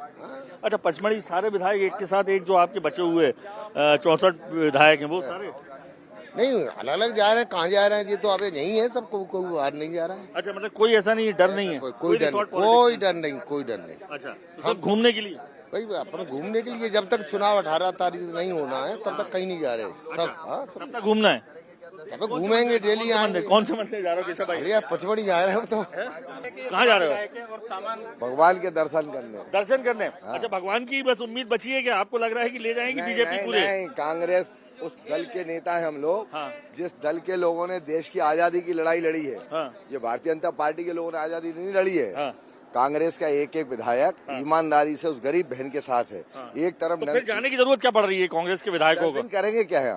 अच्छा, पचमढ़ी सारे विधायक एक के साथ एक, जो आपके बचे हुए 64 विधायक हैं वो सारे? नहीं, अलग अलग जा रहे हैं। कहाँ जा रहे हैं? ये तो अभी नहीं है, सब कोई बाहर नहीं जा रहा है। अच्छा, मतलब कोई ऐसा नहीं, डर नहीं है? कोई डर नहीं। अच्छा, सब घूमने के लिए? भाई अपने घूमने के लिए, जब तक चुनाव 18 तारीख नहीं होना है तब तक कहीं नहीं जा रहे सब। हाँ, सब तक घूमना है। सब घूमेंगे डेली। कौन से मंदिर जा रहे हो केशव भाई? भैया पचमढ़ी जा रहे हो। तो कहाँ जा रहे हो? भगवान के दर्शन करने। दर्शन करने? अच्छा, भगवान की बस उम्मीद बची है कि आपको लग रहा है कि ले जाएंगे बीजेपी पूरे? नहीं, कांग्रेस उस दल के नेता है हम लोग। हाँ। जिस दल के लोगों ने देश की आजादी की लड़ाई लड़ी है। हाँ। ये भारतीय जनता पार्टी के लोगों ने आजादी नहीं लड़ी है। हाँ। कांग्रेस का एक एक विधायक ईमानदारी से उस गरीब बहन के साथ है। एक तरफ तो फिर जाने की जरूरत क्या पड़ रही है कांग्रेस के विधायकों को? करेंगे क्या है?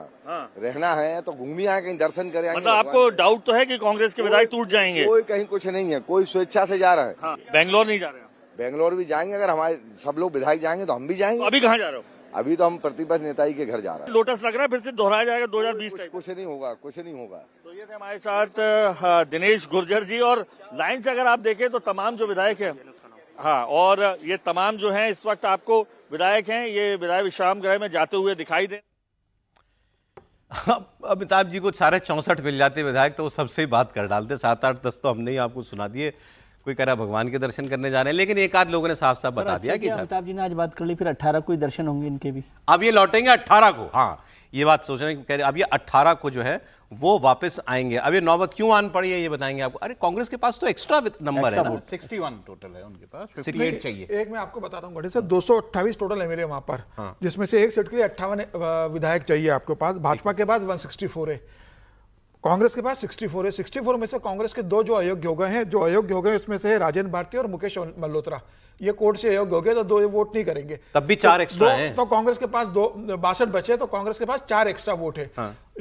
रहना है तो घूमी आए, कहीं दर्शन करें। मतलब आपको डाउट तो है कि कांग्रेस के विधायक टूट जाएंगे? कोई कहीं कुछ नहीं है, कोई स्वेच्छा से जा रहा है। बेंगलोर नहीं जा रहे? बेंगलोर भी जाएंगे, अगर हमारे सब लोग विधायक जाएंगे तो हम भी जाएंगे। अभी कहाँ जा रहे हो? अभी तो हम प्रतिपक्ष नेता जी के घर जा रहे हैं। लोटस लग रहा है फिर से दोहराया जाएगा 2020? कुछ नहीं होगा, कुछ नहीं होगा। तो ये थे हमारे साथ दिनेश गुर्जर जी। और लाइन से अगर आप देखें तो तमाम जो विधायक है, हाँ, और ये तमाम जो हैं इस वक्त आपको विधायक हैं, ये विधायक विश्राम गृह में जाते हुए दिखाई दे। अमिताभ जी को सारे 64 मिल जाते विधायक तो वो सबसे ही बात कर डालते। 7, 8, 10 तो हमने ही आपको सुना दिए। कोई कह रहा भगवान के दर्शन करने जा रहे हैं, लेकिन एक आध लोगों ने साफ साफ बता दिया कि अमिताभ जी ने आज बात कर ली, फिर 18 को ही दर्शन होंगे इनके भी। अब ये लौटेंगे 18 को। हाँ, ये बात सोच रहे हैं, कह रहे अब ये 18 को जो है वो वापस आएंगे। अब ये नौबत क्यों आन पड़ी है ये बताएंगे आपको। अरे कांग्रेस के पास तो एक्स्ट्रा नंबर है ना, 61 टोटल है उनके पास, 58 चाहिए। एक मैं आपको बताता हूँ, 228 टोटल है मेरे वहां पर। हाँ। जिसमें से एक सीट के लिए 58 विधायक चाहिए आपके पास। भाजपा के पास 164 है। कांग्रेस के पास 64 है। 64 में से कांग्रेस के 2 जो अयोग्य हो गए हैं, जो अयोग्य हो गए उसमें से है राजेंद्र भारती और मुकेश मल्होत्रा। ये कोर्ट से अयोग्य हो गए तो 2 वोट नहीं करेंगे, तब भी 4 एक्स्ट्रा हैं। तो कांग्रेस के पास 62 बचे, तो कांग्रेस के पास 4 एक्स्ट्रा वोट है।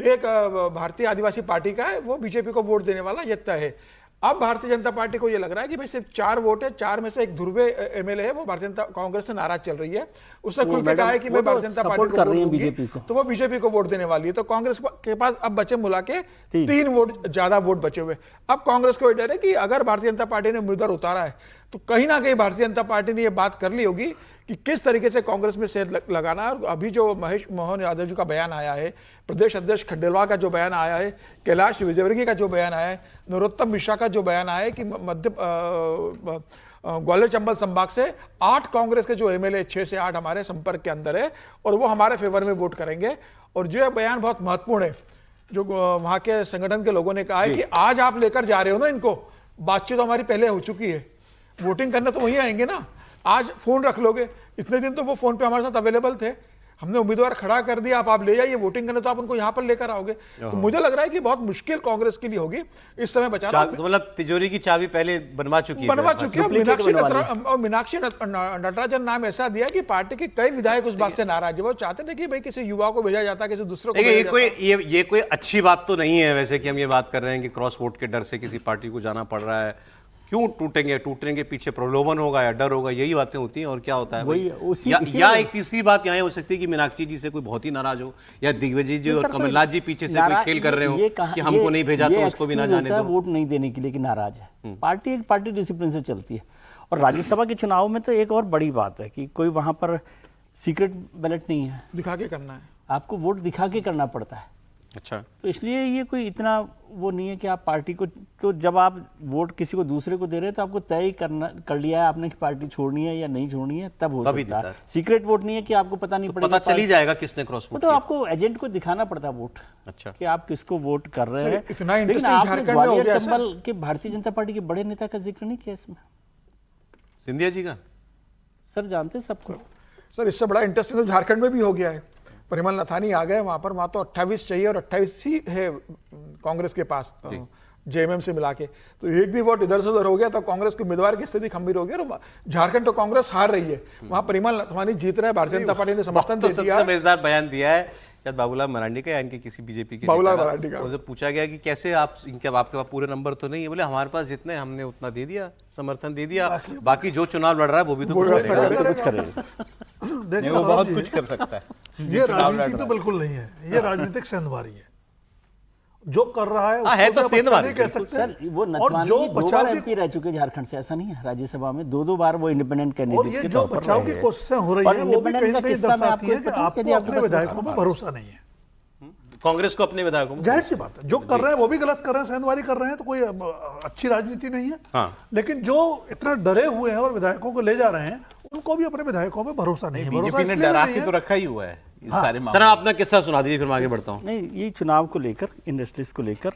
एक भारतीय आदिवासी पार्टी का है, वो बीजेपी को वोट देने वाला ये तय है। अब भारतीय जनता पार्टी को ये लग रहा है कि भाई सिर्फ 4 वोट है, 4 में से एक ध्रुवे एमएलए है, वो भारतीय जनता कांग्रेस से नाराज चल रही है। उसने खुल के कहा है कि मैं भारतीय जनता पार्टी को वोट दूंगी, तो वो बीजेपी को वोट देने वाली है। तो कांग्रेस के पास अब बचे मिला के 3 वोट, ज्यादा वोट बचे हुए। अब कांग्रेस को डर है कि अगर भारतीय जनता पार्टी ने उम्मीदवार उतारा है तो कहीं ना कहीं भारतीय जनता पार्टी ने ये बात कर ली होगी कि किस तरीके से कांग्रेस में सेर लगाना है। अभी जो महेश मोहन यादव जी का बयान आया है, प्रदेश अध्यक्ष खंडेलवाल का जो बयान आया है, कैलाश विजयवर्गीय का जो बयान आया है, नरोत्तम मिश्रा का जो बयान आया है कि ग्वालियर चंबल संभाग से 8 कांग्रेस के जो एमएलए 6 से 8 हमारे संपर्क के अंदर है और वो हमारे फेवर में वोट करेंगे। और जो बयान बहुत महत्वपूर्ण है, जो वहां के संगठन के लोगों ने कहा है कि आज आप लेकर जा रहे हो ना इनको, बातचीत तो हमारी पहले हो चुकी है, वोटिंग करने तो वहीं आएंगे ना। आज फोन रख लोगे, इतने दिन तो वो फोन पे हमारे साथ अवेलेबल थे, हमने उम्मीदवार खड़ा कर दिया, आप ले जाइए वोटिंग करने, तो आप उनको यहाँ पर लेकर आओगे। तो मुझे लग रहा है कि बहुत मुश्किल कांग्रेस के लिए होगी इस समय बचाना। मतलब तिजोरी की चाबी पहले बनवा चुकी है। मीनाक्षी नटराजन नाम ऐसा दिया कि पार्टी के कई विधायक उस बात से नाराज है। वो चाहते थे कि भाई किसी युवा को भेजा जाता, किसी दूसरे को। ये कोई अच्छी बात तो नहीं है वैसे कि हम ये बात कर रहे हैं कि क्रॉस वोट के डर से किसी पार्टी को जाना पड़ रहा है। क्यों टूटने के पीछे प्रलोभन होगा या डर होगा, यही बातें होती हैं। और क्या होता है या एक तीसरी बात यहाँ हो सकती है कि मीनाक्षी जी से कोई बहुत ही नाराज हो, या दिग्विजय जी और कमलनाथ जी पीछे से कोई खेल कर रहे हो कि हमको नहीं भेजा तो उसको भी ना जाने दो। वोट नहीं देने के लिए कि नाराज है, पार्टी डिसिप्लिन से चलती है। और राज्यसभा के चुनाव में तो एक और बड़ी बात है कि कोई वहां पर सीक्रेट बैलेट नहीं है, दिखा के करना है, आपको वोट दिखा के करना पड़ता है। अच्छा, तो इसलिए ये कोई इतना वो नहीं है कि आप पार्टी को, तो जब आप वोट किसी को दूसरे को दे रहे हैं तो आपको तय कर लिया है आपने कि पार्टी छोड़नी है या नहीं छोड़नी है, तब हो सकता है। सीक्रेट वोट नहीं है कि आपको पता नहीं पड़ेगा, पता चली जाएगा किसने क्रॉस वोट, तो आपको एजेंट को दिखाना पड़ता है वोट। अच्छा, कि आप किसको वोट कर रहे हैं। इतना इंटरेस्टिंग झारखंड में हो गया चंबल के भारतीय जनता पार्टी के बड़े नेता का जिक्र नहीं किया इसमें, सिंधिया जी का। सर जानते सबको सर, इससे बड़ा इंटरेस्टिंग तो झारखंड में भी हो गया है। परिमल नथानी आ गए वहां पर, वहां तो 28 चाहिए और 28 ही है कांग्रेस के पास जेएमएम से मिला के, तो एक भी वोट इधर से उधर हो गया तो कांग्रेस के उम्मीदवार की स्थिति खंभीर हो गई। और झारखंड तो कांग्रेस हार रही है, वहां परिमल नथवानी जीत रहे हैं, भारतीय जनता पार्टी ने समर्थन दे दिया। सबसे मजेदार बयान दिया है शायद बाबूलाल मरांडी का या इनके किसी बीजेपी के बाबूलाल मरांडी का। उनसे पूछा गया कि कैसे आप आपके पास पूरे नंबर तो नहीं है, बोले हमारे पास जितने हमने उतना दे दिया, समर्थन दे दिया, बाकी जो चुनाव लड़ रहा है वो भी तो कुछ करेगा। देखिए वो बहुत कुछ कर सकता है। ये राजनीति तो बिल्कुल नहीं है, ये राजनीतिक सेंधमारी है। जो कर रहा है तो सेंधमारी कह सकते हैं। सर वो नथवानी 2 बार एमपी रह चुके झारखंड से, ऐसा नहीं है, राज्यसभा में 2 बार वो इंडिपेंडेंट कैंडिडेट और ये जो बचाव की कोशिशें हो रही है वो भी कहीं ना कहीं दर्शाती है कि आपको अपने विधायकों पर भरोसा नहीं है। कांग्रेस को अपने विधायकों में, जाहिर सी बात है, जो कर रहे हैं वो भी गलत कर रहे हैं, सेंधमारी कर रहे हैं, तो कोई अच्छी राजनीति नहीं है। हाँ। लेकिन जो इतना डरे हुए हैं और विधायकों को ले जा रहे हैं, उनको भी अपने विधायकों में भरोसा नहीं है। बीजेपी ने डरा के तो रखा ही हुआ है सारे मामले। सर अपना किस्सा सुना दीजिए, फिर मैं आगे बढ़ता हूँ। नहीं, ये चुनाव को लेकर, इंडस्ट्रीज को लेकर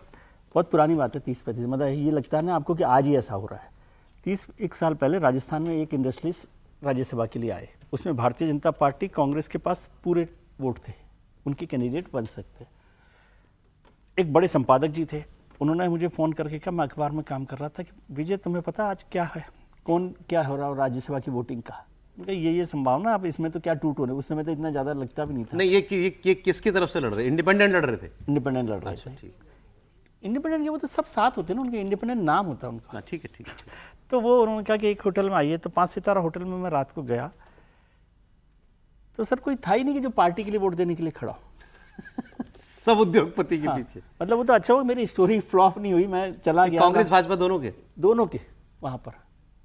बहुत पुरानी बात है, 30-35, मतलब ये लगता है ना आपको कि आज ही ऐसा हो रहा है। 31 साल पहले राजस्थान में एक इंडस्ट्रीज राज्यसभा के लिए आए, उसमें भारतीय जनता पार्टी कांग्रेस के पास पूरे वोट थे, उनके कैंडिडेट बन सकते। एक बड़े संपादक जी थे, उन्होंने मुझे फ़ोन करके कहा, मैं अखबार में काम कर रहा था, कि विजय तुम्हें पता आज क्या है, कौन क्या हो रहा है राज्यसभा की वोटिंग का। ये संभावना, आप इसमें तो क्या टूट हो रहे, उस समय तो इतना ज़्यादा लगता भी नहीं था। नहीं, ये किसकी तरफ से लड़ रहे, इंडिपेंडेंट लड़ रहे थे? इंडिपेंडेंट लड़ रहे थे। इंडिपेंडेंट ये वो तो सब साथ होते हैं ना, उनके इंडिपेंडेंट नाम होता है उनका। ठीक है। तो वो उन्होंने कहा कि एक होटल में आइए, तो 5 सितारा होटल में मैं रात को गया, तो सर कोई था ही नहीं कि जो पार्टी के लिए वोट देने के लिए खड़ा हो। सब उद्योगपति के पीछे। मतलब वो तो अच्छा हो, मेरी स्टोरी फ्लॉप नहीं हुई, मैं चला गया। कांग्रेस भाजपा दोनों के वहां पर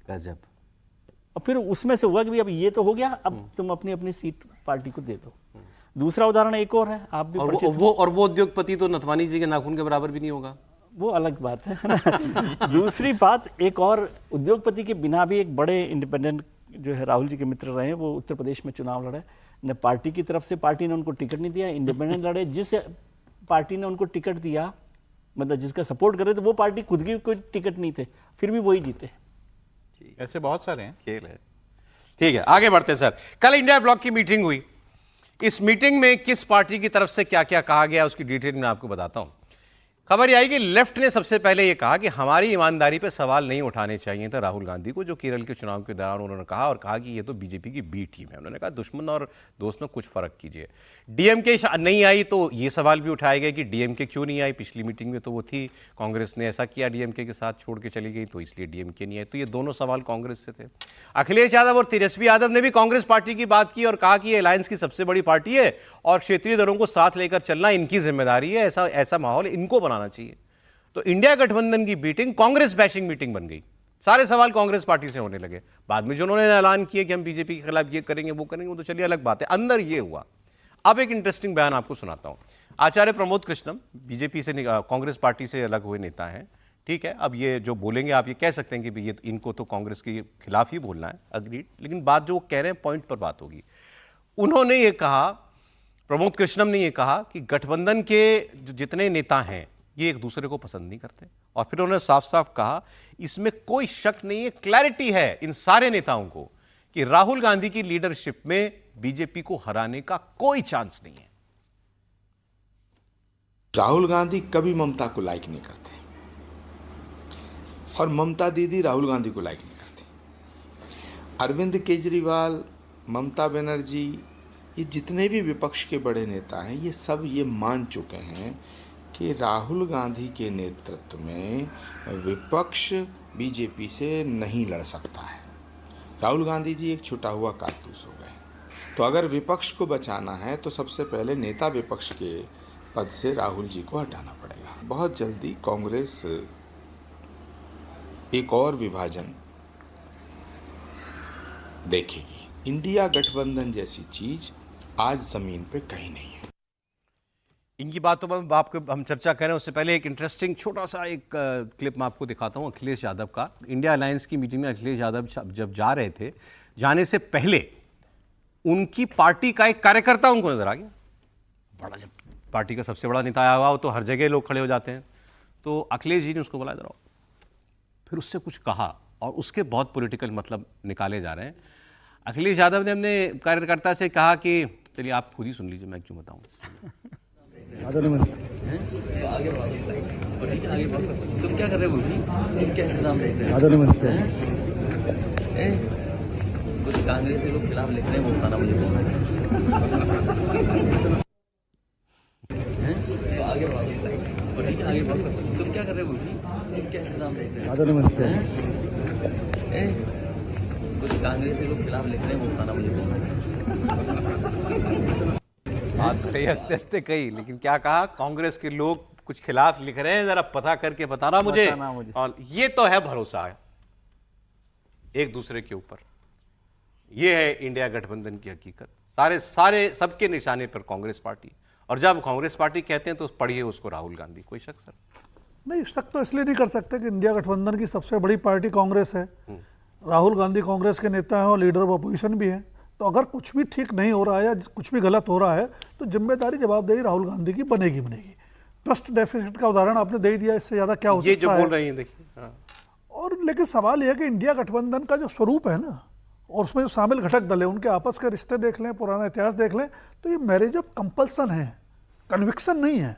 गजब। और फिर उसमें से हुआ कि अब ये तो हो गया, अब तुम अपनी अपनी सीट पार्टी को दे दो। दूसरा उदाहरण एक और है, आप भी वो उद्योगपति तो नथवानी जी के नाखून के बराबर भी नहीं होगा, वो अलग बात है ना। दूसरी बात, एक और उद्योगपति के बिना भी एक बड़े इंडिपेंडेंट जो है राहुल जी के मित्र रहे हैं, वो उत्तर प्रदेश में चुनाव लड़े, न पार्टी की तरफ से पार्टी ने उनको टिकट नहीं दिया, इंडिपेंडेंट लड़े, जिस पार्टी ने उनको टिकट दिया, मतलब जिसका सपोर्ट कर रहे थे, वो पार्टी खुद की कोई टिकट नहीं थे, फिर भी वही जीते। ऐसे बहुत सारे हैं, खेल है। ठीक है, आगे बढ़ते सर। कल इंडिया ब्लॉक की मीटिंग हुई, इस मीटिंग में किस पार्टी की तरफ से क्या क्या कहा गया उसकी डिटेल में आपको बताता हूं। खबर ये आई कि लेफ्ट ने सबसे पहले ये कहा कि हमारी ईमानदारी पे सवाल नहीं उठाने चाहिए थे राहुल गांधी को, जो केरल के चुनाव के दौरान उन्होंने कहा, और कहा कि ये तो बीजेपी की बी टीम है। उन्होंने कहा दुश्मन और दोस्त में कुछ फर्क कीजिए। डीएमके नहीं आई तो ये सवाल भी उठाया गया कि डीएमके क्यों नहीं आई, पिछली मीटिंग में तो वो थी, कांग्रेस ने ऐसा किया डीएमके के साथ, छोड़ के चली गई, तो इसलिए डीएमके नहीं आई। तो ये दोनों सवाल कांग्रेस से थे। अखिलेश यादव और तेजस्वी यादव ने भी कांग्रेस पार्टी की बात की और कहा कि ये अलायंस की सबसे बड़ी पार्टी है और क्षेत्रीय दलों को साथ लेकर चलना इनकी जिम्मेदारी है, ऐसा माहौल इनको बनाना चाहिए। तो इंडिया गठबंधन की मीटिंग कांग्रेस बैशिंग मीटिंग बन गई। सारे सवाल कांग्रेस पार्टी से होने लगे। बाद में जो उन्होंने ऐलान किया कि हम बीजेपी के खिलाफ ये करेंगे वो करेंगे, वो तो चलिए अलग बात है। अंदर ये हुआ। अब एक इंटरेस्टिंग बयान आपको सुनाता हूं। आचार्य प्रमोद कृष्णम बीजेपी से कांग्रेस पार्टी से अलग हुए नेता हैं, ठीक है। अब ये जो बोलेंगे आप ये कह सकते हैं कि ये इनको तो कांग्रेस के खिलाफ ही बोलना है, अग्रीड, लेकिन बात जो वो कह रहे हैं पॉइंट पर बात होगी। उन्होंने ये कहा, प्रमोद कृष्णम ने ये कहा कि गठबंधन के जो जितने नेता हैं ये एक दूसरे को पसंद नहीं करते, और फिर उन्होंने साफ साफ कहा इसमें कोई शक नहीं है, क्लैरिटी है इन सारे नेताओं को कि राहुल गांधी की लीडरशिप में बीजेपी को हराने का कोई चांस नहीं है। राहुल गांधी कभी ममता को लाइक नहीं करते और ममता दीदी राहुल गांधी को लाइक नहीं करती। अरविंद केजरीवाल, ममता बनर्जी, ये जितने भी विपक्ष के बड़े नेता हैं ये सब ये मान चुके हैं कि राहुल गांधी के नेतृत्व में विपक्ष बीजेपी से नहीं लड़ सकता है। राहुल गांधी जी एक छुटा हुआ कारतूस हो गए। तो अगर विपक्ष को बचाना है तो सबसे पहले नेता विपक्ष के पद से राहुल जी को हटाना पड़ेगा। बहुत जल्दी कांग्रेस एक और विभाजन देखेगी। इंडिया गठबंधन जैसी चीज आज जमीन पे कहीं नहीं है। इनकी बातों पर आपको हम चर्चा करें उससे पहले एक इंटरेस्टिंग छोटा सा एक क्लिप मैं आपको दिखाता हूं अखिलेश यादव का। इंडिया अलायंस की मीटिंग में अखिलेश यादव जब जा रहे थे, जाने से पहले उनकी पार्टी का एक कार्यकर्ता उनको नजर आ गया। बड़ा, जब पार्टी का सबसे बड़ा नेता आया हुआ हो तो हर जगह लोग खड़े हो जाते हैं। तो अखिलेश जी ने उसको बोला, इधर आओ। फिर उससे कुछ कहा और उसके बहुत पॉलिटिकल मतलब निकाले जा रहे हैं। अखिलेश यादव ने अपने कार्यकर्ता से कहा कि चलिए आप खुद ही सुन लीजिए, मैं क्यों बताऊं। नमस्ते। तुम क्या कर रहे हो? क्या इंतजाम देख रहे हो? नमस्ते। कुछ कांग्रेस के लोग खिलाफ लिख रहे हैं, वो बताना मुझे बोलना चाहिए। तो आगे बढ़ो। तुम क्या कर रहे हो? क्या इंतजाम देख रहे हो? नमस्ते। कुछ कांग्रेस के लोग खिलाफ लिख रहे हैं, वो बताना मुझे बोलना चाहिए। बात कही हंसते हंसते कही, लेकिन क्या कहा, कांग्रेस के लोग कुछ खिलाफ लिख रहे हैं, जरा पता करके बताना मुझे। और ये तो है भरोसा है एक दूसरे के ऊपर। ये है इंडिया गठबंधन की हकीकत। सारे सबके निशाने पर कांग्रेस पार्टी, और जब कांग्रेस पार्टी कहते हैं तो पढ़िए उसको राहुल गांधी। कोई शक सर? नहीं, शक तो इसलिए नहीं कर सकते कि इंडिया गठबंधन की सबसे बड़ी पार्टी कांग्रेस है। राहुल गांधी कांग्रेस के नेता हैं और लीडर ऑफ अपोजिशन भी हैं। तो अगर कुछ भी ठीक नहीं हो रहा है या कुछ भी गलत हो रहा है तो जिम्मेदारी जवाबदेही राहुल गांधी की बनेगी। ट्रस्ट डेफिसिट का उदाहरण आपने दे दिया, इससे ज्यादा क्या हो सकता है? ये जो बोल रही हैं देखिए। और लेकिन सवाल यह है कि इंडिया गठबंधन का जो स्वरूप है ना, और उसमें जो शामिल घटक दल है उनके आपस के रिश्ते देख लें, पुराना इतिहास देख लें, तो ये मैरिज ऑफ कंपल्सन है, कन्विक्शन नहीं है।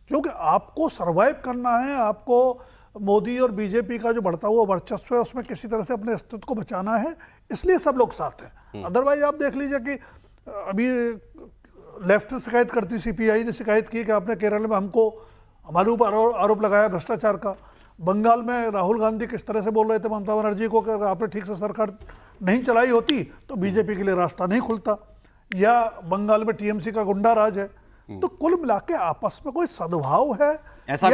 क्योंकि आपको सर्वाइव करना है, आपको मोदी और बीजेपी का जो बढ़ता हुआ वर्चस्व है उसमें किसी तरह से अपने अस्तित्व को बचाना है, इसलिए सब लोग साथ हैं। अदरवाइज आप देख लीजिए कि अभी लेफ्ट शिकायत करती, सीपीआई ने शिकायत की कि आपने केरल में हमारे ऊपर आरोप लगाया भ्रष्टाचार का। बंगाल में राहुल गांधी किस तरह से बोल रहे थे ममता बनर्जी को कि आपने ठीक से सरकार नहीं चलाई होती तो बीजेपी के लिए रास्ता नहीं खुलता, या बंगाल में टीएमसी का गुंडा राज है। तो कुल मिला के आपस में कोई सद्भाव है ऐसा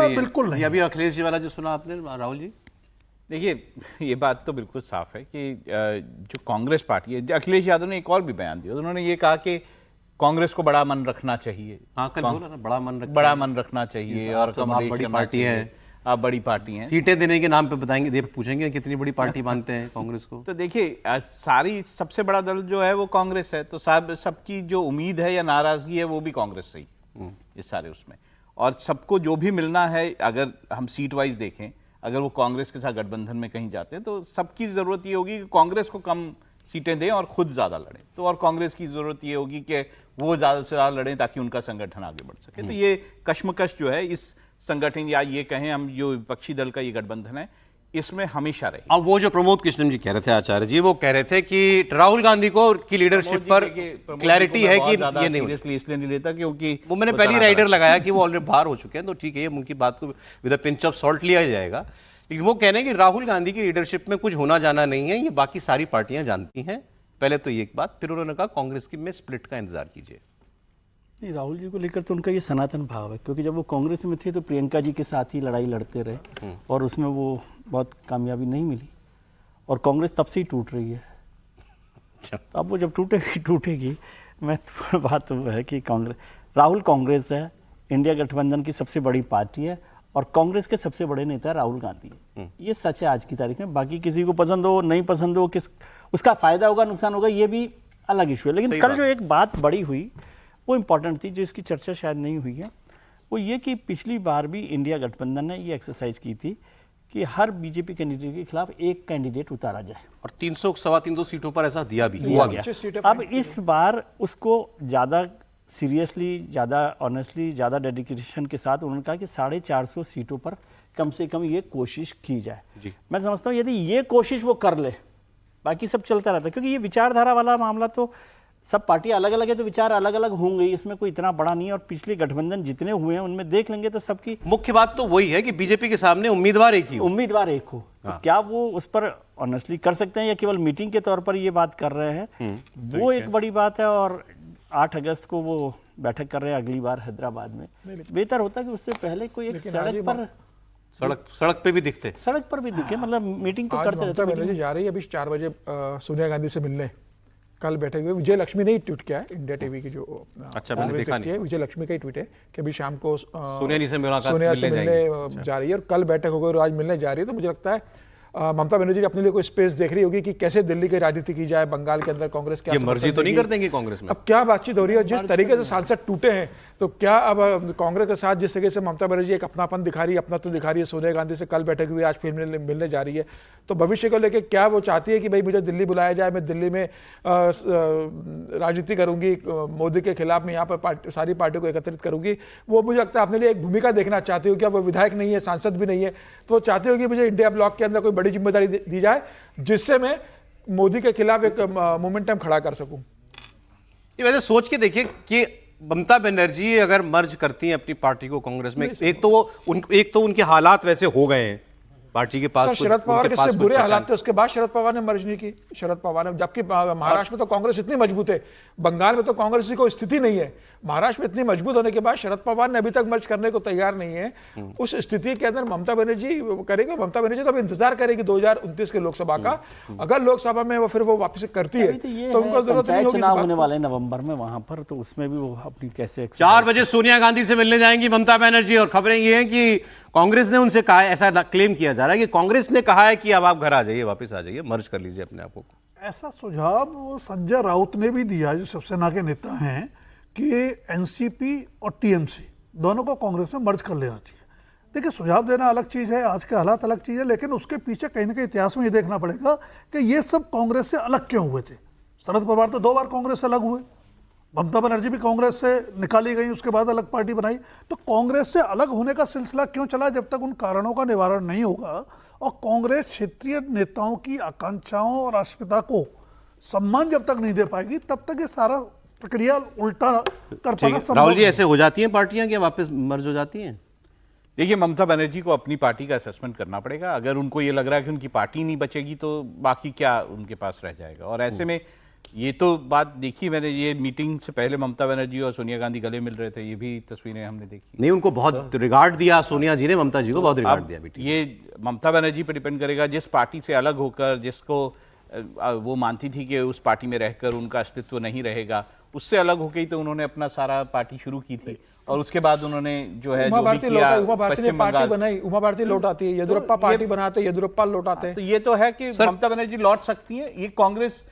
बिल्कुल नहीं। अभी अखिलेश जी वाला जो सुना आपने राहुल जी, देखिए ये बात तो बिल्कुल साफ है कि जो कांग्रेस पार्टी है, अखिलेश यादव ने एक और भी बयान दिया। उन्होंने ये कहा कि कांग्रेस को बड़ा मन रखना चाहिए। हाँ, कल बोला ना, बड़ा मन रखना चाहिए और बड़ी पार्टी है, आप बड़ी पार्टी हैं। सीटें देने के नाम पे बताएंगे, पूछेंगे कितनी बड़ी पार्टी मानते हैं कांग्रेस को। तो देखिए सारी सबसे बड़ा दल जो है वो कांग्रेस है, तो सबकी जो उम्मीद है या नाराजगी है वो भी कांग्रेस से ही इस सारे उसमें। और सबको जो भी मिलना है, अगर हम सीट वाइज देखें, अगर वो कांग्रेस के साथ गठबंधन में कहीं जाते हैं तो सबकी जरूरत ये होगी कि कांग्रेस को कम सीटें दें और खुद ज़्यादा लड़ें। तो और कांग्रेस की ज़रूरत ये होगी कि वो ज़्यादा से ज़्यादा लड़ें ताकि उनका संगठन आगे बढ़ सके। तो ये कश्मकश जो है इस संगठन, या ये कहें हम जो विपक्षी दल का ये गठबंधन है, इसमें हमेशा रही। अब वो जो प्रमोद कृष्णन जी कह रहे थे, आचार्य जी, वो कह रहे थे कि राहुल गांधी को की लीडरशिप पर क्लैरिटी है कि ये नहीं सीरियसली इसलिए नहीं लेता क्योंकि वो मैंने पहली राइडर लगाया कि वो ऑलरेडी बाहर हो चुके हैं, तो ठीक है, ये उनकी बात को with a pinch of salt लिया जाएगा। लेकिन वो कह रहे हैं कि राहुल गांधी की लीडरशिप में कुछ होना जाना नहीं है, ये बाकी सारी पार्टियां जानती हैं। पहले तो ये एक बात, फिर उन्होंने कहा कांग्रेस की में स्प्लिट का इंतजार कीजिए। नहीं, राहुल जी को लेकर तो उनका ये सनातन भाव है, क्योंकि जब वो कांग्रेस में थे तो प्रियंका जी के साथ ही लड़ाई लड़ते रहे और उसमें वो बहुत कामयाबी नहीं मिली और कांग्रेस तब से ही टूट रही है। तो अब वो जब टूटेगी महत्वपूर्ण बात वो है कि राहुल कांग्रेस है, इंडिया गठबंधन की सबसे बड़ी पार्टी है और कांग्रेस के सबसे बड़े नेता राहुल गांधी है। ये सच है आज की तारीख में। बाकी किसी को पसंद हो नहीं पसंद हो, उसका फायदा होगा नुकसान होगा, ये भी अलग इशू है। लेकिन कल जो एक बात बड़ी हुई वो इम्पॉर्टेंट थी, जो इसकी चर्चा शायद नहीं हुई है, वो ये कि पिछली बार भी इंडिया गठबंधन ने ये एक्सरसाइज की थी कि हर बीजेपी कैंडिडेट के खिलाफ एक कैंडिडेट उतारा जाए और 300 सवा 300 सीटों पर ऐसा दिया भी हुआ गया। अब इस बार उसको ज़्यादा सीरियसली, ज़्यादा ऑनेस्टली, ज़्यादा डेडिकेशन के साथ उन्होंने कहा कि 450 सीटों पर कम से कम ये कोशिश की जाए। मैं समझता हूँ यदि ये कोशिश वो कर ले, बाकी सब चलता रहता है, क्योंकि ये विचारधारा वाला मामला तो सब पार्टियां अलग अलग है तो विचार अलग अलग होंगे, इसमें कोई इतना बड़ा नहीं है। और पिछले गठबंधन जितने हुए हैं उनमें देख लेंगे तो सबकी मुख्य बात तो वही है कि बीजेपी के सामने उम्मीदवार एक ही हो। तो क्या वो उस पर ऑनेस्टली कर सकते हैं या केवल मीटिंग के तौर पर ये बात कर रहे हैं, वो एक बड़ी बात है। और 8 अगस्त को वो बैठक कर रहे हैं अगली बार हैदराबाद में। बेहतर होता कि उससे पहले कोई एक सड़क पे भी दिखते, सड़क पर भी दिखे, मतलब मीटिंग तो करते रहते। ममता बनर्जी जा रही है अभी 4 बजे सोनिया गांधी से मिलने। कल बैठे हुए विजय लक्ष्मी ने ही ट्वीट किया है, इंडिया टीवी की जो मैंने देखा नहीं है, विजय लक्ष्मी का ही ट्वीट है कि अभी शाम को सोनिया से मिलने जा रही है और कल बैठक होगी और आज मिलने जा रही है। तो मुझे लगता है ममता बनर्जी अपने लिए कोई स्पेस देख रही होगी कि कैसे दिल्ली की राजनीति की जाए, बंगाल के अंदर कांग्रेस क्या मर्जी तो नहीं कर देंगे कांग्रेस में। अब क्या बातचीत हो रही है, जिस तरीके से सांसद टूटे हैं, तो क्या अब कांग्रेस के साथ जिस तरीके से ममता बनर्जी एक अपनापन दिखा रही है, अपना तो दिखा रही है, सोनिया गांधी से कल बैठक हुई, आज फिर मिलने जा रही है, तो भविष्य को लेकर क्या वो चाहती है कि भाई मुझे दिल्ली बुलाया जाए, मैं दिल्ली में राजनीति करूंगी, मोदी के खिलाफ मैं यहाँ पर सारी पार्टियों को एकत्रित करूंगी। वो मुझे लगता है अपने लिए एक भूमिका देखना चाहती हो। क्या वो विधायक नहीं है, सांसद भी नहीं है, तो वो चाहती हो कि मुझे इंडिया ब्लॉक के अंदर कोई बड़ी जिम्मेदारी दी जाए जिससे मैं मोदी के खिलाफ एक मोमेंटम खड़ा कर सकूं। ये वैसे सोच के देखिए कि ममता बनर्जी अगर मर्ज करती हैं अपनी पार्टी को कांग्रेस में, एक तो उनके हालात वैसे हो गए हैं पार्टी के पास, शरद पवार के से बुरे हालात थे, उसके बाद शरद पवार ने मर्ज नहीं की। शरद पवार ने, जबकि महाराष्ट्र में तो कांग्रेस इतनी मजबूत है, बंगाल में तो कांग्रेस की कोई स्थिति नहीं है, महाराष्ट्र में इतनी मजबूत होने के बाद शरद पवार ने अभी तक मर्ज करने को तैयार नहीं है। उस स्थिति के अंदर ममता बनर्जी करेगी, ममता बनर्जी तो अभी इंतजार करेगी 2029 के लोकसभा का। अगर लोकसभा में वो फिर वो वापस करती है तो उनको जरूरत नहीं होगी। चुनाव होने वाले नवंबर में वहां पर, तो उसमें भी वो अपनी कैसे 4 बजे सोनिया गांधी से मिलने जाएंगी ममता बनर्जी। और खबरें ये हैं कि कांग्रेस ने उनसे कहा, ऐसा क्लेम किया जा रहा है कि कांग्रेस ने कहा है कि अब आप घर आ जाइए, वापस आ जाइए, मर्ज कर लीजिए अपने आप को। ऐसा सुझाव वो संजय राउत ने भी दिया, जो शिवसेना के नेता हैं, कि एनसीपी और टीएमसी दोनों को कांग्रेस में मर्ज कर लेना चाहिए। देखिए, सुझाव देना अलग चीज़ है, आज के हालात अलग चीज़ है, लेकिन उसके पीछे कहीं ना कहीं इतिहास में ये देखना पड़ेगा कि ये सब कांग्रेस से अलग क्यों हुए थे। शरद पवार तो 2 बार कांग्रेस से अलग हुए, ममता बनर्जी भी कांग्रेस से निकाली गई, उसके बाद अलग पार्टी बनाई। तो कांग्रेस से अलग होने का सिलसिला क्यों चला? जब तक उन कारणों का निवारण नहीं होगा और कांग्रेस क्षेत्रीय नेताओं की आकांक्षाओं और राष्ट्रपिता को सम्मान जब तक नहीं दे पाएगी, तब तक ये सारा प्रक्रिया उल्टा कर पाना संभव। राहुल जी, ऐसे हो जाती हैं पार्टियां कि वापस मर्ज हो जाती हैं? देखिए, ममता बनर्जी को अपनी पार्टी का असेसमेंट करना पड़ेगा। अगर उनको ये लग रहा है कि उनकी पार्टी नहीं बचेगी तो बाकी क्या उनके पास रह जाएगा। और ऐसे में ये तो बात देखी मैंने, ये मीटिंग से पहले ममता बनर्जी और सोनिया गांधी गले मिल रहे थे, ये भी तस्वीरें हमने देखी। नहीं, उनको बहुत रिगार्ड दिया सोनिया जी ने, ममता जी को बहुत रिगार्ड दिया। ये ममता बनर्जी पर डिपेंड करेगा, जिस पार्टी से अलग होकर, जिसको वो मानती थी कि उस पार्टी में रहकर उनका अस्तित्व नहीं रहेगा, उससे अलग हो गई तो उन्होंने अपना सारा पार्टी शुरू की थी और उसके बाद उन्होंने जो है उमा भारती ने पार्टी बनाई, उमा भारती लौट आती है, येदियुरप्पा पार्टी बनाते हैं, येदियुरप्पा लौट आते हैं। तो ये तो है कि ममता बनर्जी लौट सकती है। ये Congress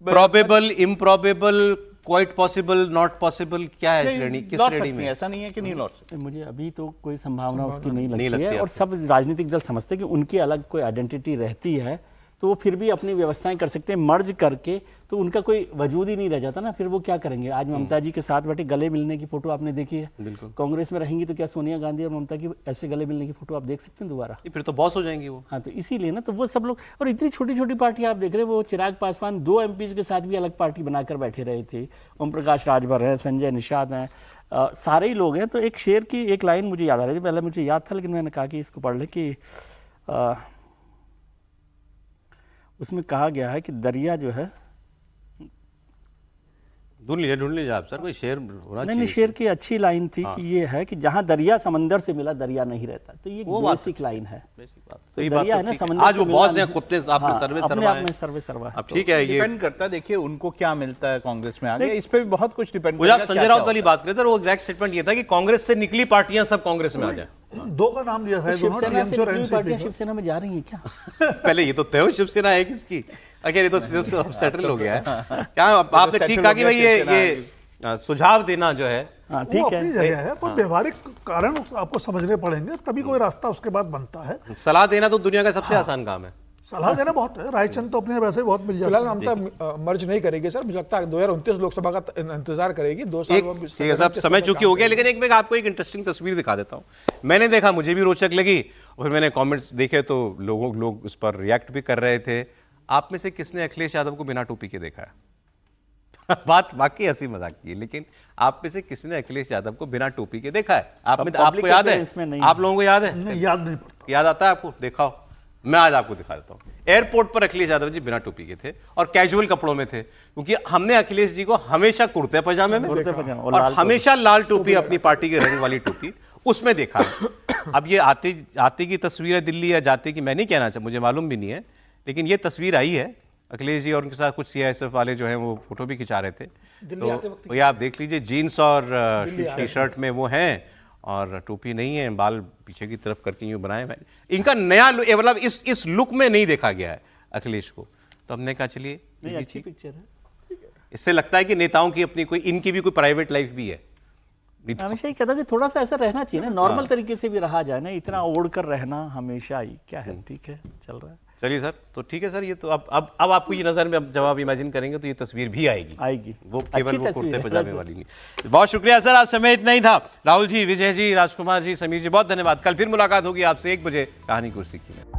probable, improbable, quite possible, not possible, क्या है श्रेणी, किस श्रेणी में? ऐसा नहीं है कि नहीं लौट सकती। मुझे अभी तो कोई संभावना उसकी नहीं लगती है। और सब राजनीतिक दल समझते हैं कि उनकी अलग कोई आइडेंटिटी रहती है तो वो फिर भी अपनी व्यवस्थाएं कर सकते हैं मर्ज करके, तो उनका कोई वजूद ही नहीं रह जाता ना, फिर वो क्या करेंगे। आज ममता जी के साथ बैठे गले मिलने की फोटो आपने देखी है, कांग्रेस में रहेंगी तो क्या सोनिया गांधी और ममता की ऐसे गले मिलने की फोटो आप देख सकते हैं दोबारा? फिर तो बॉस हो जाएंगी वो। हाँ, तो इसीलिए ना, तो वो सब लोग, और इतनी छोटी छोटी पार्टी आप देख रहे हैं, वो चिराग पासवान 2 एमपीज के साथ भी अलग पार्टी बनाकर बैठे रहे थे, ओम प्रकाश राजभर हैं, संजय निषाद हैं, सारे ही लोग हैं। तो एक शेर की एक लाइन मुझे याद आ रही थी, पहले मुझे याद था लेकिन मैंने कहा कि इसको पढ़ ले, कि उसमें कहा गया है कि दरिया जो है, ढूंढ लीजिए आप सर, कोई शेर होना चाहिए। नहीं, शेर की अच्छी लाइन थी कि ये है कि जहां दरिया समंदर से मिला दरिया नहीं रहता। तो ये बेसिक लाइन है, तो ये दरिया है ना समंदर। आज वो बॉस हैं, कुत्ते आपके सर्वे सर्वा है। अब ठीक है, ये डिपेंड करता है, देखिए उनको क्या मिलता है कांग्रेस में आगे, इस पे भी बहुत कुछ डिपेंड करता है। आप संजय राउत वाली बात करें सर, वो एग्जैक्ट स्टेटमेंट ये था कि कांग्रेस से निकली पार्टियां सब कांग्रेस में आ जाए। 2 का नाम लिया था, शिवसेना में जा रही है क्या? पहले ये तो तय हो शिवसेना है किसकी, अगर ये तो सेटल हो गया है क्या? आपने ठीक कहा कि भाई ये सुझाव देना जो है ठीक है, अपनी जगह है, पर व्यवहारिक कारण आपको समझने पड़ेंगे, तभी कोई रास्ता उसके बाद बनता है। सलाह देना तो दुनिया का सबसे आसान काम है। सलाह देना बहुत है, रायचंद तो अपने वैसे बहुत मिल जाता है। फिलहाल ममता मर्ज नहीं करेगी सर, मुझे लगता है 2029 लोकसभा का इंतजार करेगी, 2 साल ठीक है साहब, समय चूंकि हो गया, लेकिन एक मैं आपको एक इंटरेस्टिंग तस्वीर दिखा देता हूँ। मैंने देखा, मुझे भी रोचक लगी, और फिर मैंने कमेंट्स देखे तो लोग उस पर रिएक्ट भी कर रहे थे। आप में से किसने अखिलेश यादव को बिना टोपी के देखा है? बात बाकी हंसी मजाक की है, लेकिन आप में से किसने अखिलेश यादव को बिना टोपी के देखा है? आपको याद है? आप लोगों को याद है? नहीं, याद नहीं पड़ता। याद आता है आपको? दिखाओ, मैं आज आपको दिखा देता हूं। एयरपोर्ट पर अखिलेश यादव जी बिना टोपी के थे और कैजुअल कपड़ों में थे, क्योंकि हमने अखिलेश जी को हमेशा कुर्ते पजामे में और हमेशा लाल टोपी, अपनी पार्टी के रंग वाली टोपी, उसमें देखा है। अब ये आते की तस्वीर है दिल्ली या जाते की, मैं नहीं कहना चाहता, मुझे मालूम भी नहीं है, लेकिन ये तस्वीर आई है। अखिलेश जी और उनके साथ कुछ सीआईएसएफ वाले जो हैं वो फोटो भी खिंचा रहे थे, तो ये आप देख लीजिए, जीन्स और टी शर्ट में वो हैं और टोपी नहीं है, बाल पीछे की तरफ करके यूं बनाए हैं। इनका नया मतलब इस लुक में नहीं देखा गया है अखिलेश को, तो हमने कहा चलिए अच्छी पिक्चर है। इससे लगता है कि नेताओं की अपनी कोई, इनकी भी कोई प्राइवेट लाइफ भी है। हमेशा ही कहता कि थोड़ा सा ऐसा रहना चाहिए ना, नॉर्मल तरीके से भी रहा जाए ना, इतना ओढ़ कर रहना हमेशा ही क्या है। ठीक है, चल रहा है। चलिए सर, तो ठीक है सर, ये तो अब आपको ये नजर में, जब आप इमेजिन करेंगे तो ये तस्वीर भी आएगी, वो केवल वो कुर्ते पजामे वाली नहीं। बहुत शुक्रिया सर, आज समय इतना ही था। राहुल जी, विजय जी, राजकुमार जी, समीर जी, बहुत धन्यवाद। कल फिर मुलाकात होगी आपसे 1 बजे कहानी कुर्सी की में।